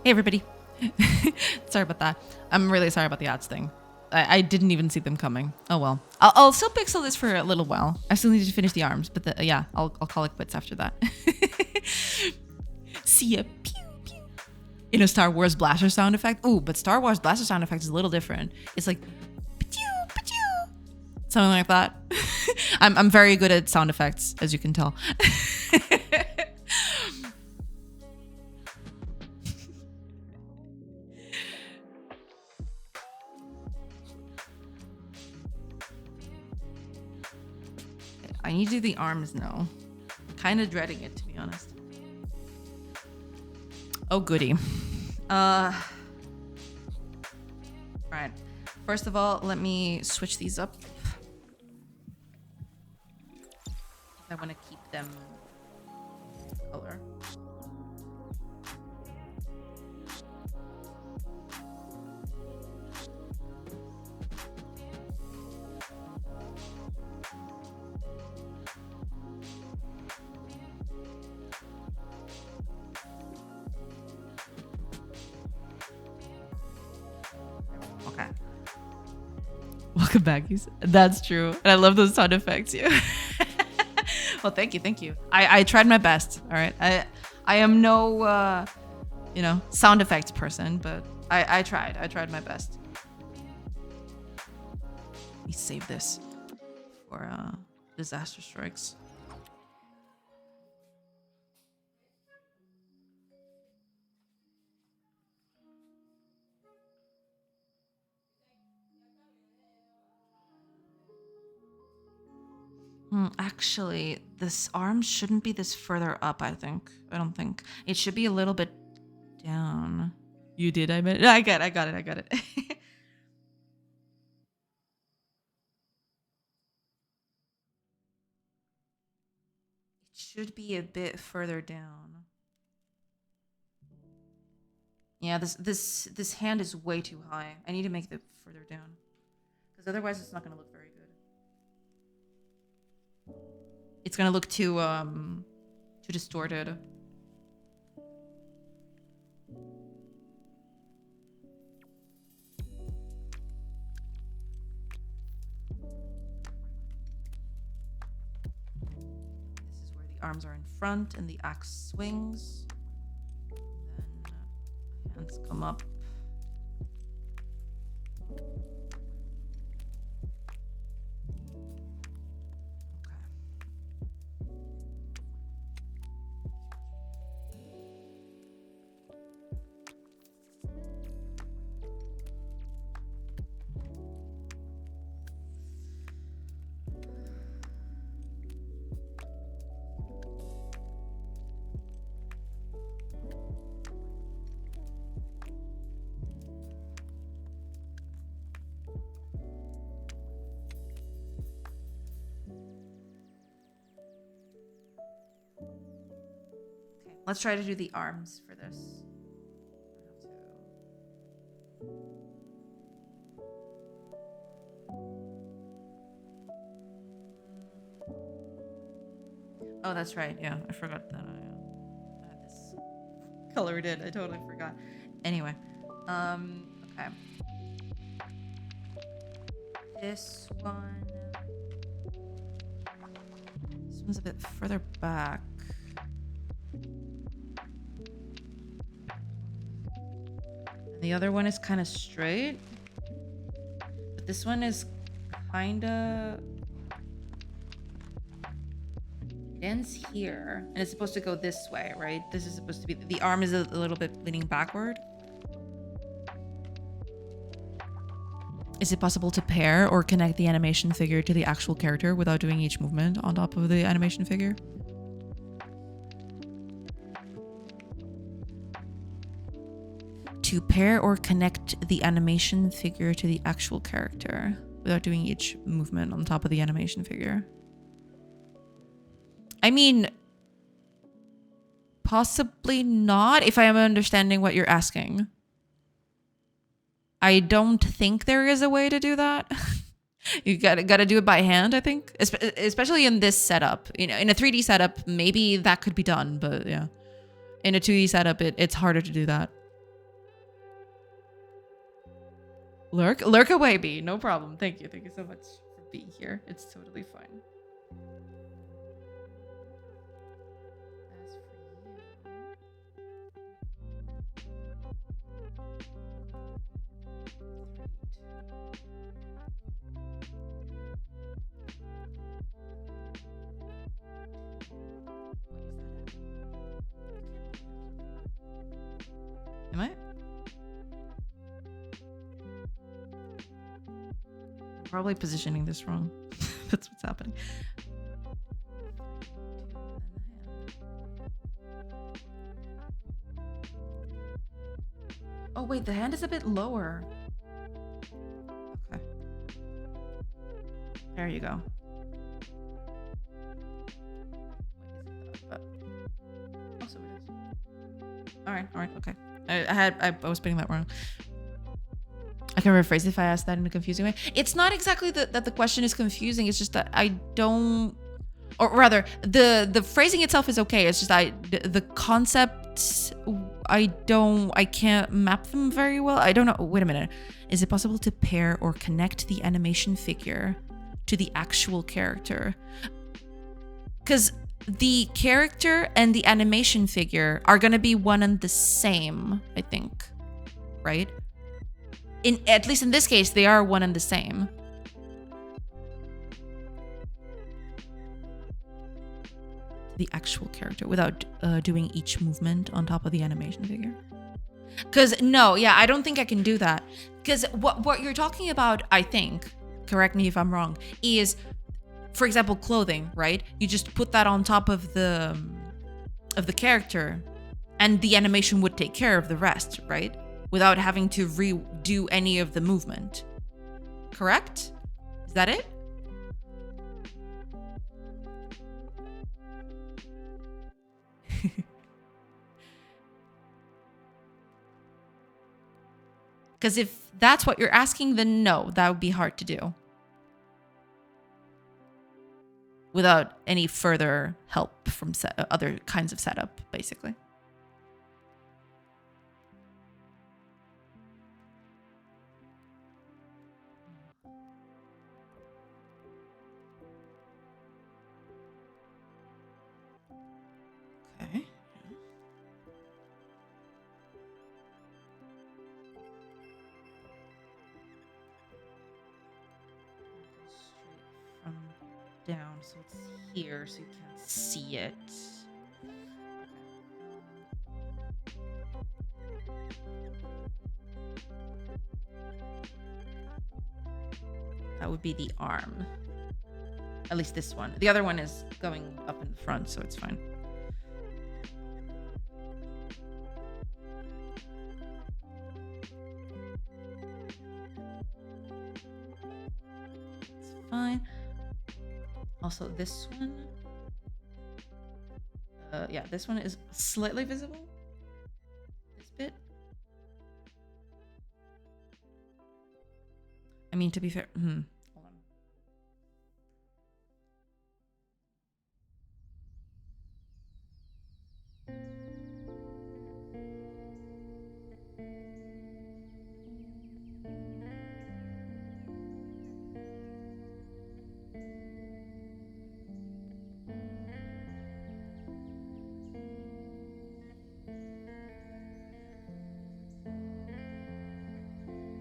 Hey everybody. Sorry about that. I'm really sorry about the ads thing. I didn't even see them coming. Oh well. I'll still pixel this for a little while. I still need to finish the arms, but yeah, I'll call it quits after that. See ya. Pew pew. In a Star Wars blaster sound effect. Ooh, but Star Wars blaster sound effect is a little different. It's like pa-chew, pa-chew. Something like that. I'm very good at sound effects, as you can tell. I need to do the arms now. Kind of dreading it, to be honest. Oh, goody. Right. First of all, let me switch these up. I want to keep them color. Okay. Welcome back. That's true. And I love those sound effects. Yeah. Well, thank you. I tried my best. All right. I am no, sound effects person, but I tried. I tried my best. Let me save this for disaster strikes. Actually, this arm shouldn't be this further up, I think. I don't think. It should be a little bit down. You did, I meant. I got it. It should be a bit further down. Yeah, this hand is way too high. I need to make it further down. Because otherwise it's not gonna look very good. It's gonna look too distorted. This is where the arms are in front and the axe swings. them up. Let's try to do the arms for this. Oh, that's right. Yeah, I forgot that I had this colored in. I totally forgot. Anyway, okay. This one's a bit further back. The other one is kind of straight, but this one is kind of, it ends here and it's supposed to go this way, right? This is supposed to be, the arm is a little bit leaning backward. Is it possible to pair or connect the animation figure to the actual character without doing each movement on top of the animation figure? To pair or connect the animation figure to the actual character without doing each movement on top of the animation figure. I mean, possibly not, if I am understanding what you're asking. I don't think there is a way to do that. You gotta do it by hand, I think. Especially in this setup. You know, in a 3D setup, maybe that could be done, but yeah. In a 2D setup, it's harder to do that. Lurk away, B. No problem. Thank you. Thank you so much for being here. It's totally fine. As for you. Am I? Probably positioning this wrong. That's what's happening. Oh wait, the hand is a bit lower. Okay. There you go. Also it is. Alright, okay. I was putting that wrong. I can rephrase if I ask that in a confusing way. It's not exactly that the question is confusing. It's just that I don't, or rather, the phrasing itself is okay. It's just the concepts, I can't map them very well. I don't know. Wait a minute. Is it possible to pair or connect the animation figure to the actual character? Because the character and the animation figure are going to be one and the same, I think, right? At least in this case, they are one and the same. The actual character without doing each movement on top of the animation figure. Because no, yeah, I don't think I can do that. Because what you're talking about, I think, correct me if I'm wrong, is, for example, clothing, right? You just put that on top of the character, and the animation would take care of the rest, right? Without having to redo any of the movement. Correct? Is that it? Because if that's what you're asking, then no, that would be hard to do. Without any further help from other kinds of setup, basically. Okay. so it's here, so you can't see it. That would be the arm. At least this one. The other one is going up in the front, so it's fine. It's fine. Also, this one. Yeah, this one is slightly visible. This bit. I mean, to be fair. Hold on.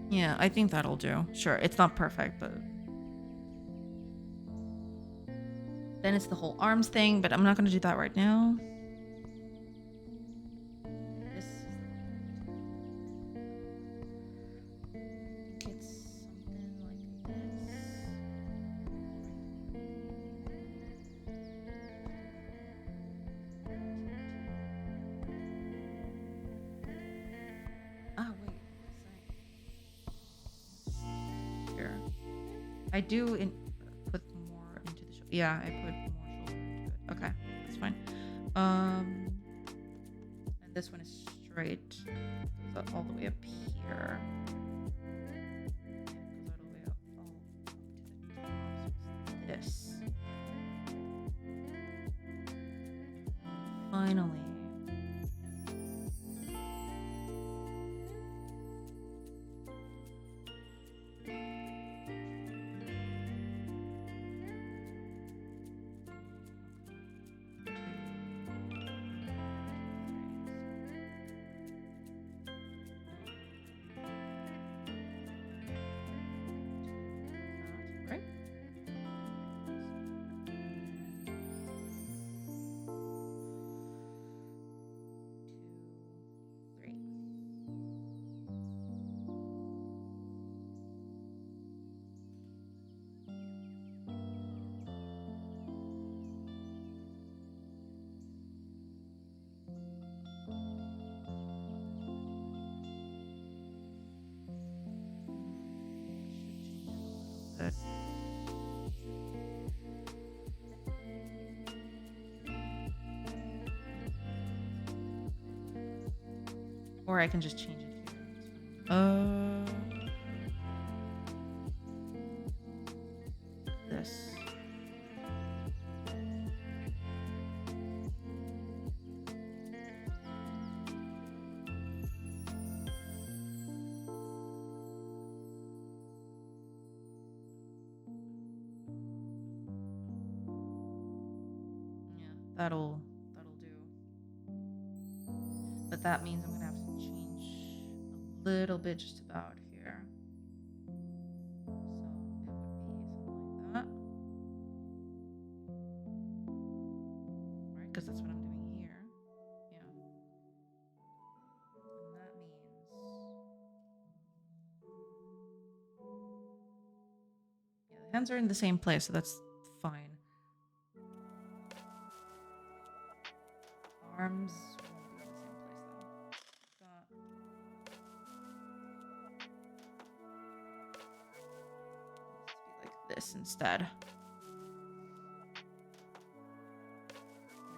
Yeah, I think that'll do. Sure, it's not perfect, but then it's the whole arms thing, but I'm not going to do that right now. This is it's something like this. Ah, wait. Here. I do put more into the shoulder. Yeah, I put more shoulder into it. Okay, that's fine. And this one is straight. Goes all the way up here. Goes all the way up to the top. So it's this. Finally. Or I can just change it here. This. Yeah, that'll do. But that means I'm gonna have to change a little bit just about here. So it would be something like that. Right? Because that's what I'm doing here. Yeah. And that means yeah, the hands are in the same place, so that's fine. Arms won't be in the same place though. Let's be like this instead. And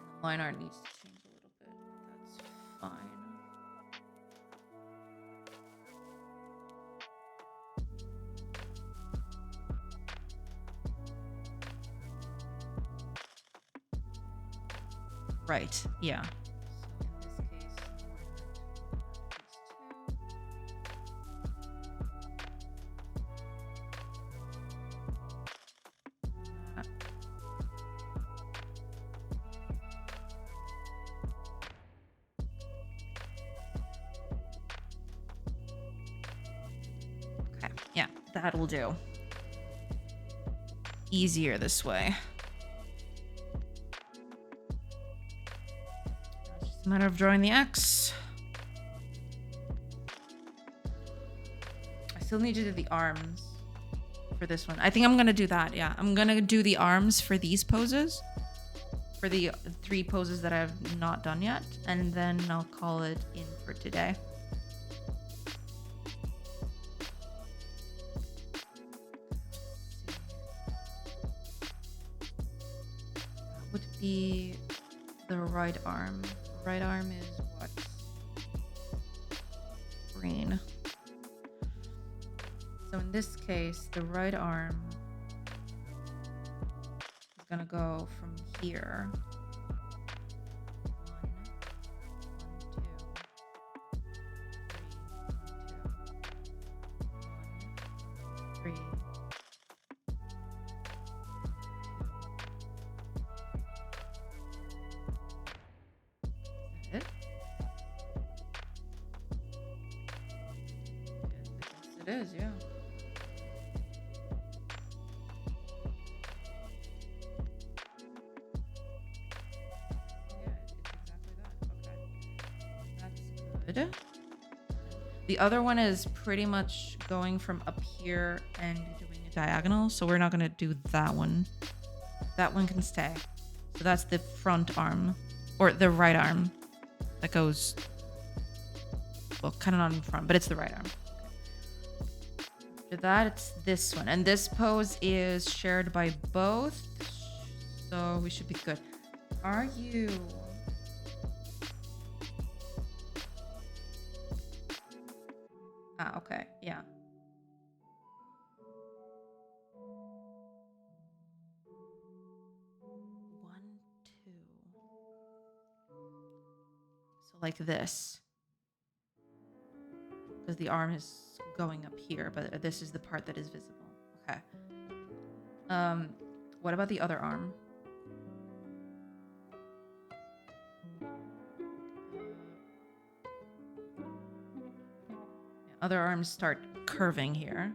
the line art needs to change a little bit, but that's fine. Right, yeah. So in this case, okay, yeah, that'll do. Easier this way. a matter of drawing the X. I still need to do the arms for this one. I think I'm gonna do that. Yeah, I'm gonna do the arms for these poses, for the 3 poses that I've not done yet, and then I'll call it in for today. That would be the right arm. Right arm is what? Green. So in this case, the right arm is gonna go from here. 1, 2, 3, 1, 2, 3. Is that it? Yes, it is, yeah. Good. The other one is pretty much going from up here and doing a diagonal, so we're not going to do that one. That one can stay. So that's the front arm, or the right arm that goes, well, kind of not in front, but it's the right arm. After that, it's this one, and this pose is shared by both, so we should be good. Are you... Ah, okay, yeah. One, two. So like this. Because the arm is going up here, but this is the part that is visible. Okay. What about the other arm? Other arms start curving here.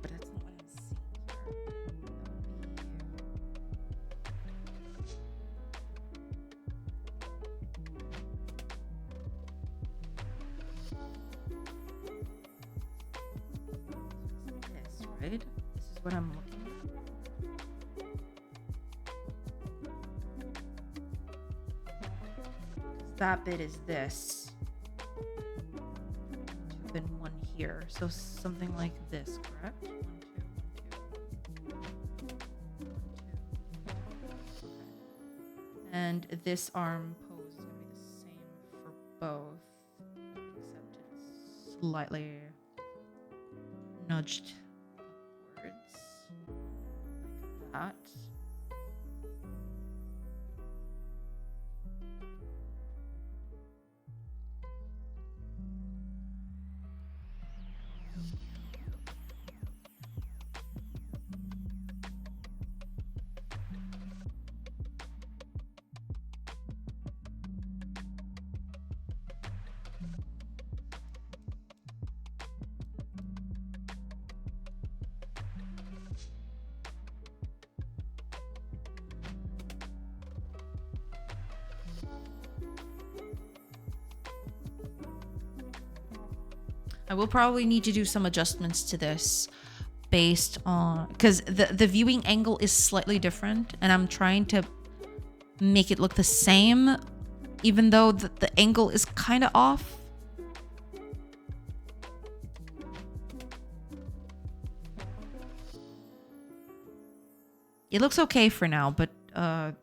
But that's not what I'm seeing here. Right? This is what I'm looking at. That bit is this. Then one here. So something like this, correct? 1, 2, 1, 2. And this arm pose is going to be the same for both, except it's slightly nudged upwards, like that. I will probably need to do some adjustments to this based on, because the viewing angle is slightly different, and I'm trying to make it look the same, even though the angle is kind of off. It looks okay for now, but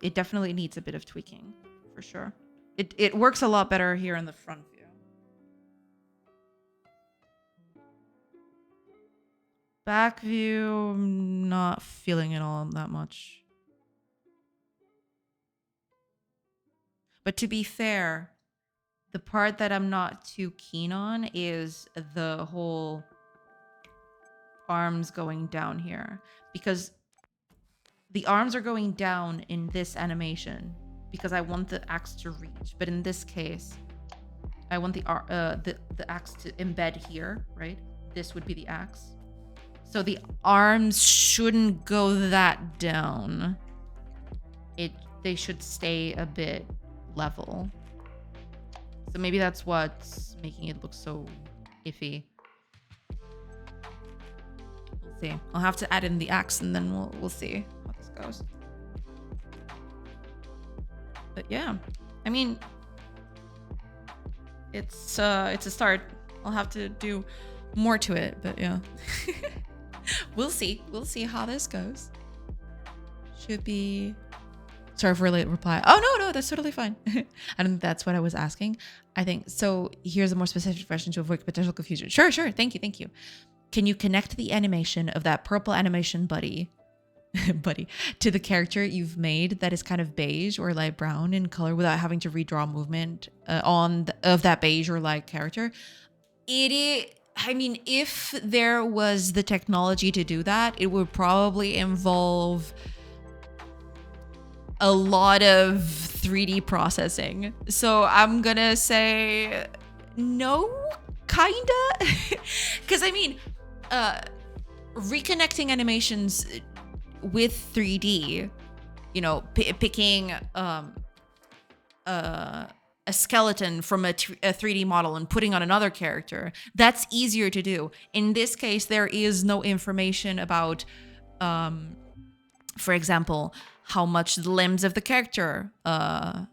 it definitely needs a bit of tweaking, for sure. It works a lot better here in the front view. Back view, I'm not feeling it all that much. But to be fair, the part that I'm not too keen on is the whole arms going down here. Because the arms are going down in this animation, because I want the axe to reach. But in this case, I want the axe to embed here, right? This would be the axe. So the arms shouldn't go that down. They should stay a bit level. So maybe that's what's making it look so iffy. We'll see. I'll have to add in the axe and then we'll see how this goes. But yeah, I mean, it's a start. I'll have to do more to it, but yeah. We'll see. We'll see how this goes. Should be... Sorry for a late reply. Oh, no, that's totally fine. I don't think that's what I was asking. I think, so here's a more specific question to avoid potential confusion. Sure. Thank you. Can you connect the animation of that purple animation buddy to the character you've made that is kind of beige or light brown in color without having to redraw movement of that beige or light character? I mean, if there was the technology to do that, it would probably involve a lot of 3D processing. So I'm gonna say no, kinda. Because I mean, reconnecting animations with 3D, you know, picking a skeleton from a 3D model and putting on another character, that's easier to do. In this case, there is no information about, for example, how much the limbs of the character are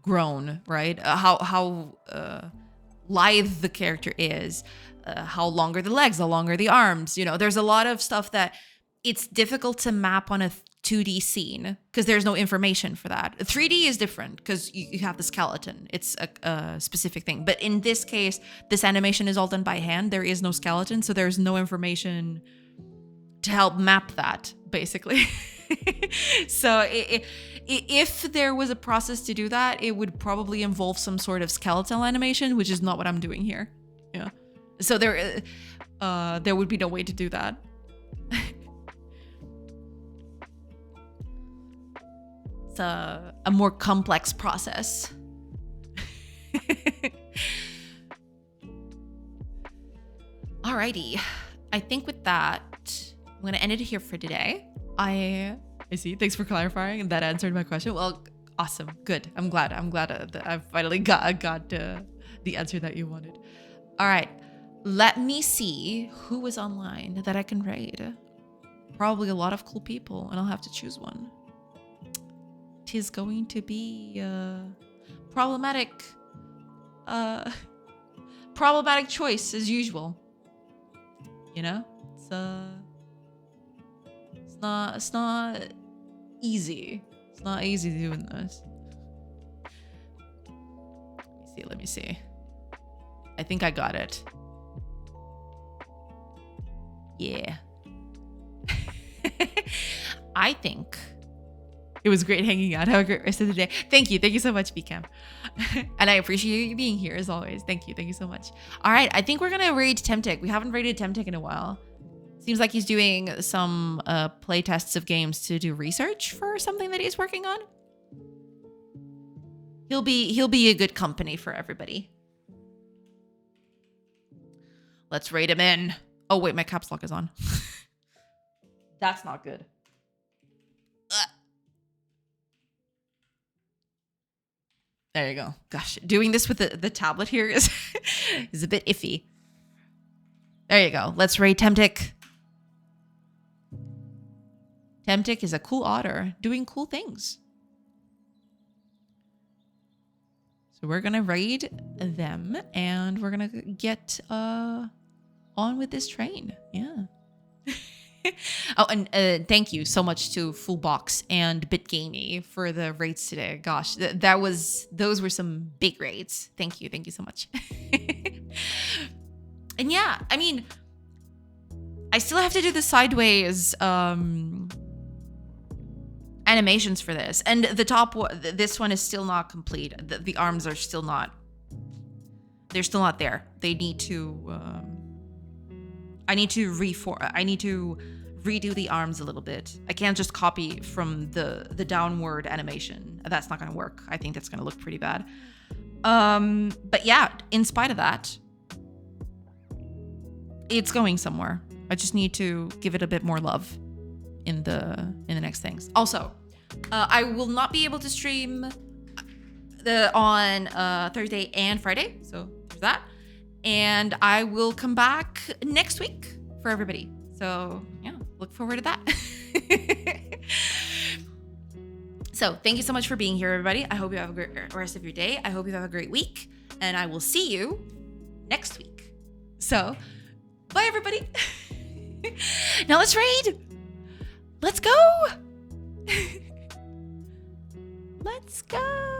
grown, right? How lithe the character is, how long are the legs, how long are the arms. You know, there's a lot of stuff that it's difficult to map on a 2D scene because there's no information for that. 3D is different because you have the skeleton. It's a specific thing. But in this case, this animation is all done by hand. There is no skeleton, so there's no information to help map that, basically. So if there was a process to do that, it would probably involve some sort of skeletal animation, which is not what I'm doing here. Yeah. So there would be no way to do that. It's a more complex process. Alrighty. I think with that, I'm going to end it here for today. I see. Thanks for clarifying. That answered my question. Well, awesome. Good. I'm glad that I finally got the answer that you wanted. All right. Let me see who is online that I can raid. Probably a lot of cool people, and I'll have to choose one. Tis going to be problematic choice as usual. You know? It's not easy. It's not easy doing this. Let me see. I think I got it. Yeah. I think it was great hanging out. Have a great rest of the day. Thank you so much, BCam. And I appreciate you being here as always. Thank you so much. All right, I think we're gonna raid Temtic. We haven't raided Temtic in a while. Seems like he's doing some play tests of games to do research for something that he's working on. He'll be a good company for everybody. Let's raid him in. Oh wait, my caps lock is on. That's not good. There you go. Gosh, doing this with the tablet here is a bit iffy. There you go. Let's raid Temtic. Temtic is a cool otter doing cool things. So we're going to raid them and we're going to get on with this train. Yeah. Oh, and thank you so much to Fullbox and BitGamey for the raids today. Gosh, those were some big raids. Thank you so much. And yeah, I mean, I still have to do the sideways animations for this, and the top one, this one is still not complete. The arms are still not. They're still not there. They need to. I need to redo the arms a little bit. I can't just copy from the downward animation. That's not gonna work. I think that's gonna look pretty bad. But yeah, in spite of that, it's going somewhere. I just need to give it a bit more love in the next things. Also, I will not be able to stream on Thursday and Friday, so there's that. And I will come back next week for everybody. So yeah, look forward to that. So thank you so much for being here, everybody. I hope you have a great rest of your day. I hope you have a great week, and I will see you next week. So bye, everybody. Now let's raid. Let's go. Let's go.